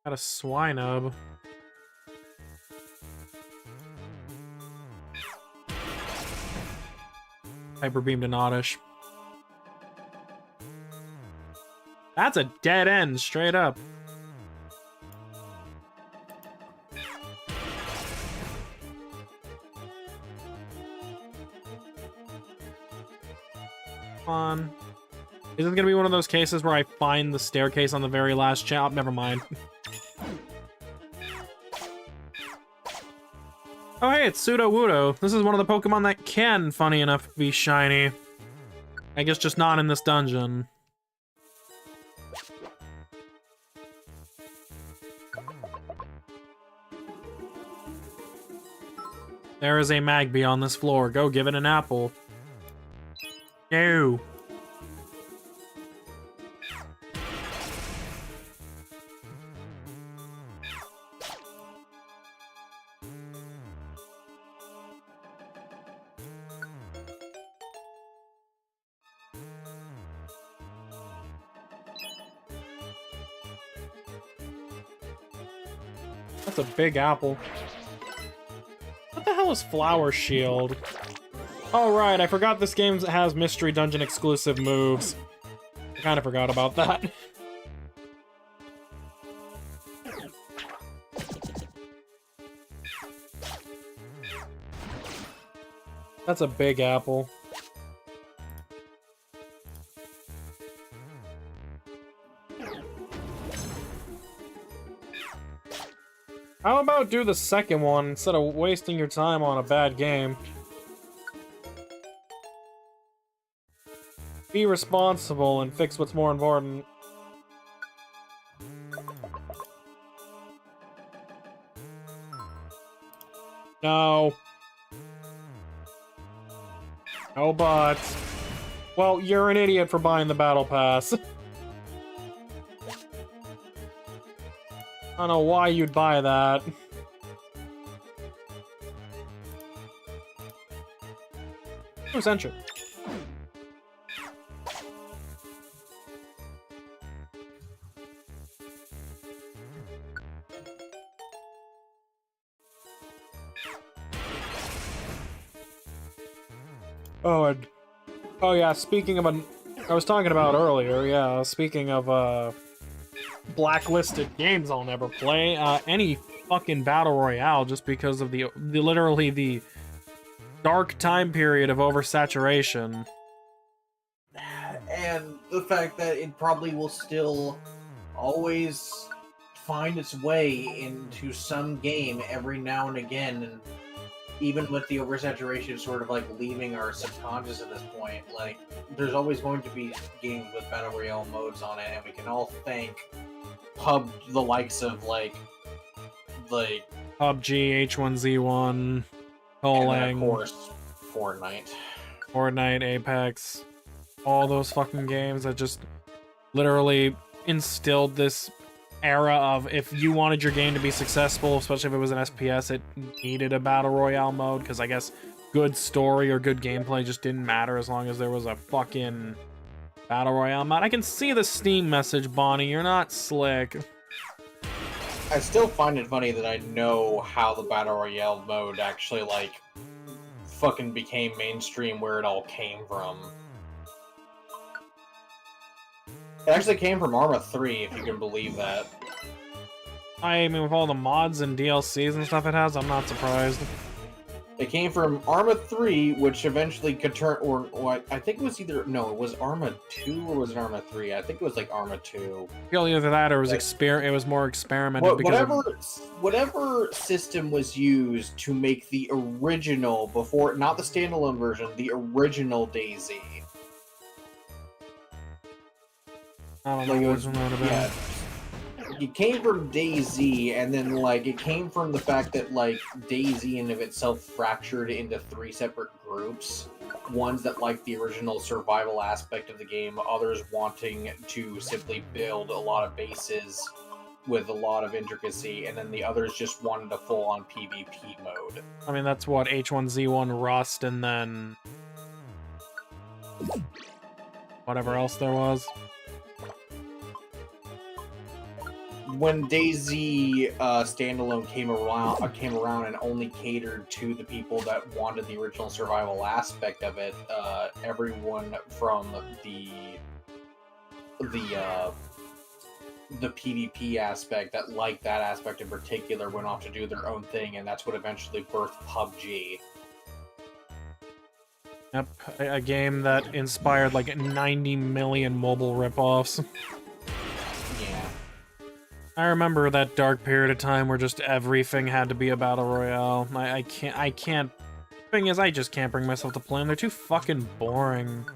Got a Swinub. Hyper Beam to Oddish. That's a dead end, straight up. Come on. Is this gonna be one of those cases where I find the staircase on the very last chop? Never mind. Oh hey, it's Sudowoodo. This is one of the Pokemon that can, funny enough, be shiny. I guess just not in this dungeon. There is a Magby on this floor. Go give it an apple. No. That's a big apple. What the hell is Flower Shield? Oh right, I forgot this game has Mystery Dungeon exclusive moves. I kind of forgot about that. That's a big apple. How about do the second one instead of wasting your time on a bad game? Be responsible and fix what's more important. No. No buts. Well, you're an idiot for buying the battle pass. I don't know why you'd buy that. Who sent you? Oh yeah, speaking of I was talking about earlier, yeah, speaking of, blacklisted games I'll never play, any fucking Battle Royale, just because of the literally the dark time period of oversaturation. And the fact that it probably will still always find its way into some game every now and again, and even with the oversaturation sort of like leaving our subconscious at this point, like there's always going to be games with Battle Royale modes on it, and we can all thank the likes of like PUBG, H1Z1, and Poling, of course Fortnite, Apex, all those fucking games that just literally instilled this era of if you wanted your game to be successful, especially if it was an SPS, it needed a Battle Royale mode, because I guess good story or good gameplay just didn't matter as long as there was a fucking Battle Royale mode. I can see the Steam message, Bonnie. You're not slick. I still find it funny that I know how the Battle Royale mode actually, like, fucking became mainstream, where it all came from. It actually came from Arma 3, if you can believe that. I mean, with all the mods and DLCs and stuff it has, I'm not surprised. It came from Arma 3, which eventually could turn, or I think it was either, no, it was Arma 2 or was it Arma 3? I think it was like Arma 2. I feel either that or it was it was more experimental. Whatever system was used to make the original, before, not the standalone version, the original DayZ. I don't know what's about. Yeah. It came from DayZ, and then, like, it came from the fact that, like, DayZ in and of itself fractured into 3 separate groups. Ones that liked the original survival aspect of the game, others wanting to simply build a lot of bases with a lot of intricacy, and then the others just wanted a full-on PvP mode. I mean, that's what H1Z1 Rust, and then whatever else there was. When DayZ standalone came around and only catered to the people that wanted the original survival aspect of it, everyone from the PvP aspect that liked that aspect in particular went off to do their own thing, and that's what eventually birthed PUBG. Yep, a game that inspired like 90 million mobile ripoffs. I remember that dark period of time where just everything had to be a battle royale. I can't. Thing is, I just can't bring myself to play them. They're too fucking boring.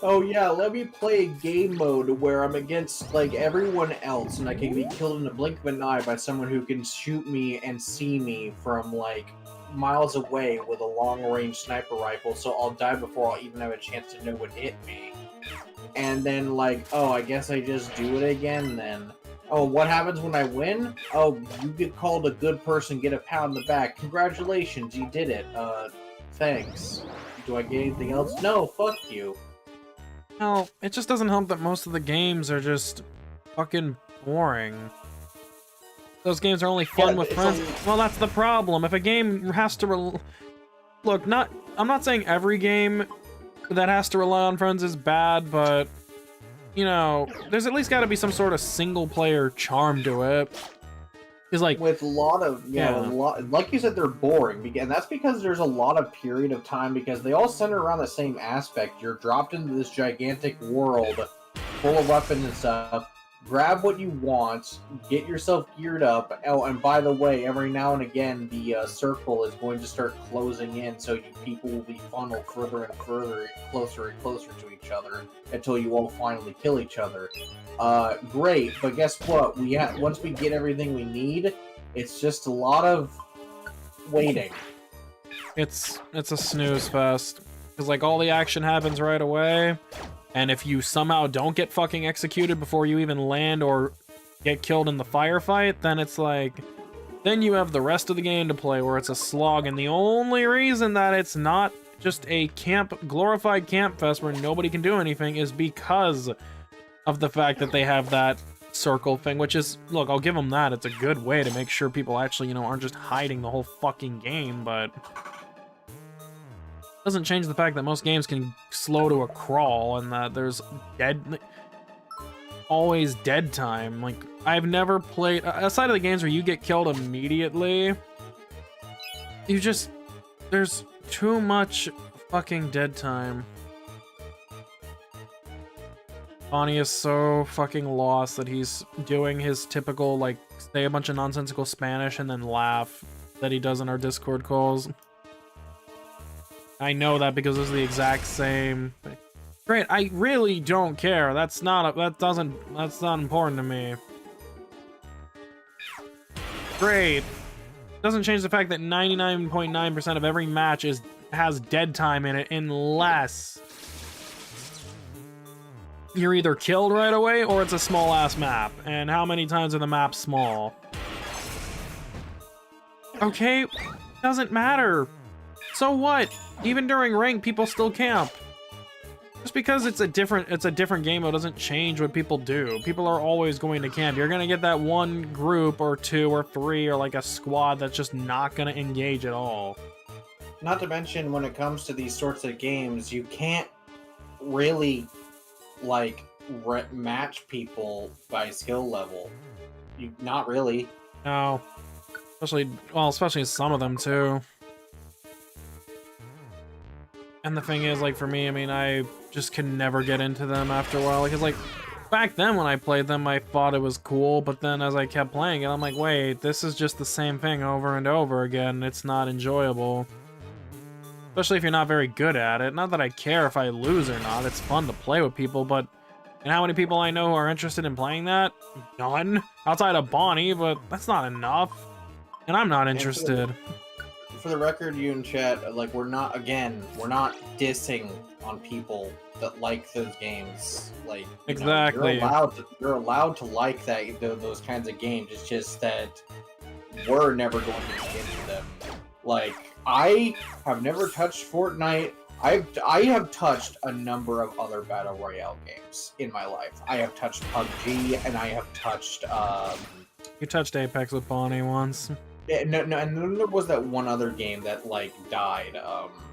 Oh yeah, let me play a game mode where I'm against, like, everyone else, and I can be killed in the blink of an eye by someone who can shoot me and see me from, like, miles away with a long-range sniper rifle, so I'll die before I'll even have a chance to know what hit me. And then, like, oh, I guess I just do it again then. Oh, what happens when I win? Oh, you get called a good person, get a pat on the back. Congratulations, you did it. Thanks. Do I get anything else? No, fuck you. No, it just doesn't help that most of the games are just fucking boring. Those games are only fun with friends. Well, that's the problem. If a game has to look, I'm not saying every game that has to rely on friends is bad, but you know, there's at least got to be some sort of single player charm to it. Is like with a lot of Yeah. a lot, like you said, they're boring, and that's because there's a lot of period of time because they all center around the same aspect. You're dropped into this gigantic world full of weapons and stuff. Grab what you want, get yourself geared up. Oh, and by the way, every now and again, the circle is going to start closing in, so you people will be funneled further and further, closer and closer to each other until you all finally kill each other. Great, but guess what? Once we get everything we need, it's just a lot of waiting. it's a snooze fest because like all the action happens right away, and if you somehow don't get fucking executed before you even land or get killed in the firefight, then it's like then you have the rest of the game to play where it's a slog. And the only reason that it's not just a glorified camp fest where nobody can do anything is because of the fact that they have that circle thing, which is, look, I'll give them that. It's a good way to make sure people actually, you know, aren't just hiding the whole fucking game, but doesn't change the fact that most games can slow to a crawl and that there's always dead time. Like, I've never played, outside of the games where you get killed immediately, there's too much fucking dead time. Bonnie is so fucking lost that he's doing his typical, like, say a bunch of nonsensical Spanish and then laugh that he does in our Discord calls. I know that because it's the exact same. Great, I really don't care. That's not important to me. Great. Doesn't change the fact that 99.9% of every match has dead time in it unless you're either killed right away or it's a small ass map. And how many times are the maps small? Okay, doesn't matter. So what? Even during rank, people still camp. Just because it's a different game mode doesn't change what people do. People are always going to camp. You're gonna get that one group or two or three or like a squad that's just not gonna engage at all. Not to mention, when it comes to these sorts of games, you can't really like match people by skill level. Not really. No, especially some of them too. And the thing is, like, for me, I mean, I just can never get into them after a while. Because, like, back then when I played them, I thought it was cool. But then as I kept playing it, I'm like, wait, this is just the same thing over and over again. It's not enjoyable. Especially if you're not very good at it. Not that I care if I lose or not. It's fun to play with people, but... And how many people I know who are interested in playing that? None. Outside of Bonnie, but that's not enough. And I'm not interested. For the record, you in chat, like, we're not dissing on people that like those games. Like, exactly. You're allowed to like those kinds of games. It's just that we're never going to get into them. Like, I have never touched Fortnite. I have touched a number of other battle royale games in my life. I have touched PUBG and I have touched. You touched Apex with Bonnie once. Yeah, no, and then there was that one other game that like died.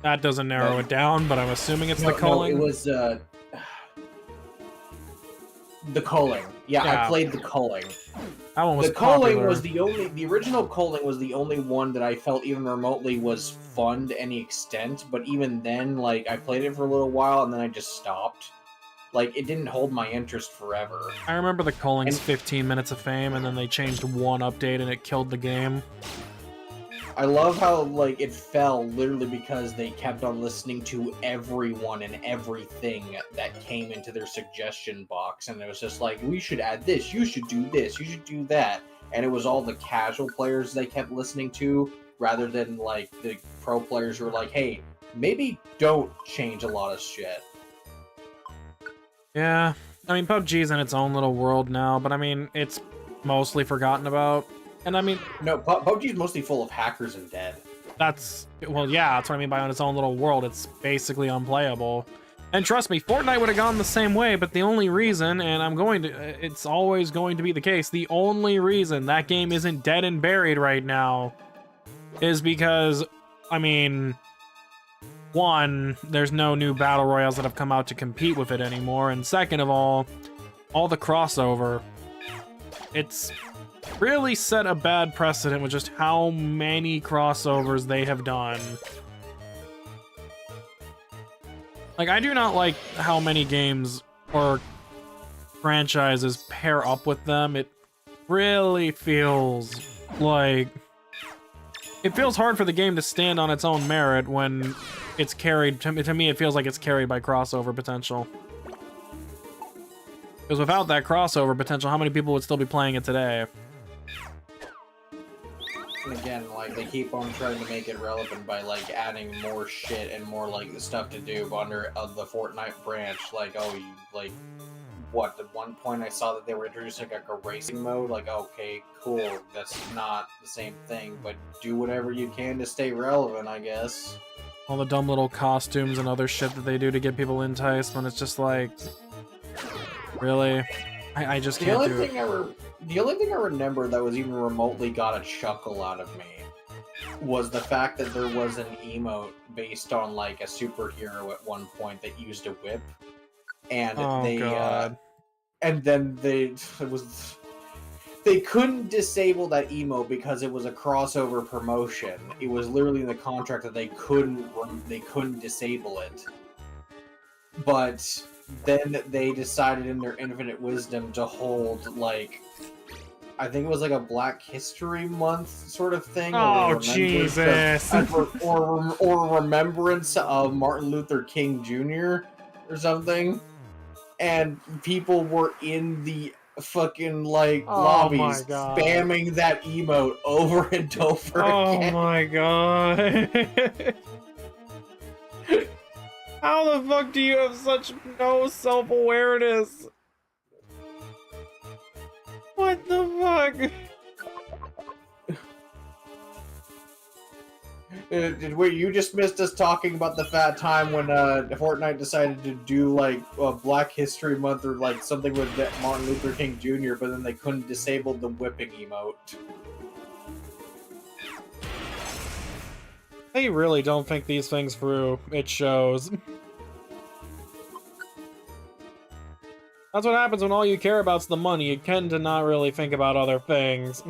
That doesn't narrow it down, but I'm assuming it's the Culling. No, it was the Culling. Yeah, I played the Culling. That one was the Culling popular. was the original Culling was the only one that I felt even remotely was fun to any extent. But even then, like, I played it for a little while and then I just stopped. Like, it didn't hold my interest forever. I remember the Culling's 15 minutes of fame, and then they changed one update and it killed the game. I love how, like, it fell literally because they kept on listening to everyone and everything that came into their suggestion box. And it was just like, we should add this, you should do this, you should do that. And it was all the casual players they kept listening to, rather than, like, the pro players who were like, hey, maybe don't change a lot of shit. Yeah, I mean, PUBG's in its own little world now, but I mean, it's mostly forgotten about. And I mean... No, PUBG's mostly full of hackers and dead. Well, yeah, that's what I mean by on its own little world. It's basically unplayable. And trust me, Fortnite would have gone the same way, but the only reason, and it's always going to be the case, the only reason that game isn't dead and buried right now is because, I mean... One, there's no new battle royales that have come out to compete with it anymore, and second of all, all the crossover, it's really set a bad precedent with just how many crossovers they have done. Like, I do not like how many games or franchises pair up with them. It really feels like... It feels hard for the game to stand on its own merit when it's carried... To me, it feels like it's carried by crossover potential. Because without that crossover potential, how many people would still be playing it today? And again, like, they keep on trying to make it relevant by, like, adding more shit and more, like, stuff to do under the Fortnite branch. Like, oh, you, like, what? At one point I saw that they were introducing, like, a racing mode. Like, okay, cool, that's not the same thing, but do whatever you can to stay relevant, I guess. All the dumb little costumes and other shit that they do to get people enticed when it's just like... Really? I just can't do it. The only thing I remember that was even remotely got a chuckle out of me was the fact that there was an emote based on, like, a superhero at one point that used a whip, and God. And then they couldn't disable that emote because it was a crossover promotion. It was literally in the contract that they couldn't disable it. But then they decided in their infinite wisdom to hold, like, I think it was like a Black History Month sort of thing. Oh, Jesus. Or remembrance of Martin Luther King Jr. or something. And people were in the fucking, like, lobbies spamming that emote over and over again. Oh my god. How the fuck do you have such no self-awareness? What the fuck? Wait, you just missed us talking about the fat time when Fortnite decided to do, like, Black History Month or, like, something with Martin Luther King Jr., but then they couldn't disable the whipping emote. They really don't think these things through. It shows. That's what happens when all you care about's the money. You tend to not really think about other things.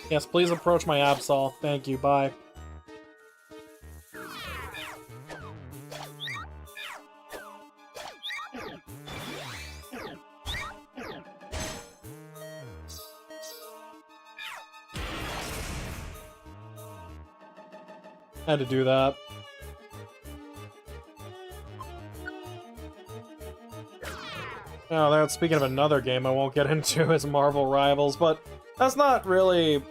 Yes, please approach my Absol. Thank you, bye. Had to do that. Oh, that's speaking of another game I won't get into is Marvel Rivals, but that's not really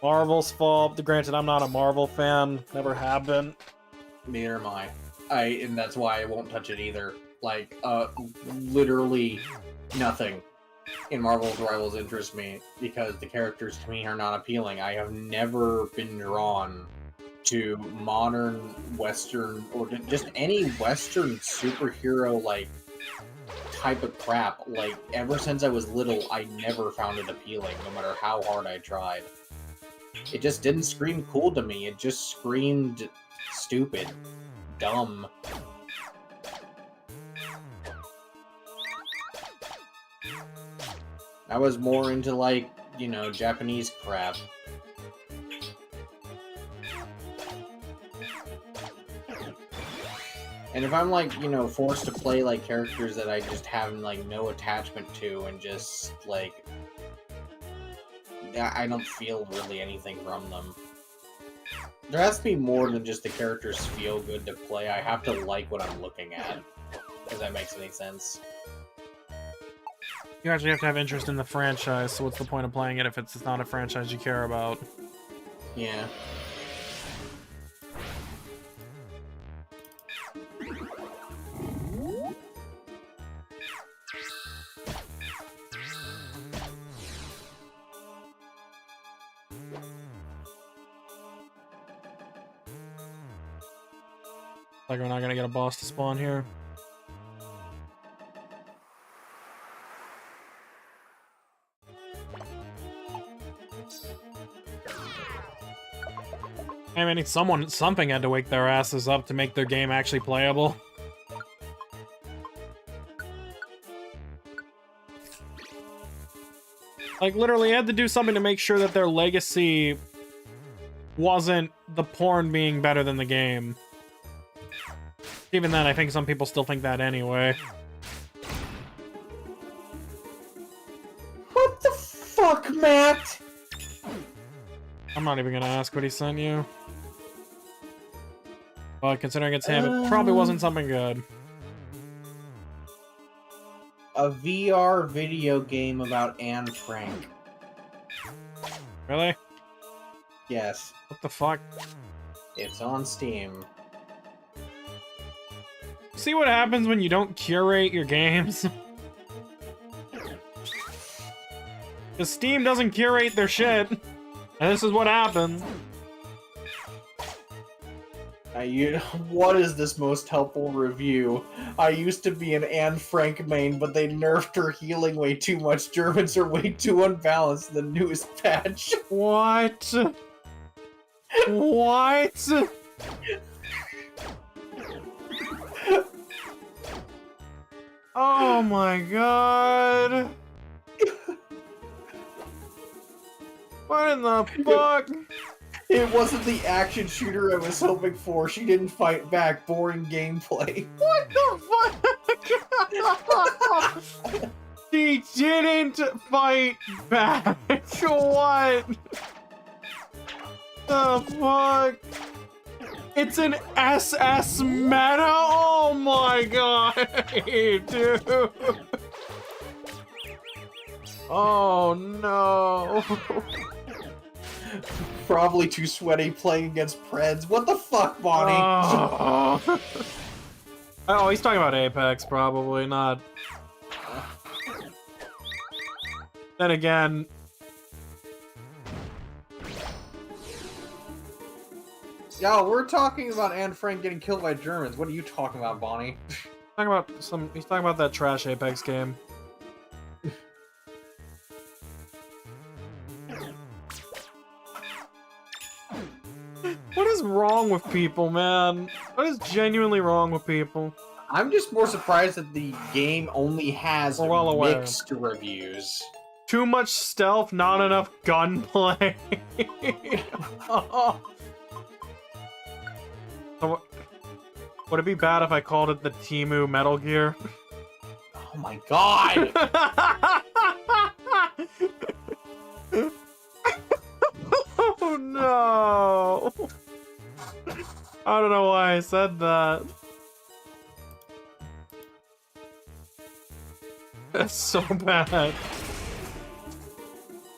Marvel's fault. Granted, I'm not a Marvel fan, never have been. Neither am I. And that's why I won't touch it either. Like, literally nothing in Marvel's Rivals interests me, because the characters to me are not appealing. I have never been drawn to modern Western, or just any Western superhero, like, type of crap. Like, ever since I was little, I never found it appealing, no matter how hard I tried. It just didn't scream cool to me. It just screamed stupid, dumb. I was more into, like, you know, Japanese crap. And if I'm, like, you know, forced to play, like, characters that I just have, like, no attachment to, and just, like, I don't feel really anything from them. There has to be more than just the characters feel good to play. I have to like what I'm looking at. If that makes any sense. You actually have to have interest in the franchise, so what's the point of playing it if it's not a franchise you care about? Yeah. Like we're not gonna get a boss to spawn here. I mean, something had to wake their asses up to make their game actually playable. Like, literally had to do something to make sure that their legacy wasn't the porn being better than the game. Even then, I think some people still think that anyway. What the fuck, Matt? I'm not even gonna ask what he sent you. But considering it's him, it probably wasn't something good. A VR video game about Anne Frank. Really? Yes. What the fuck? It's on Steam. See what happens when you don't curate your games? Because Steam doesn't curate their shit. And this is what happens. What is this most helpful review? I used to be an Anne Frank main, but they nerfed her healing way too much. Germans are way too unbalanced in the newest patch. What? What? Oh my god. What in the fuck? It wasn't the action shooter I was hoping for. She didn't fight back. Boring gameplay. What the fuck? She didn't fight back. What? The fuck? It's an SS meta? Oh my god, dude. Oh no. Probably too sweaty playing against Preds. What the fuck, Bonnie? Oh, he's talking about Apex, probably, not... Then again... Yo, we're talking about Anne Frank getting killed by Germans. What are you talking about, Bonnie? He's talking about that trash Apex game. What is wrong with people, man? What is genuinely wrong with people? I'm just more surprised that the game only has We're well aware. mixed reviews. Too much stealth, not enough gunplay. So, would it be bad if I called it the Temu Metal Gear? Oh my god! Oh no! I don't know why I said that. That's so bad.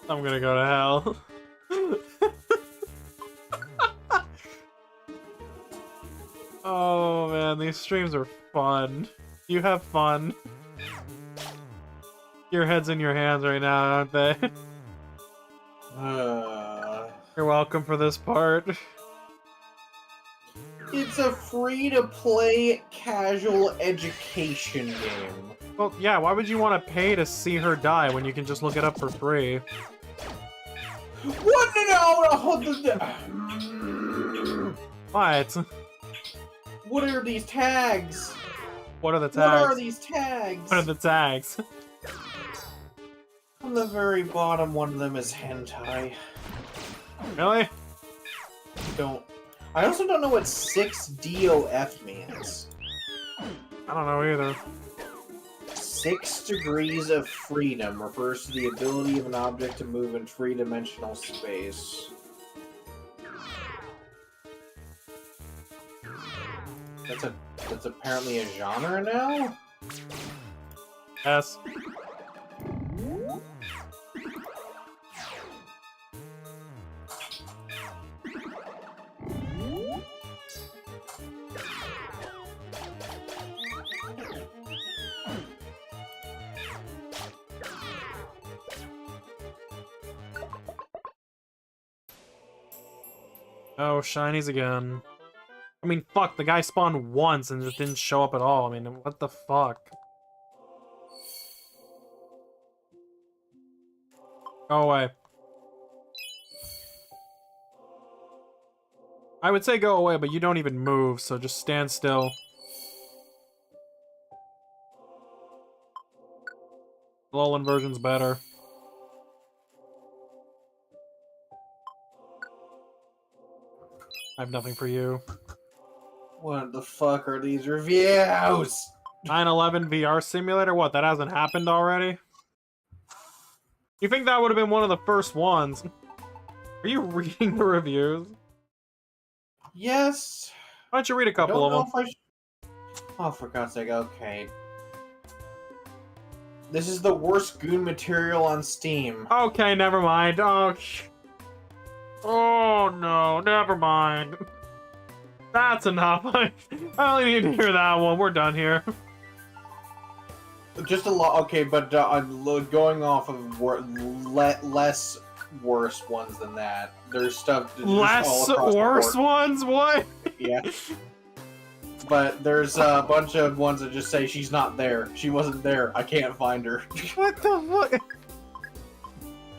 I'm gonna go to hell. Oh man, these streams are fun. You have fun. Your head's in your hands right now, aren't they? You're welcome for this part. It's a free-to-play casual education game. Well, yeah, why would you want to pay to see her die when you can just look it up for free? What? What? What are these tags? What are the tags? What are these tags? What are the tags? On the very bottom, one of them is hentai. Really? I also don't know what 6DOF means. I don't know either. 6 degrees of freedom refers to the ability of an object to move in three-dimensional space. That's apparently a genre now? Yes. Oh, shinies again. I mean, fuck, the guy spawned once and just didn't show up at all. I mean, what the fuck? Go away. I would say go away, but you don't even move, so just stand still. Alolan version's better. I have nothing for you. What the fuck are these reviews? 9/11 VR simulator? What, that hasn't happened already? You think that would have been one of the first ones? Are you reading the reviews? Yes. Why don't you read a couple of them? Oh, for God's sake, okay. This is the worst goon material on Steam. Okay, never mind. Oh no, never mind. That's enough. I only need to hear that one. We're done here. Just a lot, okay, but going off of less worse ones than that. There's stuff Less worse ones? What? Yeah. But there's a bunch of ones that just say she's not there. She wasn't there. I can't find her. What the fuck?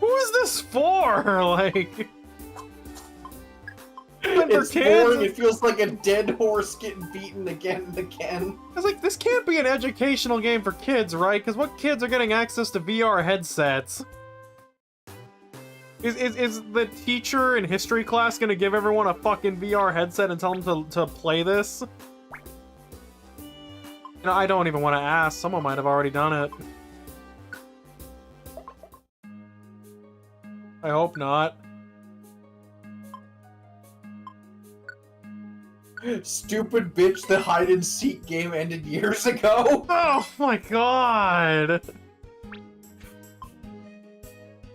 Who is this for? Like, it's boring. It feels like a dead horse getting beaten again and again. I was like, this can't be an educational game for kids, right? Because what kids are getting access to VR headsets? Is the teacher in history class gonna give everyone a fucking VR headset and tell them to play this? You know, I don't even want to ask. Someone might have already done it. I hope not. Stupid bitch, the hide-and-seek game ended years ago! Oh my god!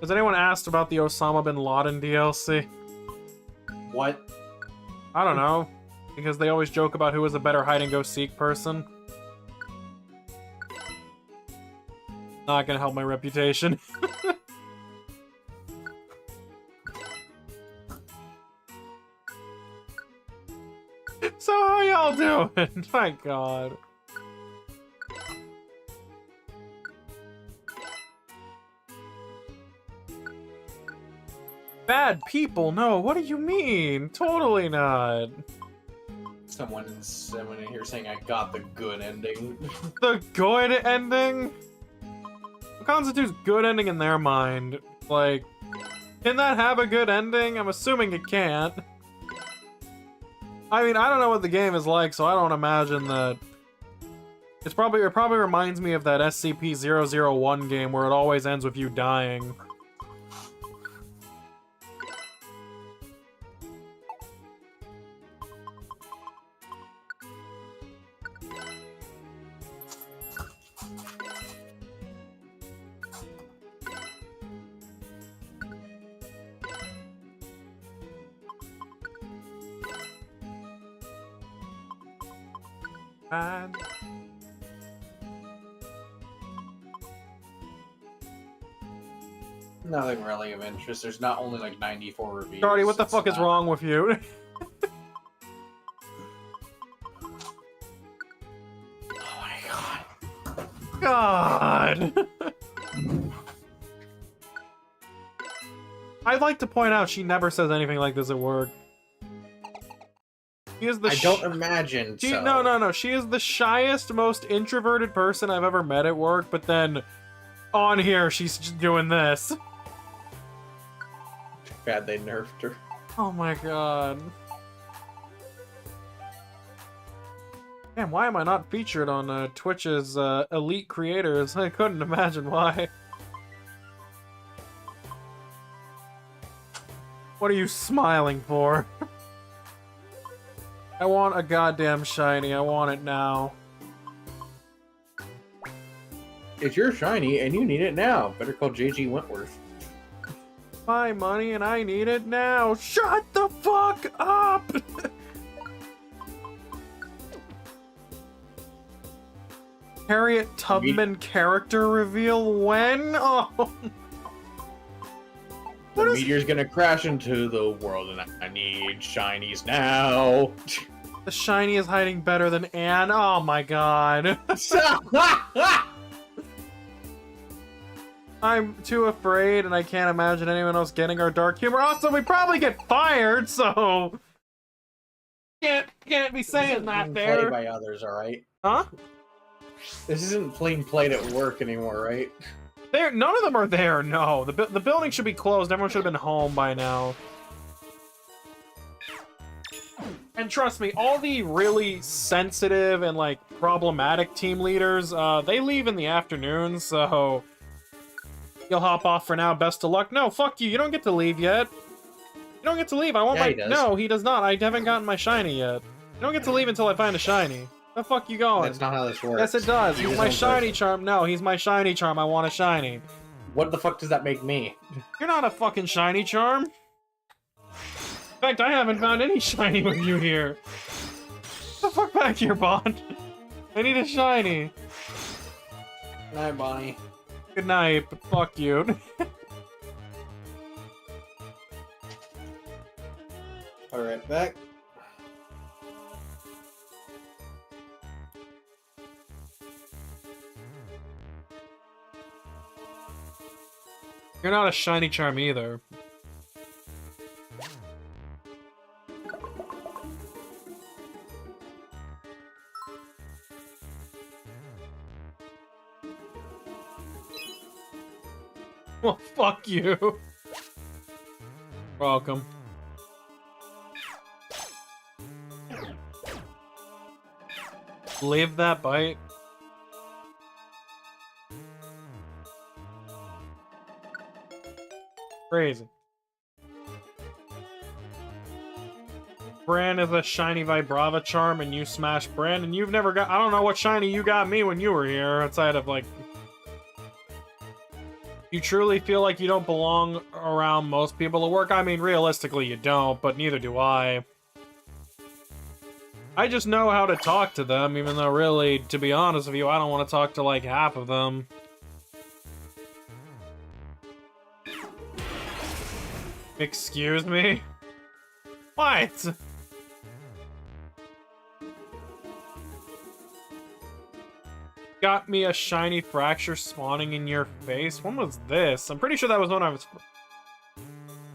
Has anyone asked about the Osama bin Laden DLC? What? I don't know. Because they always joke about who is a better hide-and-go-seek person. Not gonna help my reputation. So how y'all doing? My god. Bad people? No, what do you mean? Totally not. Someone in here saying I got the good ending. The good ending? What constitutes good ending in their mind? Like, can that have a good ending? I'm assuming it can't. I mean, I don't know what the game is like, so I don't imagine that. It probably reminds me of that SCP-001 game where it always ends with you dying. And Nothing really of interest. There's not only like 94 reviews. Darty, what the fuck is wrong with you? Oh my god. God! I'd like to point out she never says anything like this at work. She is the I don't imagine so. No. She is the shyest, most introverted person I've ever met at work, but then on here, she's just doing this. Too bad they nerfed her. Oh my god. Damn, why am I not featured on Twitch's elite creators? I couldn't imagine why. What are you smiling for? I want a goddamn shiny. I want it now. It's your shiny, and you need it now. Better call JG Wentworth. My money and I need it now. Shut the fuck up! Harriet Tubman character reveal when? Oh. The meteor's gonna crash into the world, and I need shinies now. The shiny is hiding better than Anne. Oh my god. I'm too afraid, and I can't imagine anyone else getting our dark humor. Also, we probably get fired, so can't be saying that there. Played by others, all right? Huh? This isn't being played at work anymore, right? None of them are there. No, the building should be closed. Everyone should have been home by now. And trust me, all the really sensitive and like problematic team leaders, they leave in the afternoon, so you'll hop off for now. Best of luck. No, fuck you. You don't get to leave yet. You don't get to leave. I want Yeah, my. he does. No, he does not. I haven't gotten my shiny yet. You don't get to leave until I find a shiny. Where the fuck you going? That's not how this works. Yes, it does. He's He's my his own shiny person. charm. No, he's my shiny charm. I want a shiny. What the fuck does that make me? You're not a fucking shiny charm. In fact, I haven't found any shiny with you here. Get the fuck back here, Bond. I need a shiny. Good night, Bonnie. Good night, but fuck you. Alright, back. You're not a shiny charm either. Well, fuck you. Welcome. Live that bite. Crazy. Bran is a shiny Vibrava charm and you smash Bran and you've never got— I don't know what shiny you got me when you were here outside of like— You truly feel like you don't belong around most people at work? I mean, realistically you don't, but neither do I. I just know how to talk to them, even though really, to be honest with you, I don't want to talk to like half of them. Excuse me? What? Got me a shiny fracture spawning in your face? When was this? I'm pretty sure that was when I was...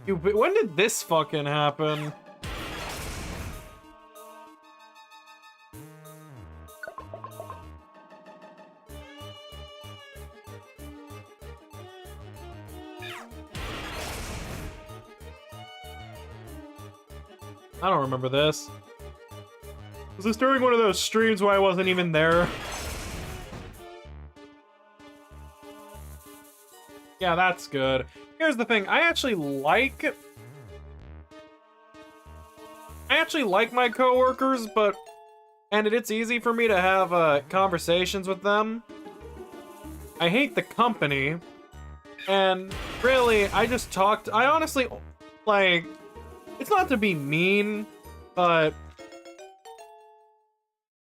When did this fucking happen? I don't remember this. Was this during one of those streams where I wasn't even there? Yeah, that's good. Here's the thing, I actually like my coworkers, but it's easy for me to have conversations with them. I hate the company, and really, I honestly, like, it's not to be mean, but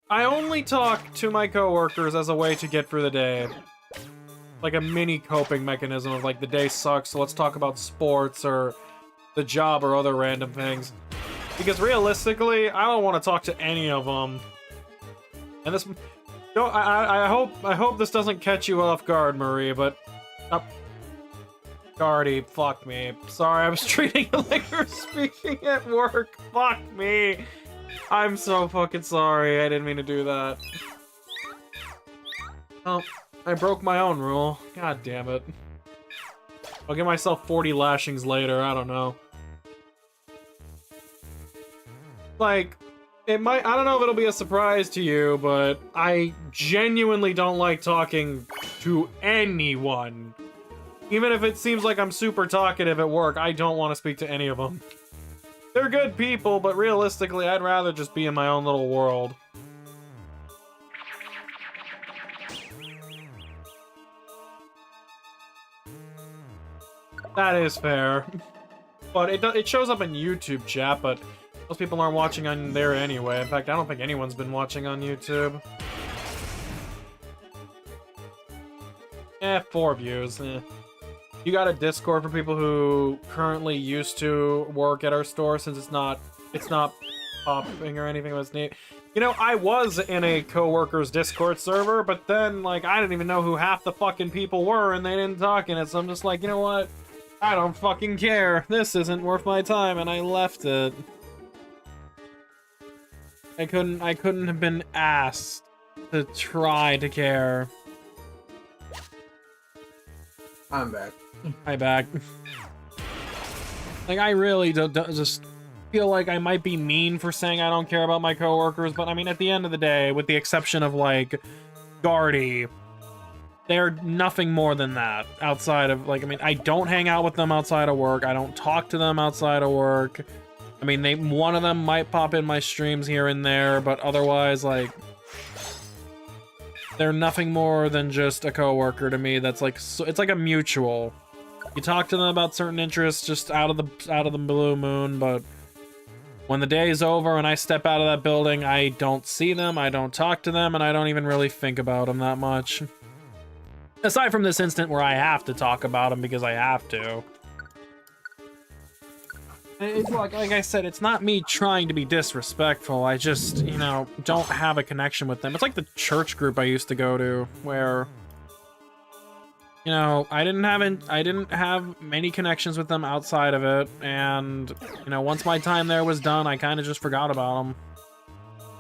I only talk to my coworkers as a way to get through the day. Like a mini coping mechanism of like, the day sucks, so let's talk about sports or the job or other random things. Because realistically, I don't want to talk to any of them. And this, don't, I hope this doesn't catch you off guard, Marie, but Guardy, fuck me. Sorry, I was treating you like you were speaking at work. Fuck me. I'm so fucking sorry. I didn't mean to do that. Oh, I broke my own rule. God damn it. I'll give myself 40 lashings later. I don't know. Like, it might— I don't know if it'll be a surprise to you, but I genuinely don't like talking to anyone. Even if it seems like I'm super talkative at work, I don't want to speak to any of them. They're good people, but realistically, I'd rather just be in my own little world. That is fair. But it shows up in YouTube chat, but most people aren't watching on there anyway. In fact, I don't think anyone's been watching on YouTube. 4 views. You got a Discord for people who currently used to work at our store, since it's not popping or anything. Was neat. You know, I was in a coworker's Discord server, but then, like, I didn't even know who half the fucking people were, and they didn't talk in it, so I'm just like, you know what? I don't fucking care. This isn't worth my time, and I left it. I couldn't have been asked to try to care. I'm back. Hi, back. Like, I really don't just feel like I might be mean for saying I don't care about my coworkers, but I mean, at the end of the day, with the exception of, like, Guardy, they're nothing more than that outside of, like, I mean, I don't hang out with them outside of work. I don't talk to them outside of work. I mean, one of them might pop in my streams here and there, but otherwise, like, they're nothing more than just a coworker to me. That's like, it's like a mutual. You talk to them about certain interests just out of the blue moon, but when the day is over and I step out of that building, I don't see them, I don't talk to them, and I don't even really think about them that much. Aside from this instant where I have to talk about them because I have to. It's like I said, it's not me trying to be disrespectful. I just, you know, don't have a connection with them. It's like the church group I used to go to, where, you know, I didn't have many connections with them outside of it, and, you know, once my time there was done, I kind of just forgot about them.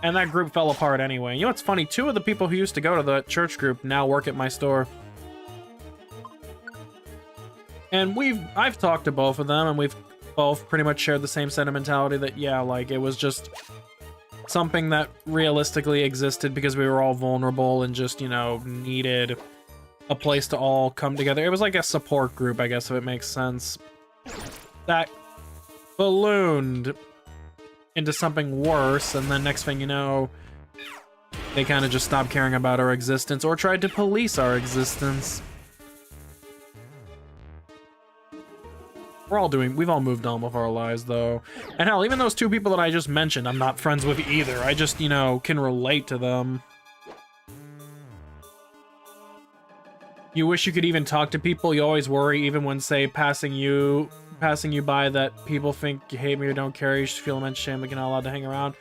And that group fell apart anyway. You know what's funny? 2 of the people who used to go to the church group now work at my store. And I've talked to both of them, and we've both pretty much shared the same sentimentality that, yeah, like, it was just something that realistically existed because we were all vulnerable and just, you know, needed a place to all come together. It was like a support group, I guess, if it makes sense. That ballooned into something worse, and then next thing you know, they kind of just stopped caring about our existence or tried to police our existence. We've all moved on with our lives, though. And hell, even those 2 people that I just mentioned, I'm not friends with either. I just, you know, can relate to them. You wish you could even talk to people. You always worry, even when, say, passing you by, that people think you hate me or don't care. You should feel immense shame that you're not allowed to hang around.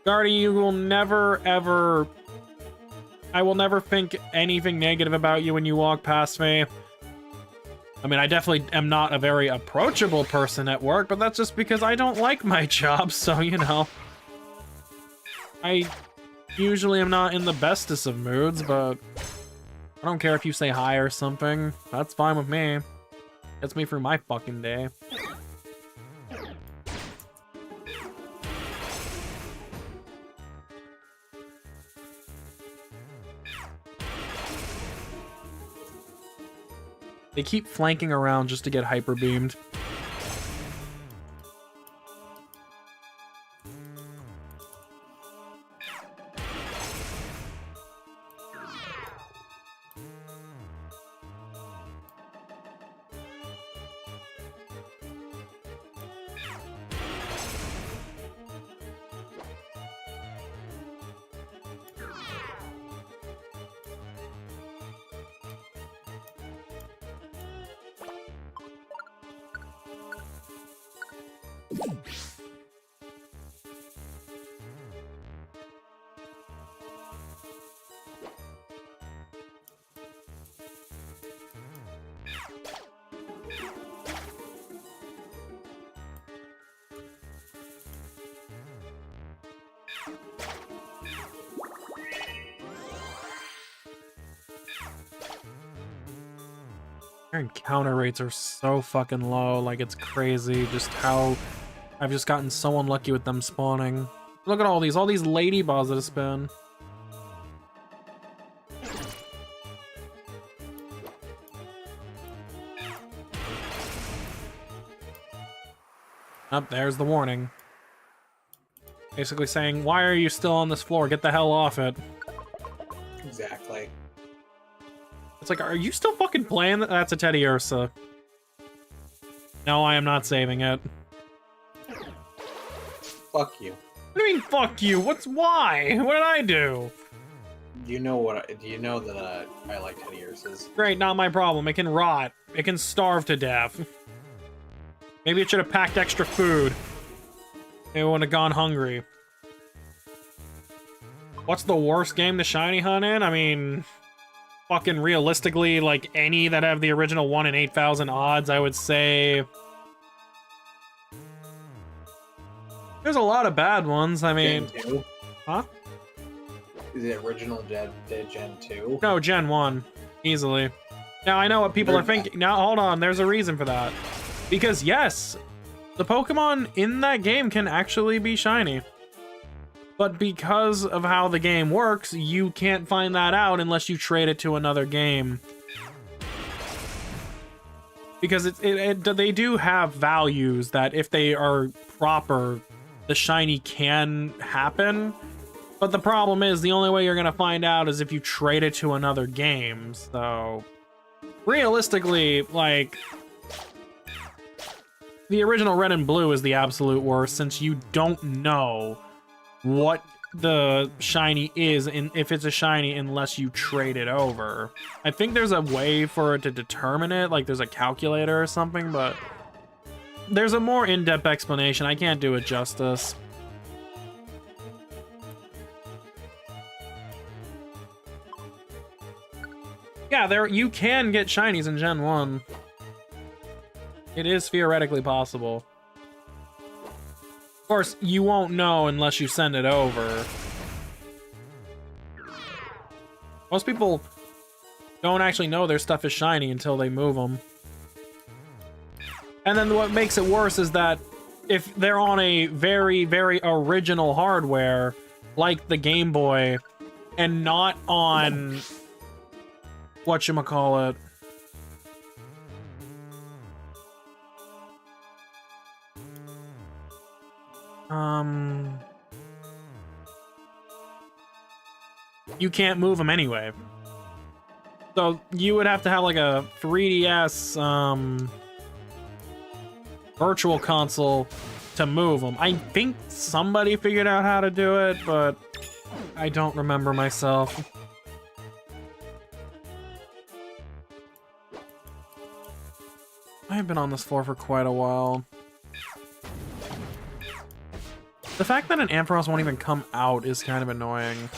Guardy, you will never, ever... I will never think anything negative about you when you walk past me. I mean, I definitely am not a very approachable person at work, but that's just because I don't like my job, so, you know. I usually am not in the bestest of moods, but I don't care if you say hi or something. That's fine with me. Gets me through my fucking day. They keep flanking around just to get hyper beamed. Their encounter rates are so fucking low, like it's crazy just how I've just gotten so unlucky with them spawning. Look at all these lady balls that have spawned. Oh, there's the warning. Basically saying, why are you still on this floor? Get the hell off it. Exactly. It's like, are you still fucking playing? That's a Teddy Ursa. No, I am not saving it. Fuck you. What do you mean, fuck you? Why? What did I do? Do you know that I like teddy urses? Great, not my problem. It can rot. It can starve to death. Maybe it should have packed extra food. It wouldn't have gone hungry. What's the worst game to shiny hunt in? I mean, fucking realistically, like any that have the original 1 in 8,000 odds, I would say. There's a lot of bad ones. I mean, Gen 2? Huh? Is it original Gen 2? No, Gen 1. Easily. Now, I know what people are thinking. Now, hold on. There's a reason for that. Because, yes, the Pokemon in that game can actually be shiny. But because of how the game works, you can't find that out unless you trade it to another game. Because they do have values that if they are proper, the shiny can happen. But the problem is, the only way you're going to find out is if you trade it to another game. So, realistically, like, the original Red and Blue is the absolute worst, since you don't know what the shiny is, and if it's a shiny, unless you trade it over. I think there's a way for it to determine it, like there's a calculator or something, but there's a more in-depth explanation. I can't do it justice. Yeah, you can get shinies in Gen 1. It is theoretically possible. Of course, you won't know unless you send it over. Most people don't actually know their stuff is shiny until they move them. And then what makes it worse is that if they're on a very, very original hardware, like the Game Boy, and not on whatchamacallit, you can't move them anyway. So you would have to have like a 3DS virtual console to move them. I think somebody figured out how to do it, but I don't remember myself. I've been on this floor for quite a while. The fact that an Ampharos won't even come out is kind of annoying.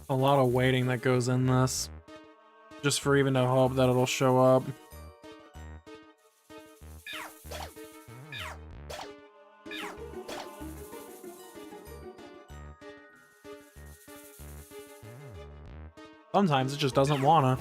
A lot of waiting that goes in this, just for even to hope that it'll show up. Sometimes it just doesn't wanna.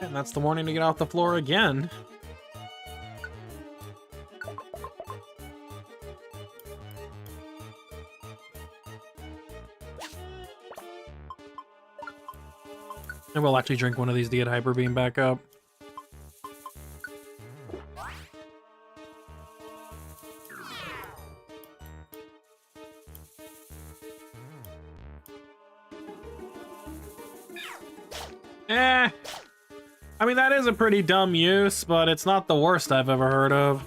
And that's the warning to get off the floor again. And we'll actually drink one of these to get Hyper Beam back up. I mean, that is a pretty dumb use, but it's not the worst I've ever heard of.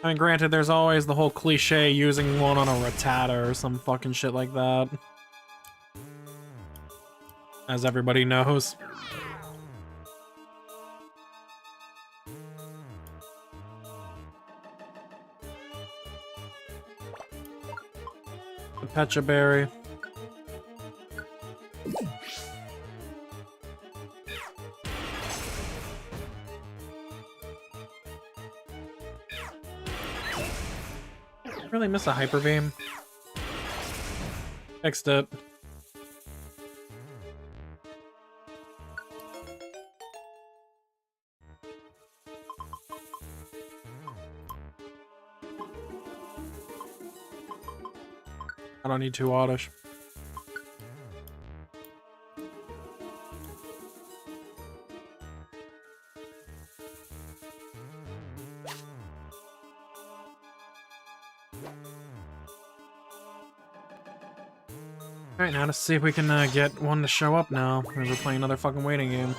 I mean, granted, there's always the whole cliche using one on a Rattata or some fucking shit like that. As everybody knows. The Pecha Berry. Really miss a Hyper Beam. Fixed it. I don't need two Oddish. Alright, now let's see if we can get one to show up now. We're playing another fucking waiting game.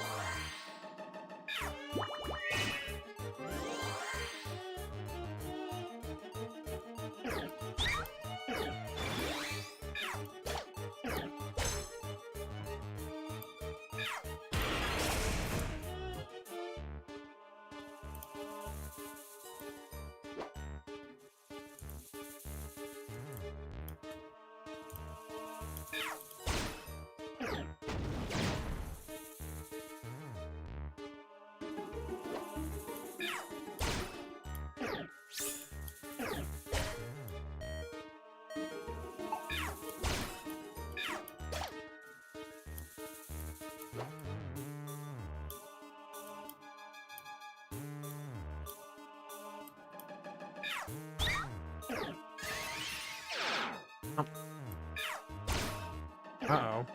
Uh-oh.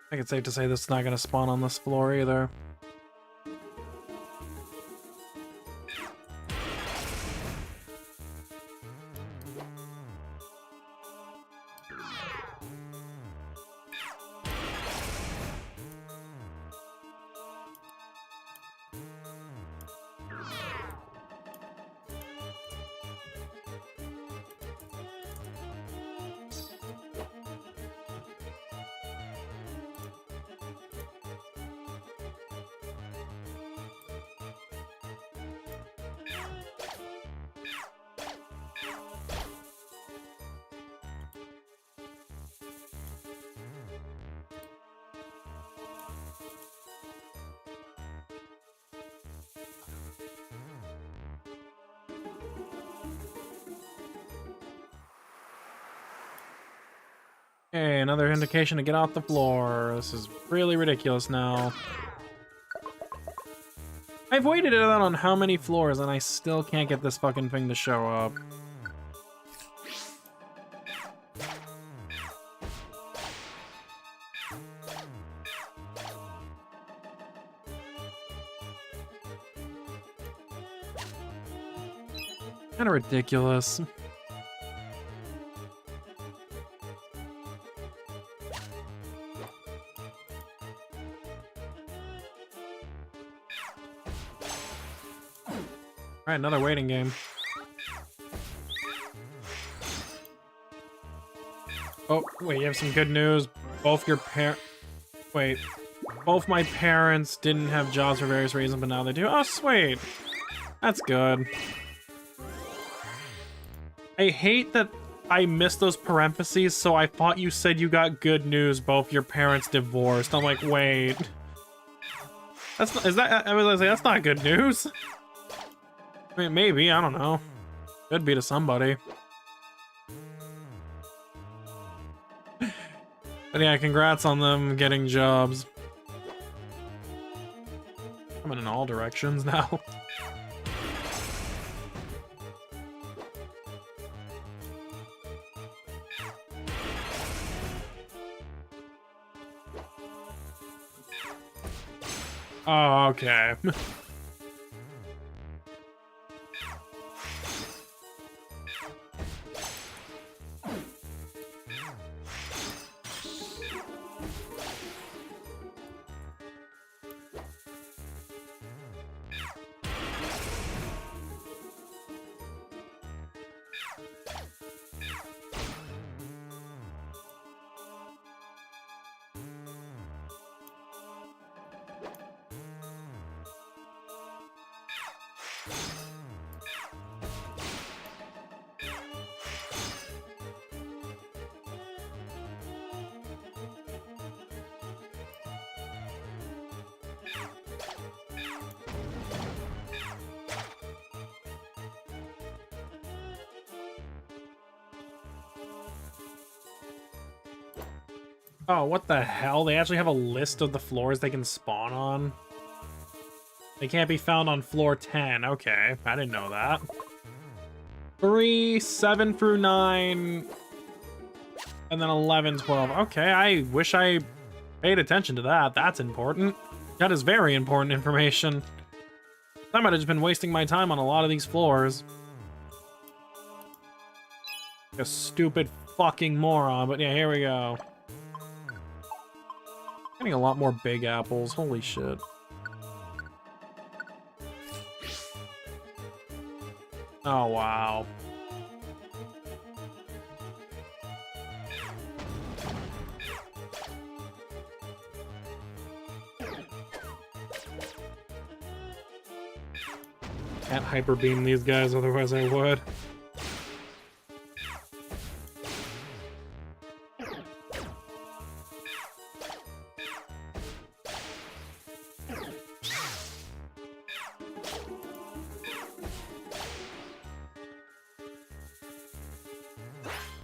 I think it's safe to say this is not going to spawn on this floor either. Okay, another indication to get off the floor. This is really ridiculous now. I've waited it out on how many floors and I still can't get this fucking thing to show up. Kinda ridiculous. Alright, another waiting game. Oh, wait, you have some good news. Both my parents didn't have jobs for various reasons, but now they do. Oh, sweet. That's good. I hate that I missed those parentheses, so I thought you said you got good news, both your parents divorced. I'm like, wait. That's not, is that, I was gonna say, that's not good news. I mean, maybe, I don't know. Could be to somebody. But yeah, congrats on them getting jobs. How Coming in all directions now. Oh, okay. Oh, what the hell? They actually have a list of the floors they can spawn on? They can't be found on floor 10. Okay, I didn't know that. 3, 7 through 9, and then 11, 12. Okay, I wish I paid attention to that. That's important. That is very important information. I might have just been wasting my time on a lot of these floors. Like a stupid fucking moron, but yeah, here we go. Getting a lot more big apples. Holy shit. Oh, wow. Can't hyper beam these guys, otherwise I would.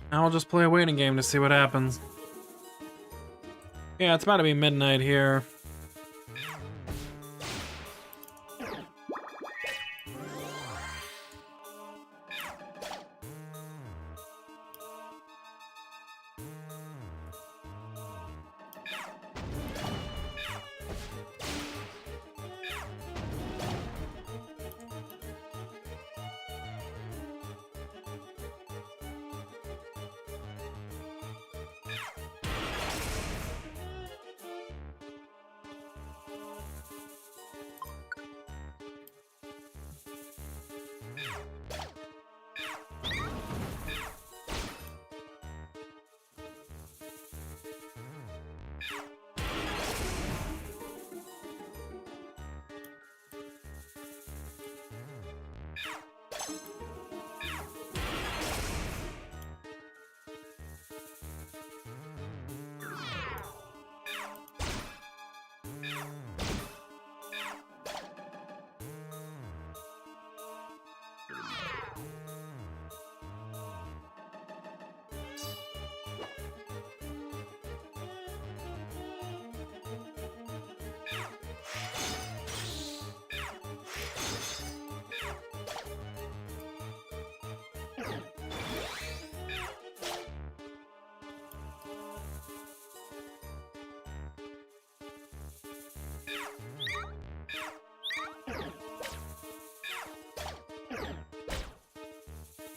I'll just play a waiting game to see what happens. Yeah, it's about to be midnight here.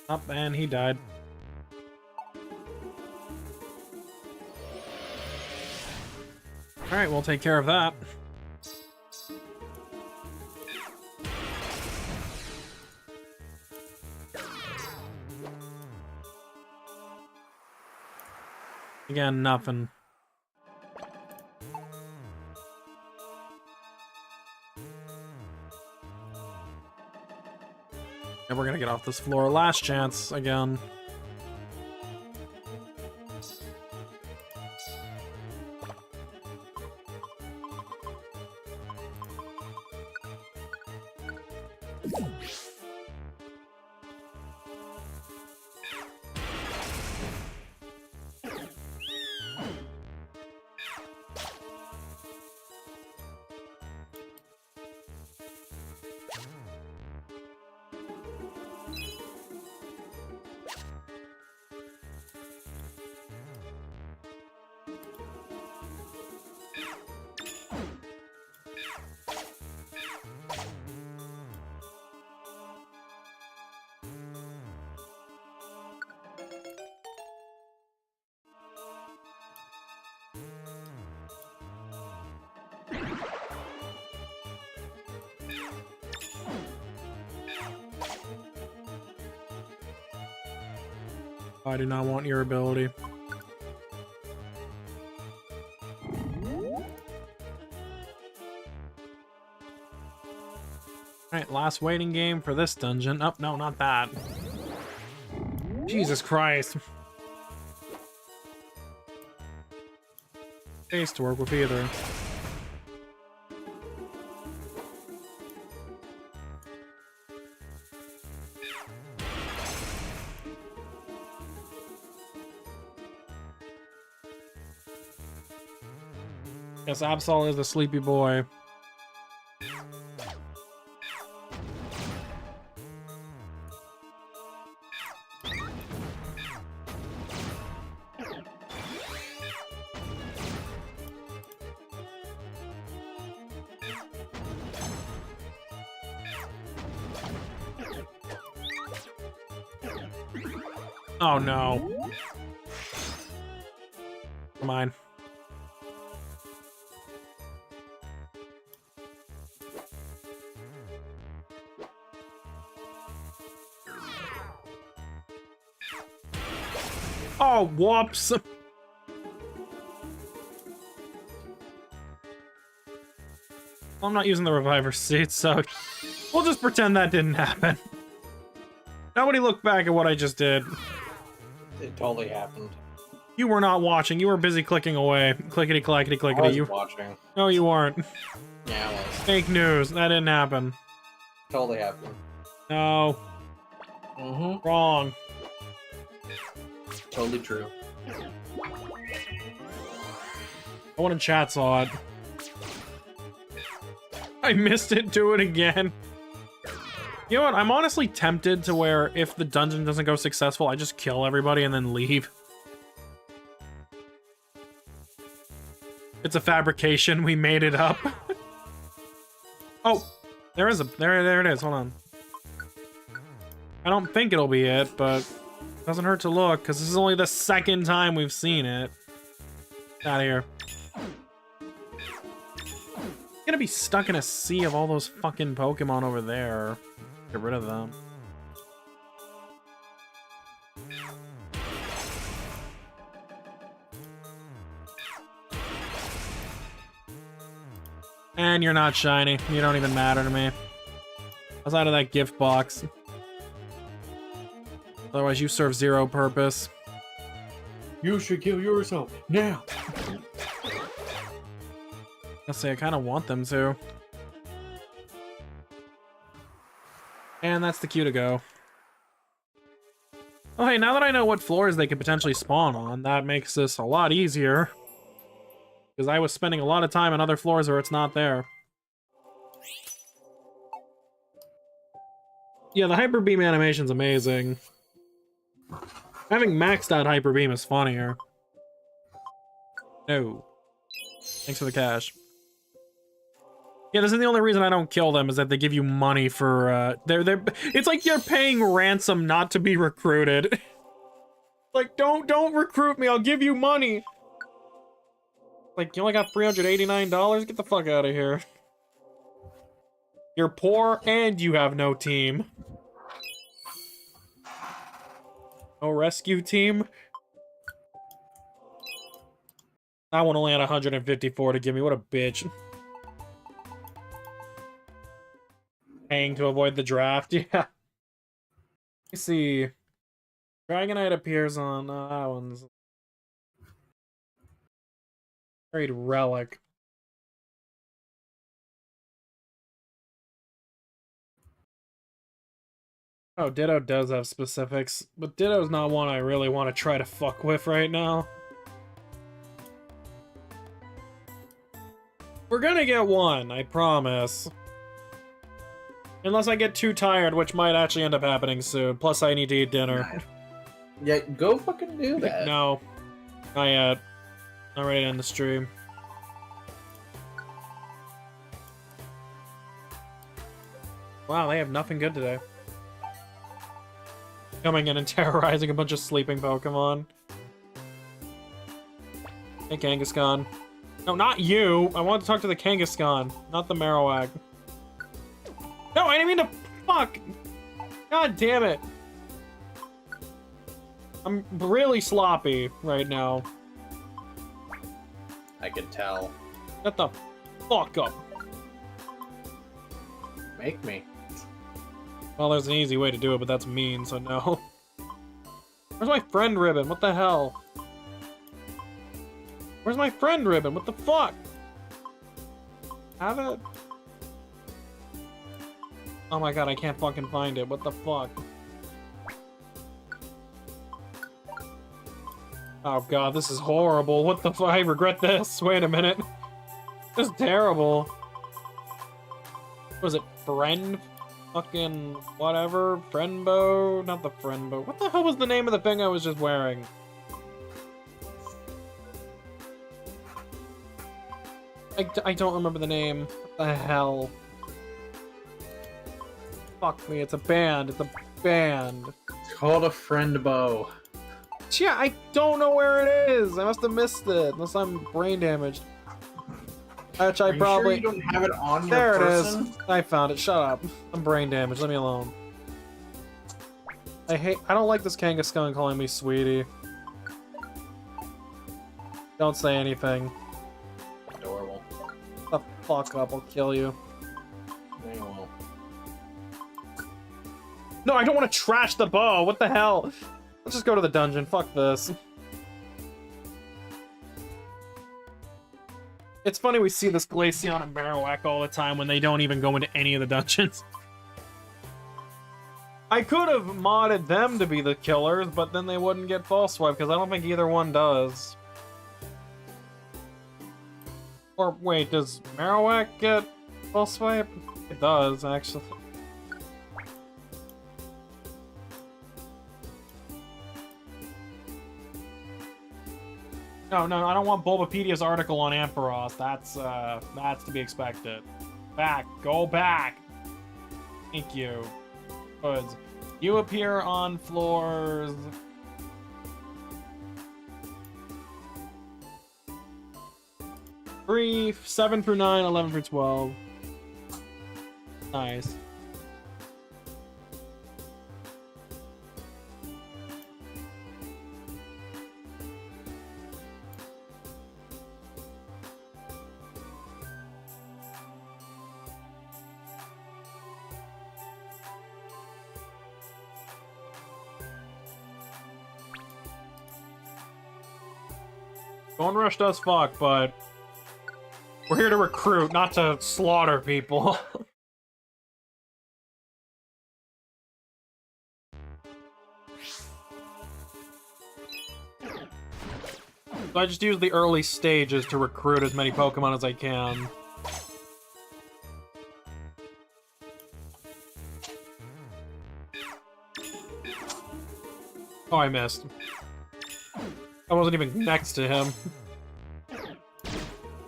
Up, and he died. Alright, we'll take care of that. Again, nothing. And we're gonna get off this floor. Last chance again. I do not want your ability. Alright, last waiting game for this dungeon. Oh, no, not that. Jesus Christ. Space to work with either. Yes, Absol is the sleepy boy. Oh no. Come on. Oh, whoops. I'm not using the reviver seat, so we'll just pretend that didn't happen. Nobody look back at what I just did. It totally happened. You were not watching. You were busy clicking away. Clickety clackety clickety. I was watching. No, you weren't. Yeah, I was. Fake news. That didn't happen. Totally happened. No. Mm-hmm. Wrong. Totally true. No one in chat saw it. I missed it. Do it again. You know what? I'm honestly tempted to where if the dungeon doesn't go successful, I just kill everybody and then leave. It's a fabrication. We made it up. Oh, there it is. Hold on. I don't think it'll be it, but it doesn't hurt to look because this is only the second time we've seen it. Get out of here. I'm gonna be stuck in a sea of all those fucking Pokemon over there. Get rid of them. And you're not shiny. You don't even matter to me. Outside of that gift box. Otherwise, you serve zero purpose. You should kill yourself now. I'll say I kind of want them to. And that's the cue to go. Oh, hey, now that I know what floors they could potentially spawn on, that makes this a lot easier. Because I was spending a lot of time on other floors where it's not there. Yeah, the Hyper Beam animation's amazing. Having maxed out Hyper Beam is funnier. No. Thanks for the cash. Yeah, this is the only reason I don't kill them, is that they give you money for, it's like you're paying ransom not to be recruited. Like, don't recruit me, I'll give you money. Like, you only got $389? Get the fuck out of here. You're poor, and you have no team. No rescue team? That one only had 154 to give me, what a bitch. Paying to avoid the draft, yeah. Let me see. Dragonite appears on, that one's... Trade Relic. Oh, Ditto does have specifics, but Ditto's not one I really want to try to fuck with right now. We're gonna get one, I promise. Unless I get too tired, which might actually end up happening soon. Plus, I need to eat dinner. Yeah, go fucking do that. No. Not yet. Not ready to end the stream. Wow, they have nothing good today. Coming in and terrorizing a bunch of sleeping Pokemon. Hey, Kangaskhan. No, not you! I want to talk to the Kangaskhan, not the Marowak. No, I didn't mean to... Fuck! God damn it! I'm really sloppy right now. I can tell. Shut the fuck up. Make me. Well, there's an easy way to do it, but that's mean, so no. Where's my friend ribbon? What the hell? Where's my friend ribbon? What the fuck? Have it? Oh my god, I can't fucking find it. What the fuck? Oh god, this is horrible. What the fuck? I regret this. Wait a minute. This is terrible. What was it? Friend? Fucking whatever? Friendbow? Not the Friendbow. What the hell was the name of the thing I was just wearing? I don't remember the name. What the hell? Fuck me, it's a band. It's a band. It's called a friend bow. Yeah, I don't know where it is. I must have missed it, unless I'm brain damaged. Which I probably. Sure you don't have it on your there person? it is. I found it. Shut up. I'm brain damaged. Let me alone. I don't like this Kangaskhan calling me sweetie. Don't say anything. Adorable. Shut the fuck up. I'll kill you. They will. No, I don't want to trash the bow. What the hell? Let's just go to the dungeon. Fuck this. It's funny we see this Glaceon and Marowak all the time when they don't even go into any of the dungeons. I could have modded them to be the killers, but then they wouldn't get false swipe, because I don't think either one does. Or, wait, does Marowak get false swipe? It does, actually. No, I don't want Bulbapedia's article on Ampharos. That's to be expected. Back, go back. Thank you. Hoods. You appear on floors. Three, 7 through 9, 11 through 12. Nice. Bone Rush does fuck, but we're here to recruit, not to slaughter people. So I just use the early stages to recruit as many Pokemon as I can. Oh, I missed. I wasn't even next to him.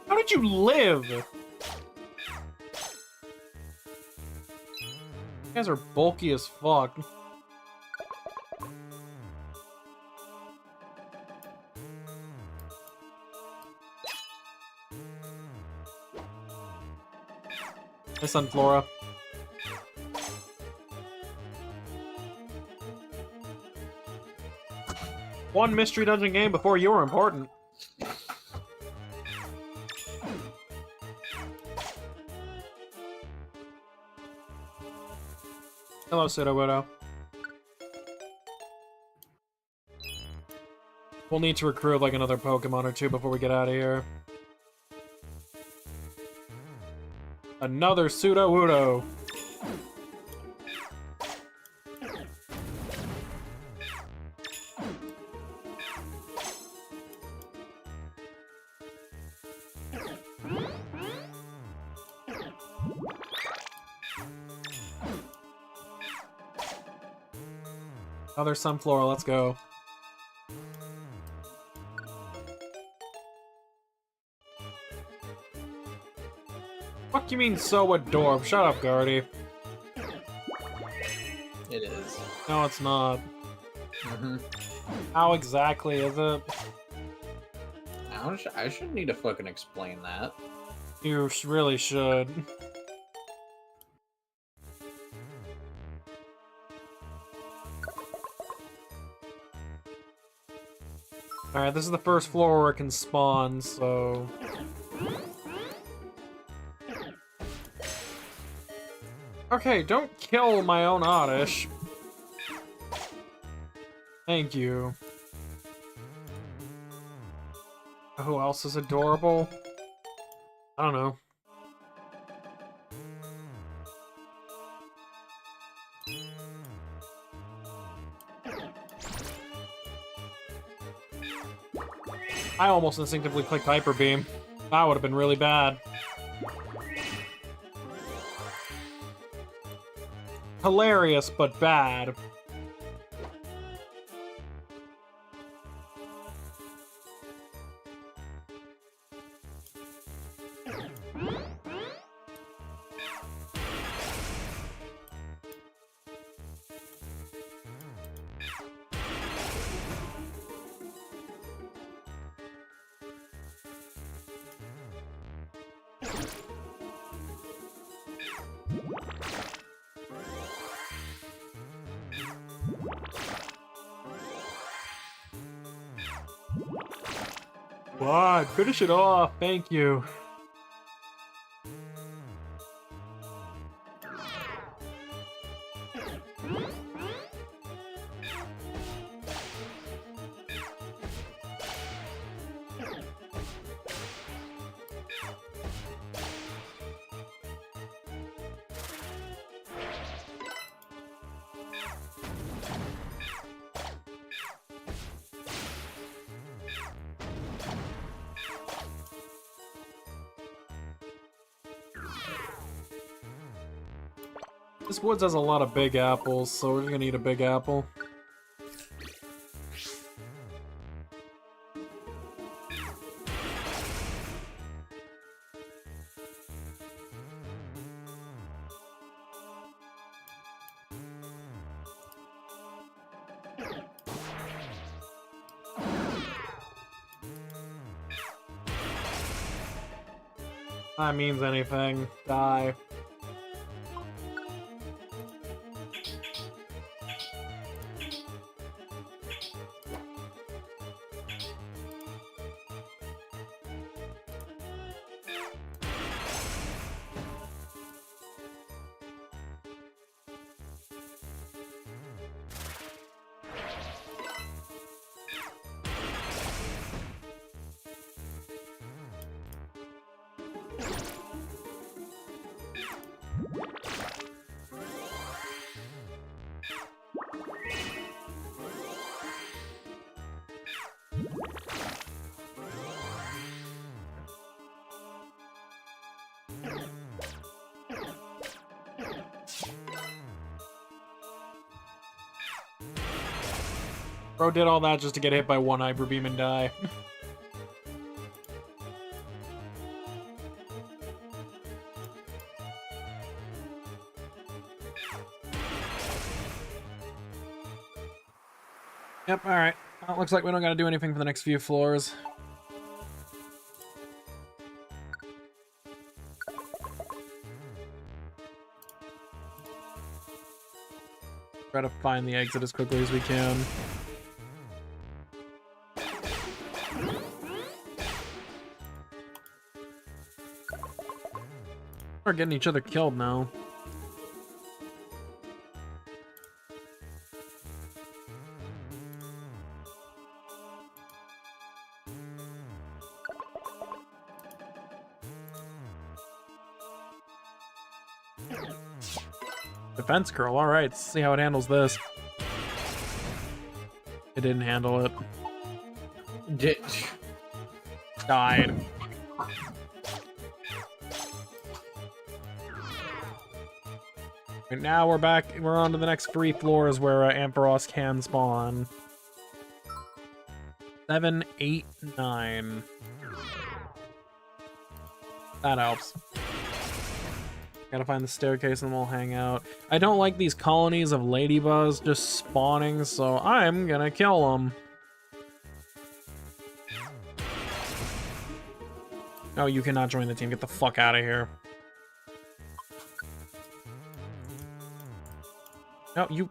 How did you live? You guys are bulky as fuck. Hey, Sunflora. One mystery dungeon game before you were important. Hello, Pseudo Widow. We'll need to recruit like another Pokemon or two before we get out of here. Another Pseudo Widow. Another Sunflora, let's go. Fuck you mean so adorb? Shut up, Guardy. It is. No, it's not. Mm-hmm. How exactly is it? I shouldn't need to fucking explain that. You really should. Alright, this is the first floor where it can spawn, so... Okay, don't kill my own Oddish. Thank you. Who else is adorable? I don't know. I almost instinctively clicked Hyper Beam. That would have been really bad. Hilarious, but bad. What? Finish it off. Thank you. This woods has a lot of big apples, so we're just gonna eat a big apple. That means anything. Die. Bro did all that just to get hit by one Hyper Beam and die. Yep, alright. Well, looks like we don't gotta do anything for the next few floors. Try to find the exit as quickly as we can. We're getting each other killed now. Defense curl, alright, let's see how it handles this. It didn't handle it. Died. And now we're back, we're on to the next 3 floors where Ampharos can spawn. 7, 8, 9. That helps. Gotta find the staircase and we'll hang out. I don't like these colonies of ladybuzz just spawning, so I'm gonna kill them. No, you cannot join the team. Get the fuck out of here.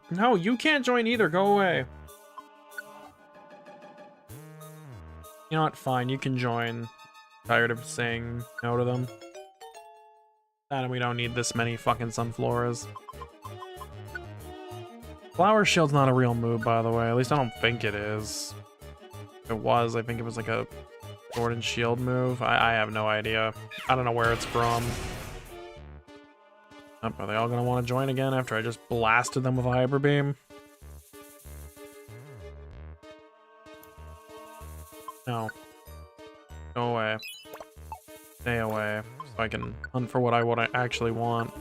No, you can't join either. Go away. You know what? Fine, you can join. Tired of saying no to them. And we don't need this many fucking Sunfloras. Flower Shield's not a real move, by the way. At least I don't think it is. If it was, I think it was like a Sword and Shield move. I have no idea. I don't know where it's from. Oh, are they all gonna want to join again after I just blasted them with a Hyper Beam? No. Go away. Stay away, so I can hunt for what I actually want.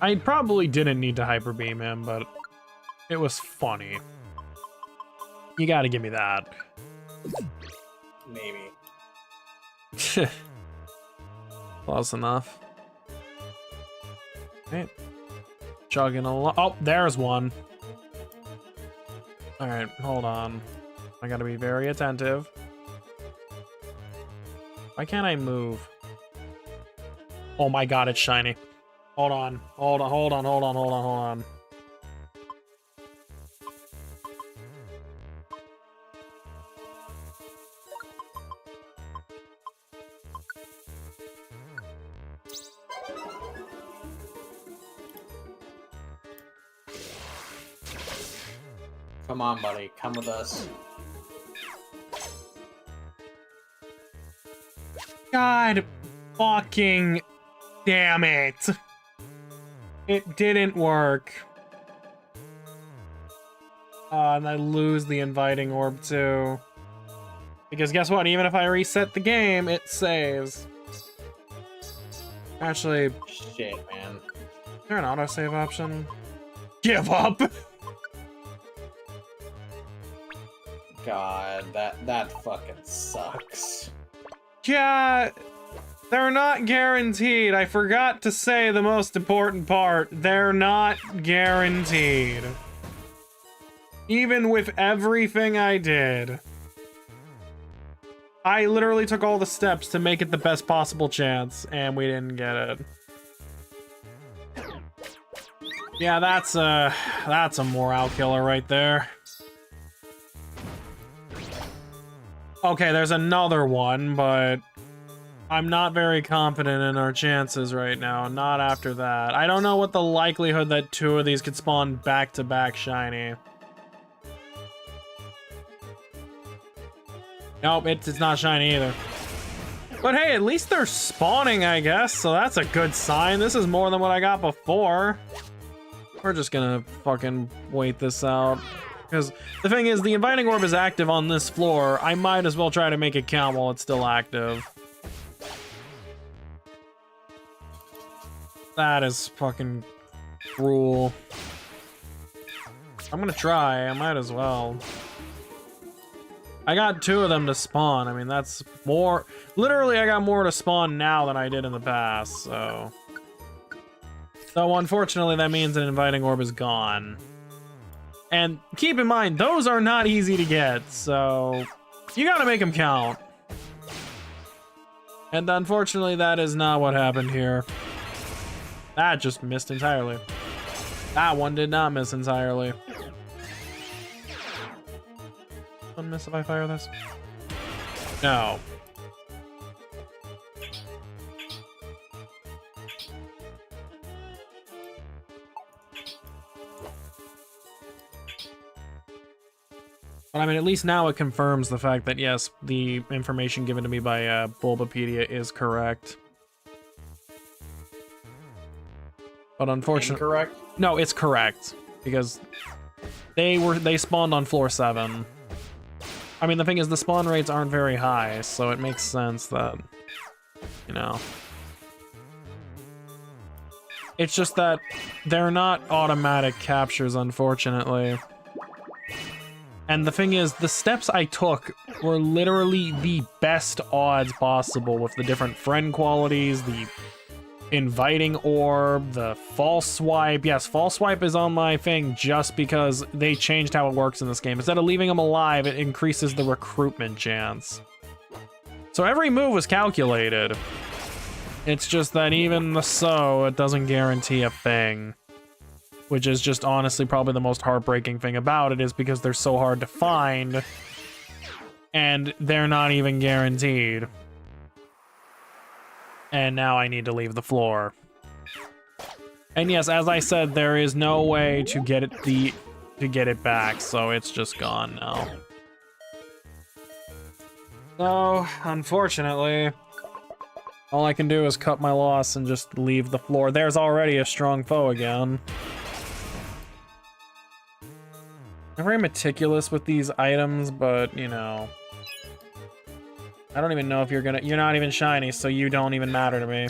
I probably didn't need to Hyper Beam him, but it was funny. You gotta give me that. Maybe. Close enough. Right. Chugging along. Oh, there's one. Alright, hold on. I gotta be very attentive. Why can't I move? Oh my god, it's shiny. Hold on. Hold on, hold on, hold on, hold on, hold on. Come on, buddy. Come with us. God fucking damn it. It didn't work. And I lose the inviting orb too. Because guess what? Even if I reset the game, it saves. Actually, Shit, man. is there an autosave option? Give up! God, that fucking sucks. Yeah, they're not guaranteed. I forgot to say the most important part. They're not guaranteed. Even with everything I did. I literally took all the steps to make it the best possible chance, and we didn't get it. Yeah, that's a morale killer right there. Okay, there's another one, but I'm not very confident in our chances right now. Not after that. I don't know what the likelihood that two of these could spawn back-to-back shiny. Nope, it's not shiny either. But hey, at least they're spawning, I guess, so that's a good sign. This is more than what I got before. We're just gonna fucking wait this out. Because the thing is, the inviting orb is active on this floor. I might as well try to make it count while it's still active. That is fucking cruel. I'm gonna try, I might as well. I got two of them to spawn. I mean, that's more... Literally, I got more to spawn now than I did in the past, so... So, unfortunately, that means an inviting orb is gone. And keep in mind, those are not easy to get, so... You gotta make them count. And unfortunately, that is not what happened here. That just missed entirely. That one did not miss entirely. One miss if I fire this? No. But I mean, at least now it confirms the fact that yes, the information given to me by Bulbapedia is correct. But unfortunately, Incorrect? no, it's correct because they spawned on floor 7. I mean, the thing is, the spawn rates aren't very high, so it makes sense that, you know. It's just that they're not automatic captures, unfortunately. And the thing is, the steps I took were literally the best odds possible with the different friend qualities, the inviting orb, the false swipe. Yes, false swipe is on my thing just because they changed how it works in this game. Instead of leaving them alive, it increases the recruitment chance. So every move was calculated. It's just that even so, it doesn't guarantee a thing. Which is just honestly probably the most heartbreaking thing about it, is because they're so hard to find. And they're not even guaranteed. And now I need to leave the floor. And yes, as I said, there is no way to get it back, so it's just gone now. So, unfortunately, all I can do is cut my loss and just leave the floor. There's already a strong foe again. I'm very meticulous with these items, but, you know, I don't even know if you're not even shiny, so you don't even matter to me.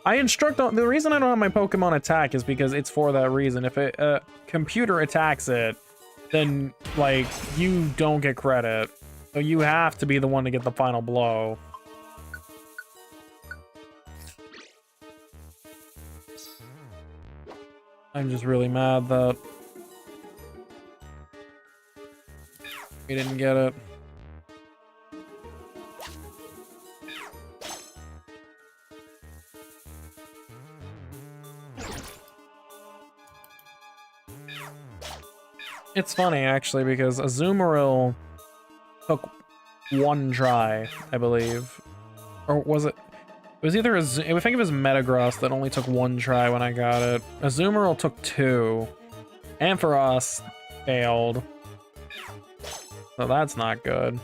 I instruct on the reason I don't have my Pokemon attack is because it's for that reason. If a computer attacks it, then like you don't get credit. So you have to be the one to get the final blow. I'm just really mad that we didn't get it. It's funny, actually, because Azumarill took one try, I believe. Or was it? It was either I think it was Metagross that only took one try when I got it. Azumarill took two. And for us, failed. So that's not good.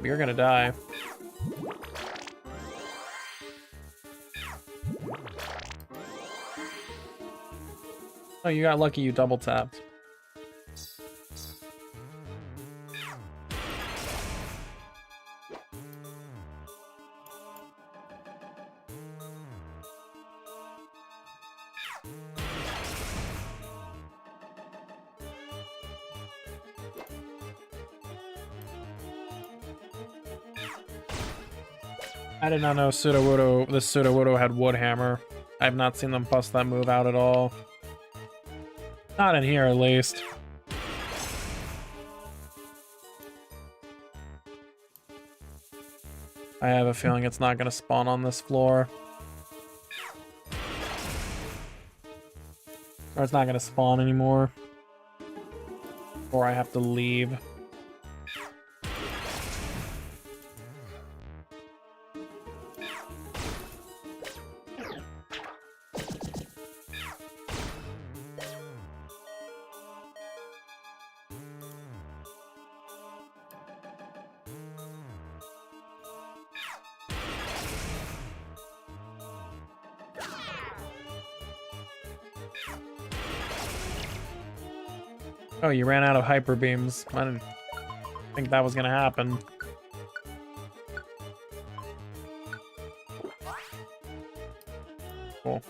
You're gonna die. Oh, you got lucky you double tapped. I did not know this Sudowoodo had Wood Hammer. I've not seen them bust that move out at all. Not in here, at least. I have a feeling it's not going to spawn on this floor. Or it's not going to spawn anymore. Or I have to leave. Oh, you ran out of hyper beams. I didn't think that was gonna happen. Cool.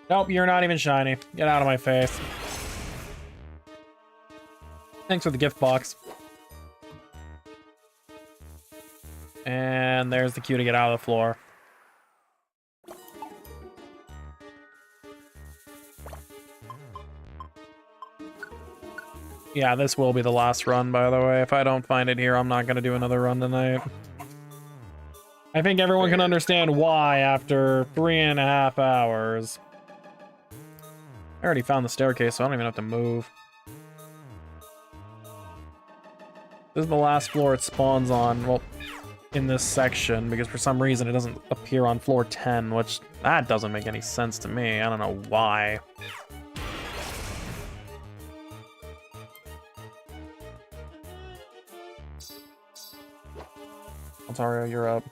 Nope, you're not even shiny. Get out of my face. Thanks for the gift box. And there's the cue to get out of the floor. Yeah, this will be the last run, by the way. If I don't find it here, I'm not going to do another run tonight. I think everyone can understand why after 3.5 hours. I already found the staircase, so I don't even have to move. This is the last floor it spawns on, well, in this section, because for some reason it doesn't appear on floor 10, which, that doesn't make any sense to me. I don't know why. Ontario, you're up.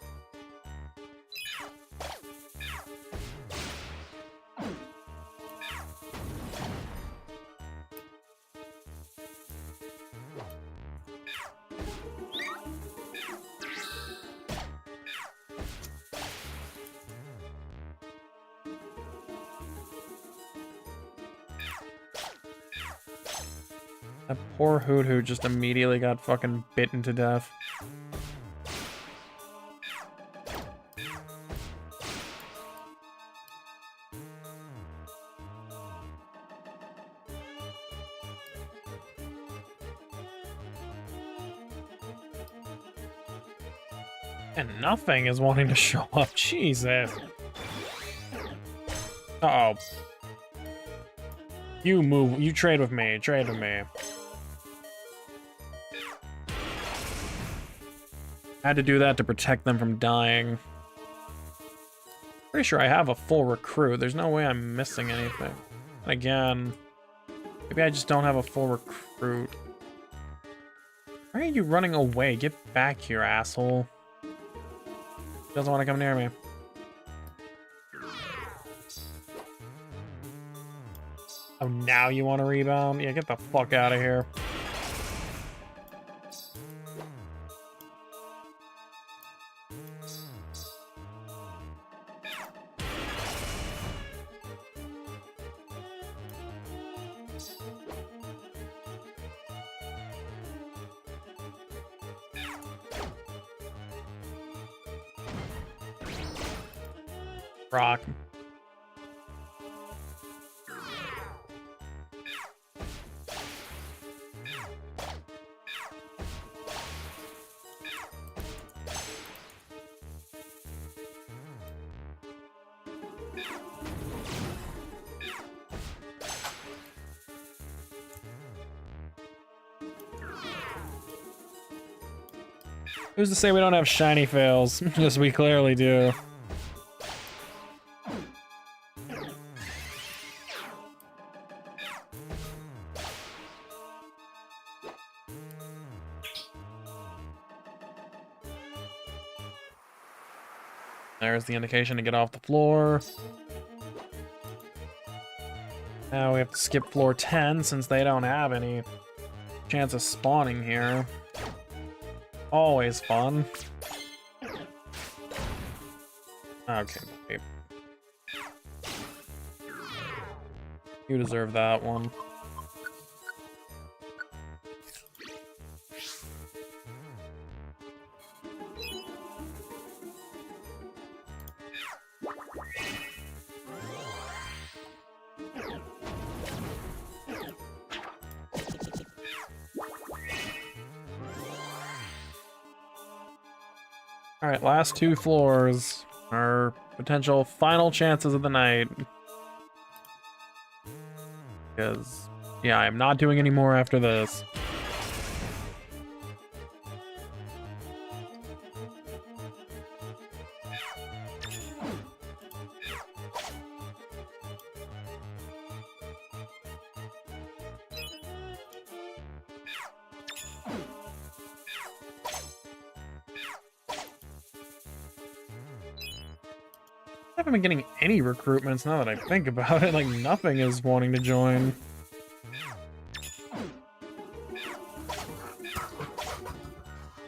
That poor Hoot Hoot just immediately got fucking bitten to death. And nothing is wanting to show up. Jesus. Uh-oh. You move. You trade with me. Trade with me. I had to do that to protect them from dying. Pretty sure I have a full recruit. There's no way I'm missing anything. And again, maybe I just don't have a full recruit. Why are you running away? Get back here, asshole. Doesn't want to come near me. Oh, now you want to rebound? Yeah, get the fuck out of here. Rock. Who's to say we don't have shiny fails? Yes, we clearly do. There's the indication to get off the floor. Now we have to skip floor 10 since they don't have any chance of spawning here. Always fun. Okay, babe. You deserve that one. Alright, last two floors are potential final chances of the night. Because, yeah, I'm not doing any more after this. I haven't been getting any recruitments now that I think about it. Like, nothing is wanting to join.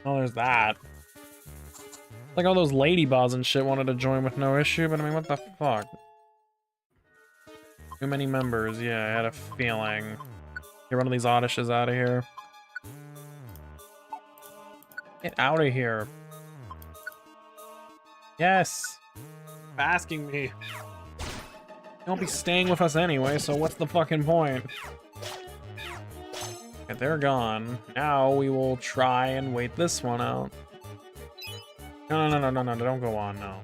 Oh, there's that. Like, all those ladybots and shit wanted to join with no issue, but I mean, what the fuck? Too many members, yeah, I had a feeling. Get one of these Oddishes out of here. Get out of here. Yes! Asking me. You won't be staying with us anyway, so what's the fucking point? Okay, they're gone. Now we will try and wait this one out. No, don't go on, no.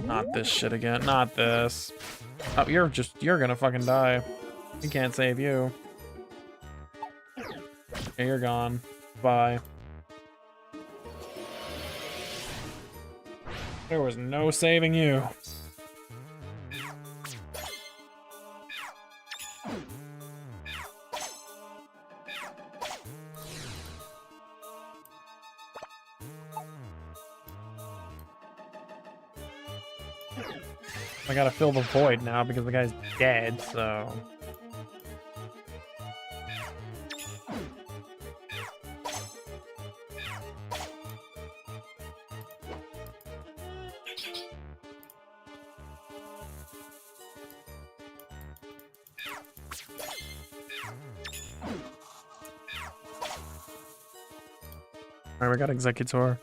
Not this shit again. Not this. Oh, you're gonna fucking die. We can't save you. Okay, you're gone. Bye. There was no saving you. I gotta fill the void now because the guy's dead, so... Alright, we got Executor.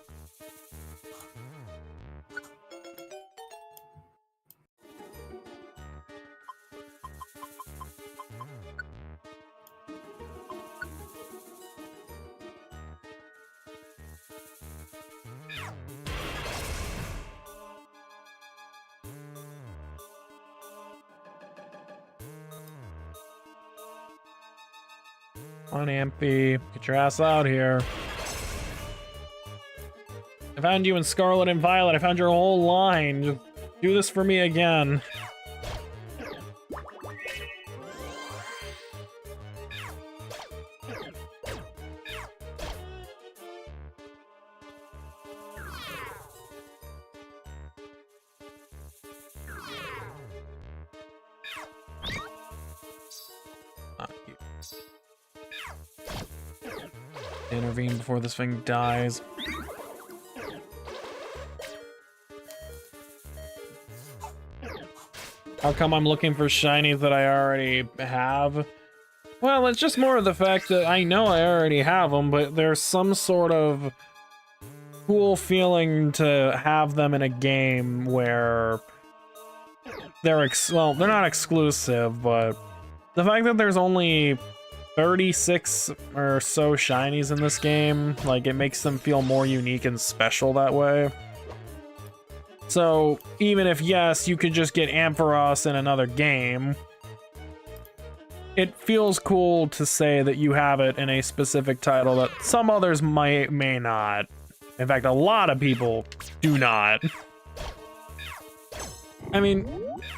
On Ampy, get your ass out here. I found you in Scarlet and Violet. I found your whole line. Just do this for me again. Intervene before this thing dies. How come I'm looking for shinies that I already have? Well, it's just more of the fact that I know I already have them, but there's some sort of cool feeling to have them in a game where they're well, they're not exclusive, but the fact that there's only 36 or so shinies in this game, like, it makes them feel more unique and special that way. So, even if, yes, you could just get Ampharos in another game, it feels cool to say that you have it in a specific title that some others may not. In fact, a lot of people do not. I mean,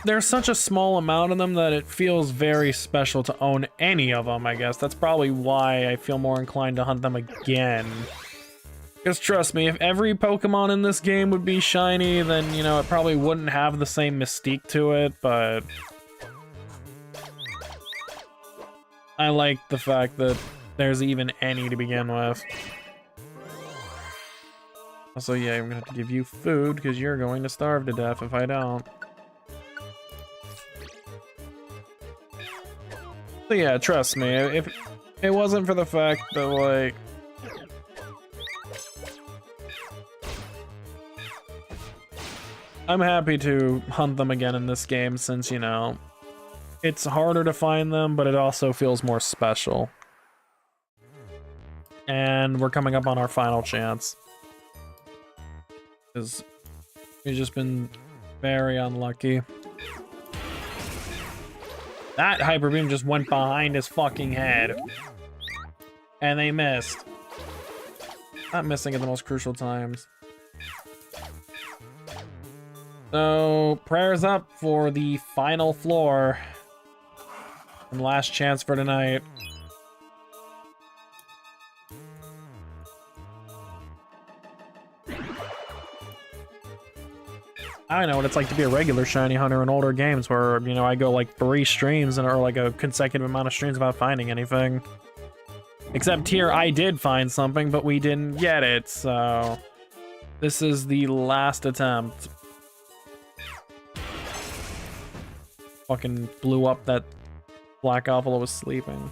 there's such a small amount of them that it feels very special to own any of them, I guess. That's probably why I feel more inclined to hunt them again. Because trust me, if every Pokemon in this game would be shiny, then, you know, it probably wouldn't have the same mystique to it, but I like the fact that there's even any to begin with. Also, yeah, I'm gonna have to give you food, because you're going to starve to death if I don't. So yeah, trust me, if it wasn't for the fact that, like, I'm happy to hunt them again in this game since, you know, it's harder to find them, but it also feels more special. And we're coming up on our final chance. Because we've just been very unlucky. That Hyper Beam just went behind his fucking head. And they missed. Not missing at the most crucial times. So, prayers up for the final floor. And last chance for tonight. I know what it's like to be a regular shiny hunter in older games where, you know, I go like 3 streams or like a consecutive amount of streams without finding anything. Except here, I did find something, but we didn't get it, so this is the last attempt. Fucking blew up that black owl while I was sleeping.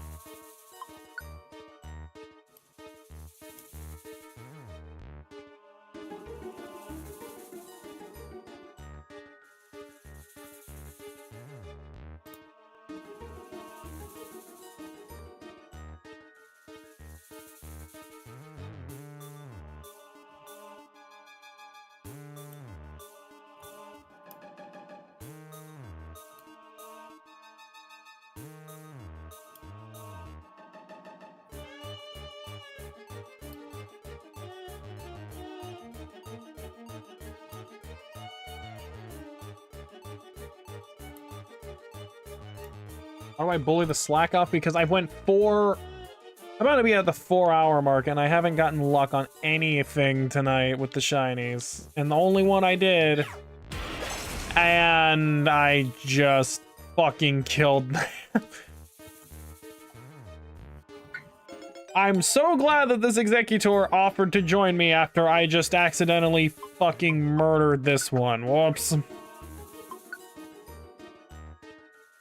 How do I bully the slack off? Because I went I'm about to be at the 4-hour mark, and I haven't gotten luck on anything tonight with the shinies. And the only one I did, and I just fucking killed them. I'm so glad that this Executor offered to join me after I just accidentally fucking murdered this one. Whoops.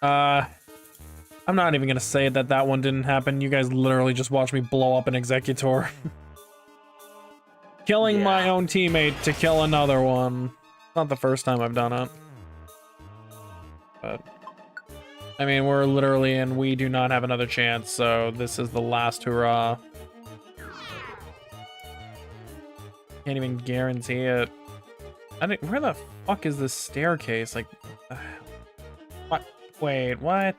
I'm not even gonna say that one didn't happen. You guys literally just watched me blow up an Executor. Killing my Yeah. own teammate to kill another one. Not the first time I've done it. But I mean, we're literally in we do not have another chance, so this is the last hurrah. Can't even guarantee it. Where the fuck is this staircase? Like, what? Wait, what?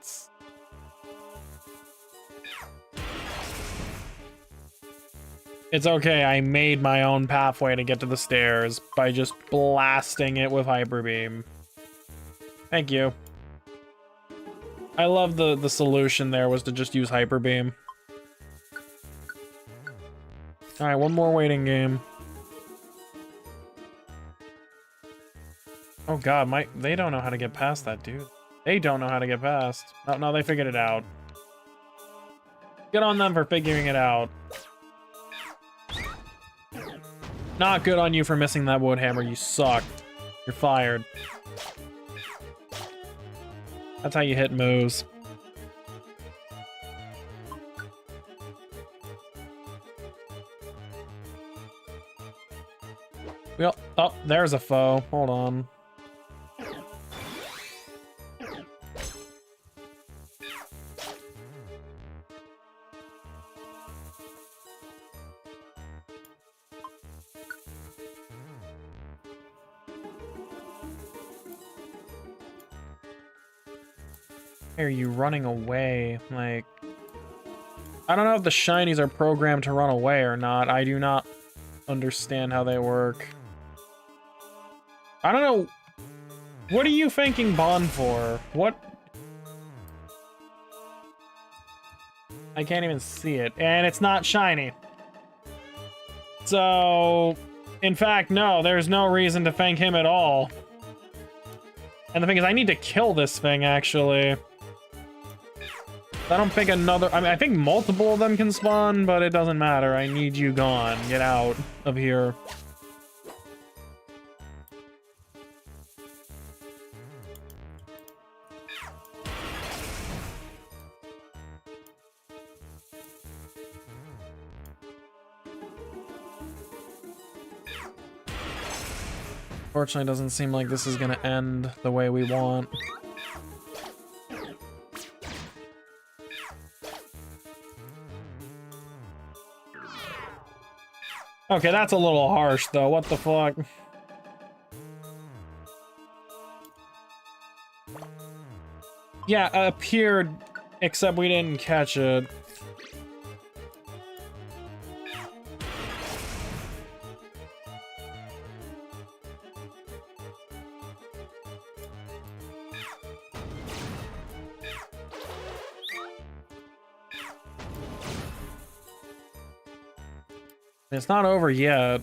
It's okay, I made my own pathway to get to the stairs by just blasting it with Hyper Beam. Thank you. I love the solution there was to just use Hyper Beam. Alright, one more waiting game. Oh god, they don't know how to get past that, dude. They don't know how to get past. Oh, no, they figured it out. Good on them for figuring it out. Not good on you for missing that wood hammer, you suck. You're fired. That's how you hit moves. Well, oh, there's a foe. Hold on. Are you running away? Like, I don't know if the shinies are programmed to run away or not. I do not understand how they work. I don't know. What are you thanking Bond for? What? I can't even see it. And it's not shiny. So, in fact, no, there's no reason to thank him at all. And the thing is, I need to kill this thing, actually. I don't think another... I mean, I think multiple of them can spawn, but it doesn't matter. I need you gone. Get out of here. Fortunately, it doesn't seem like this is gonna end the way we want. Okay, that's a little harsh, though. What the fuck? Yeah, appeared, except we didn't catch it. It's not over yet.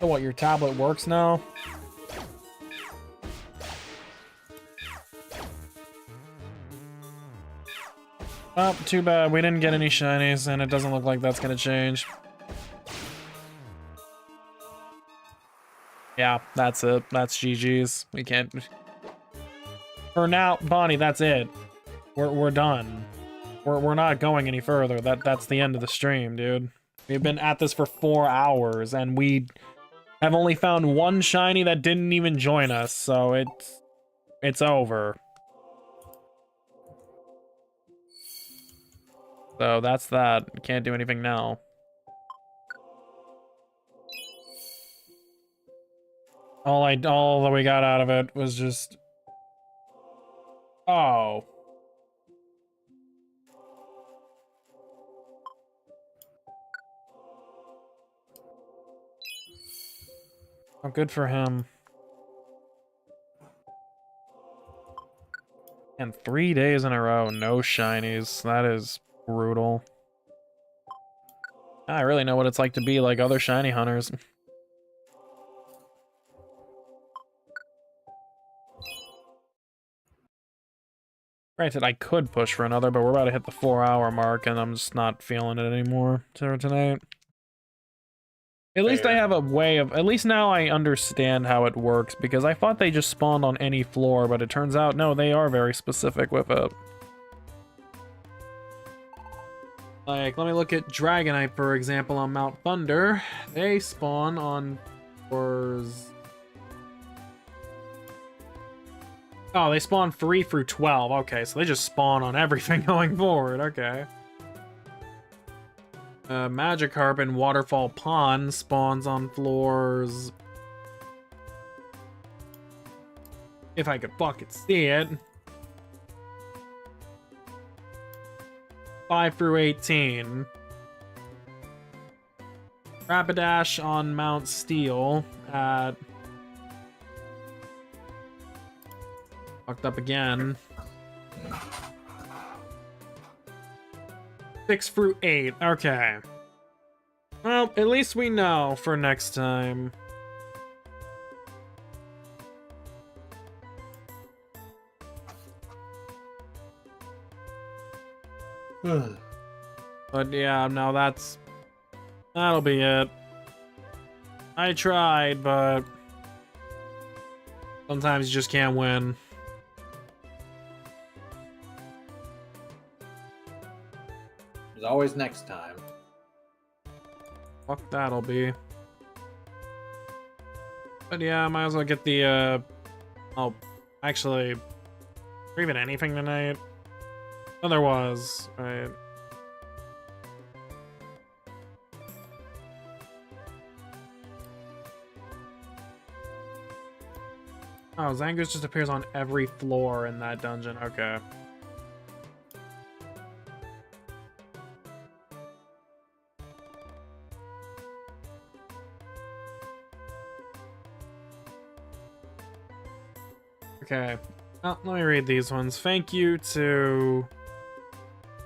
So what, your tablet works now? Oh, too bad. We didn't get any shinies, and it doesn't look like that's gonna change. Yeah, that's it. That's GG's. We can't... For now, Bonnie, that's it. We're done. We're not going any further. That's the end of the stream, dude. We've been at this for 4 hours, and we have only found one shiny that didn't even join us, so it's over. So that's that. Can't do anything now. All that we got out of it was just... Oh. Oh, good for him. And 3 days in a row, no shinies. That is brutal. I really know what it's like to be like other shiny hunters. Granted, I could push for another, but we're about to hit the 4-hour mark, and I'm just not feeling it anymore tonight. At least I Fair. have a way of, at least now I understand how it works, because I thought they just spawned on any floor, but it turns out, no, they are very specific with it. Like, let me look at Dragonite, for example, on Mount Thunder. They spawn on floors... Oh, they spawn 3 through 12. Okay, so they just spawn on everything going forward. Okay. Magikarp in Waterfall Pond spawns on floors... If I could fucking see it. 5 through 18. Rapidash on Mount Steel at... Fucked up again. 6 through 8. Okay. Well, at least we know for next time. But yeah, no, that'll be it. I tried, but sometimes you just can't win. There's always next time. Fuck that'll be. But yeah, I might as well get the oh, actually, or even anything tonight. Oh, there was, right? Oh, Zangoose just appears on every floor in that dungeon. Okay. Okay. Oh, let me read these ones. Thank you to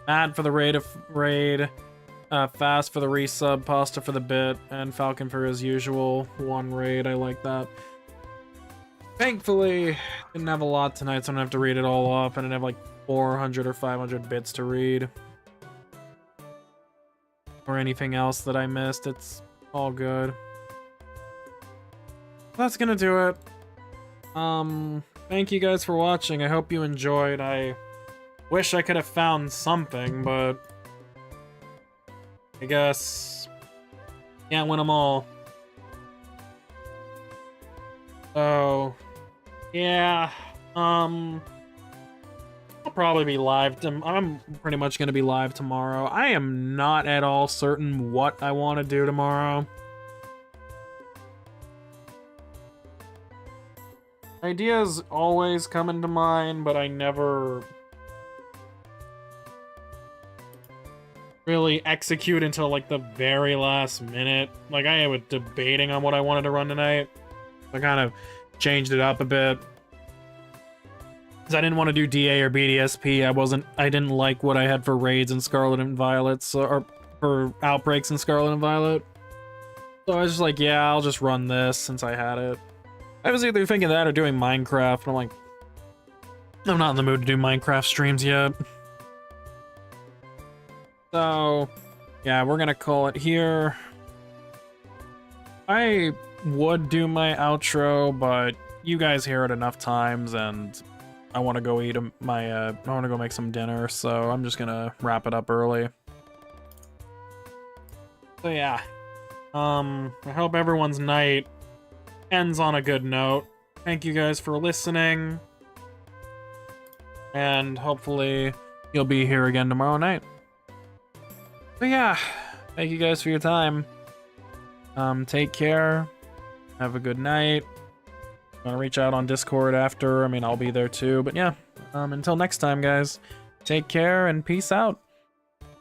Matt for the raid, Fast for the resub, Pasta for the bit, and Falcon for his usual one raid. I like that. Thankfully, didn't have a lot tonight, so I don't have to read it all off. I didn't have like 400 or 500 bits to read. Or anything else that I missed. It's all good. That's gonna do it. Thank you guys for watching. I hope you enjoyed. I wish I could have found something, but I guess can't win them all. So yeah, I'll probably be live. I'm pretty much gonna be live tomorrow. I am not at all certain what I want to do tomorrow. Ideas always come into mind, but I never really execute until like the very last minute. Like I was debating on what I wanted to run tonight. I kind of changed it up a bit. Because I didn't want to do DA or BDSP. I didn't like what I had for raids in Scarlet and Violet, or for outbreaks in Scarlet and Violet. So I was just like, yeah, I'll just run this since I had it. I was either thinking that or doing Minecraft, and I'm like, I'm not in the mood to do Minecraft streams yet. So, yeah, we're gonna call it here. I would do my outro, but you guys hear it enough times, and I want to go eat I want to go make some dinner, so I'm just gonna wrap it up early. So yeah, I hope everyone's night ends on a good note. Thank you guys for listening, and hopefully you'll be here again tomorrow night. But yeah, thank you guys for your time. Take care. Have a good night. Want to reach out on Discord after? I mean, I'll be there too. But yeah, until next time, guys. Take care and peace out.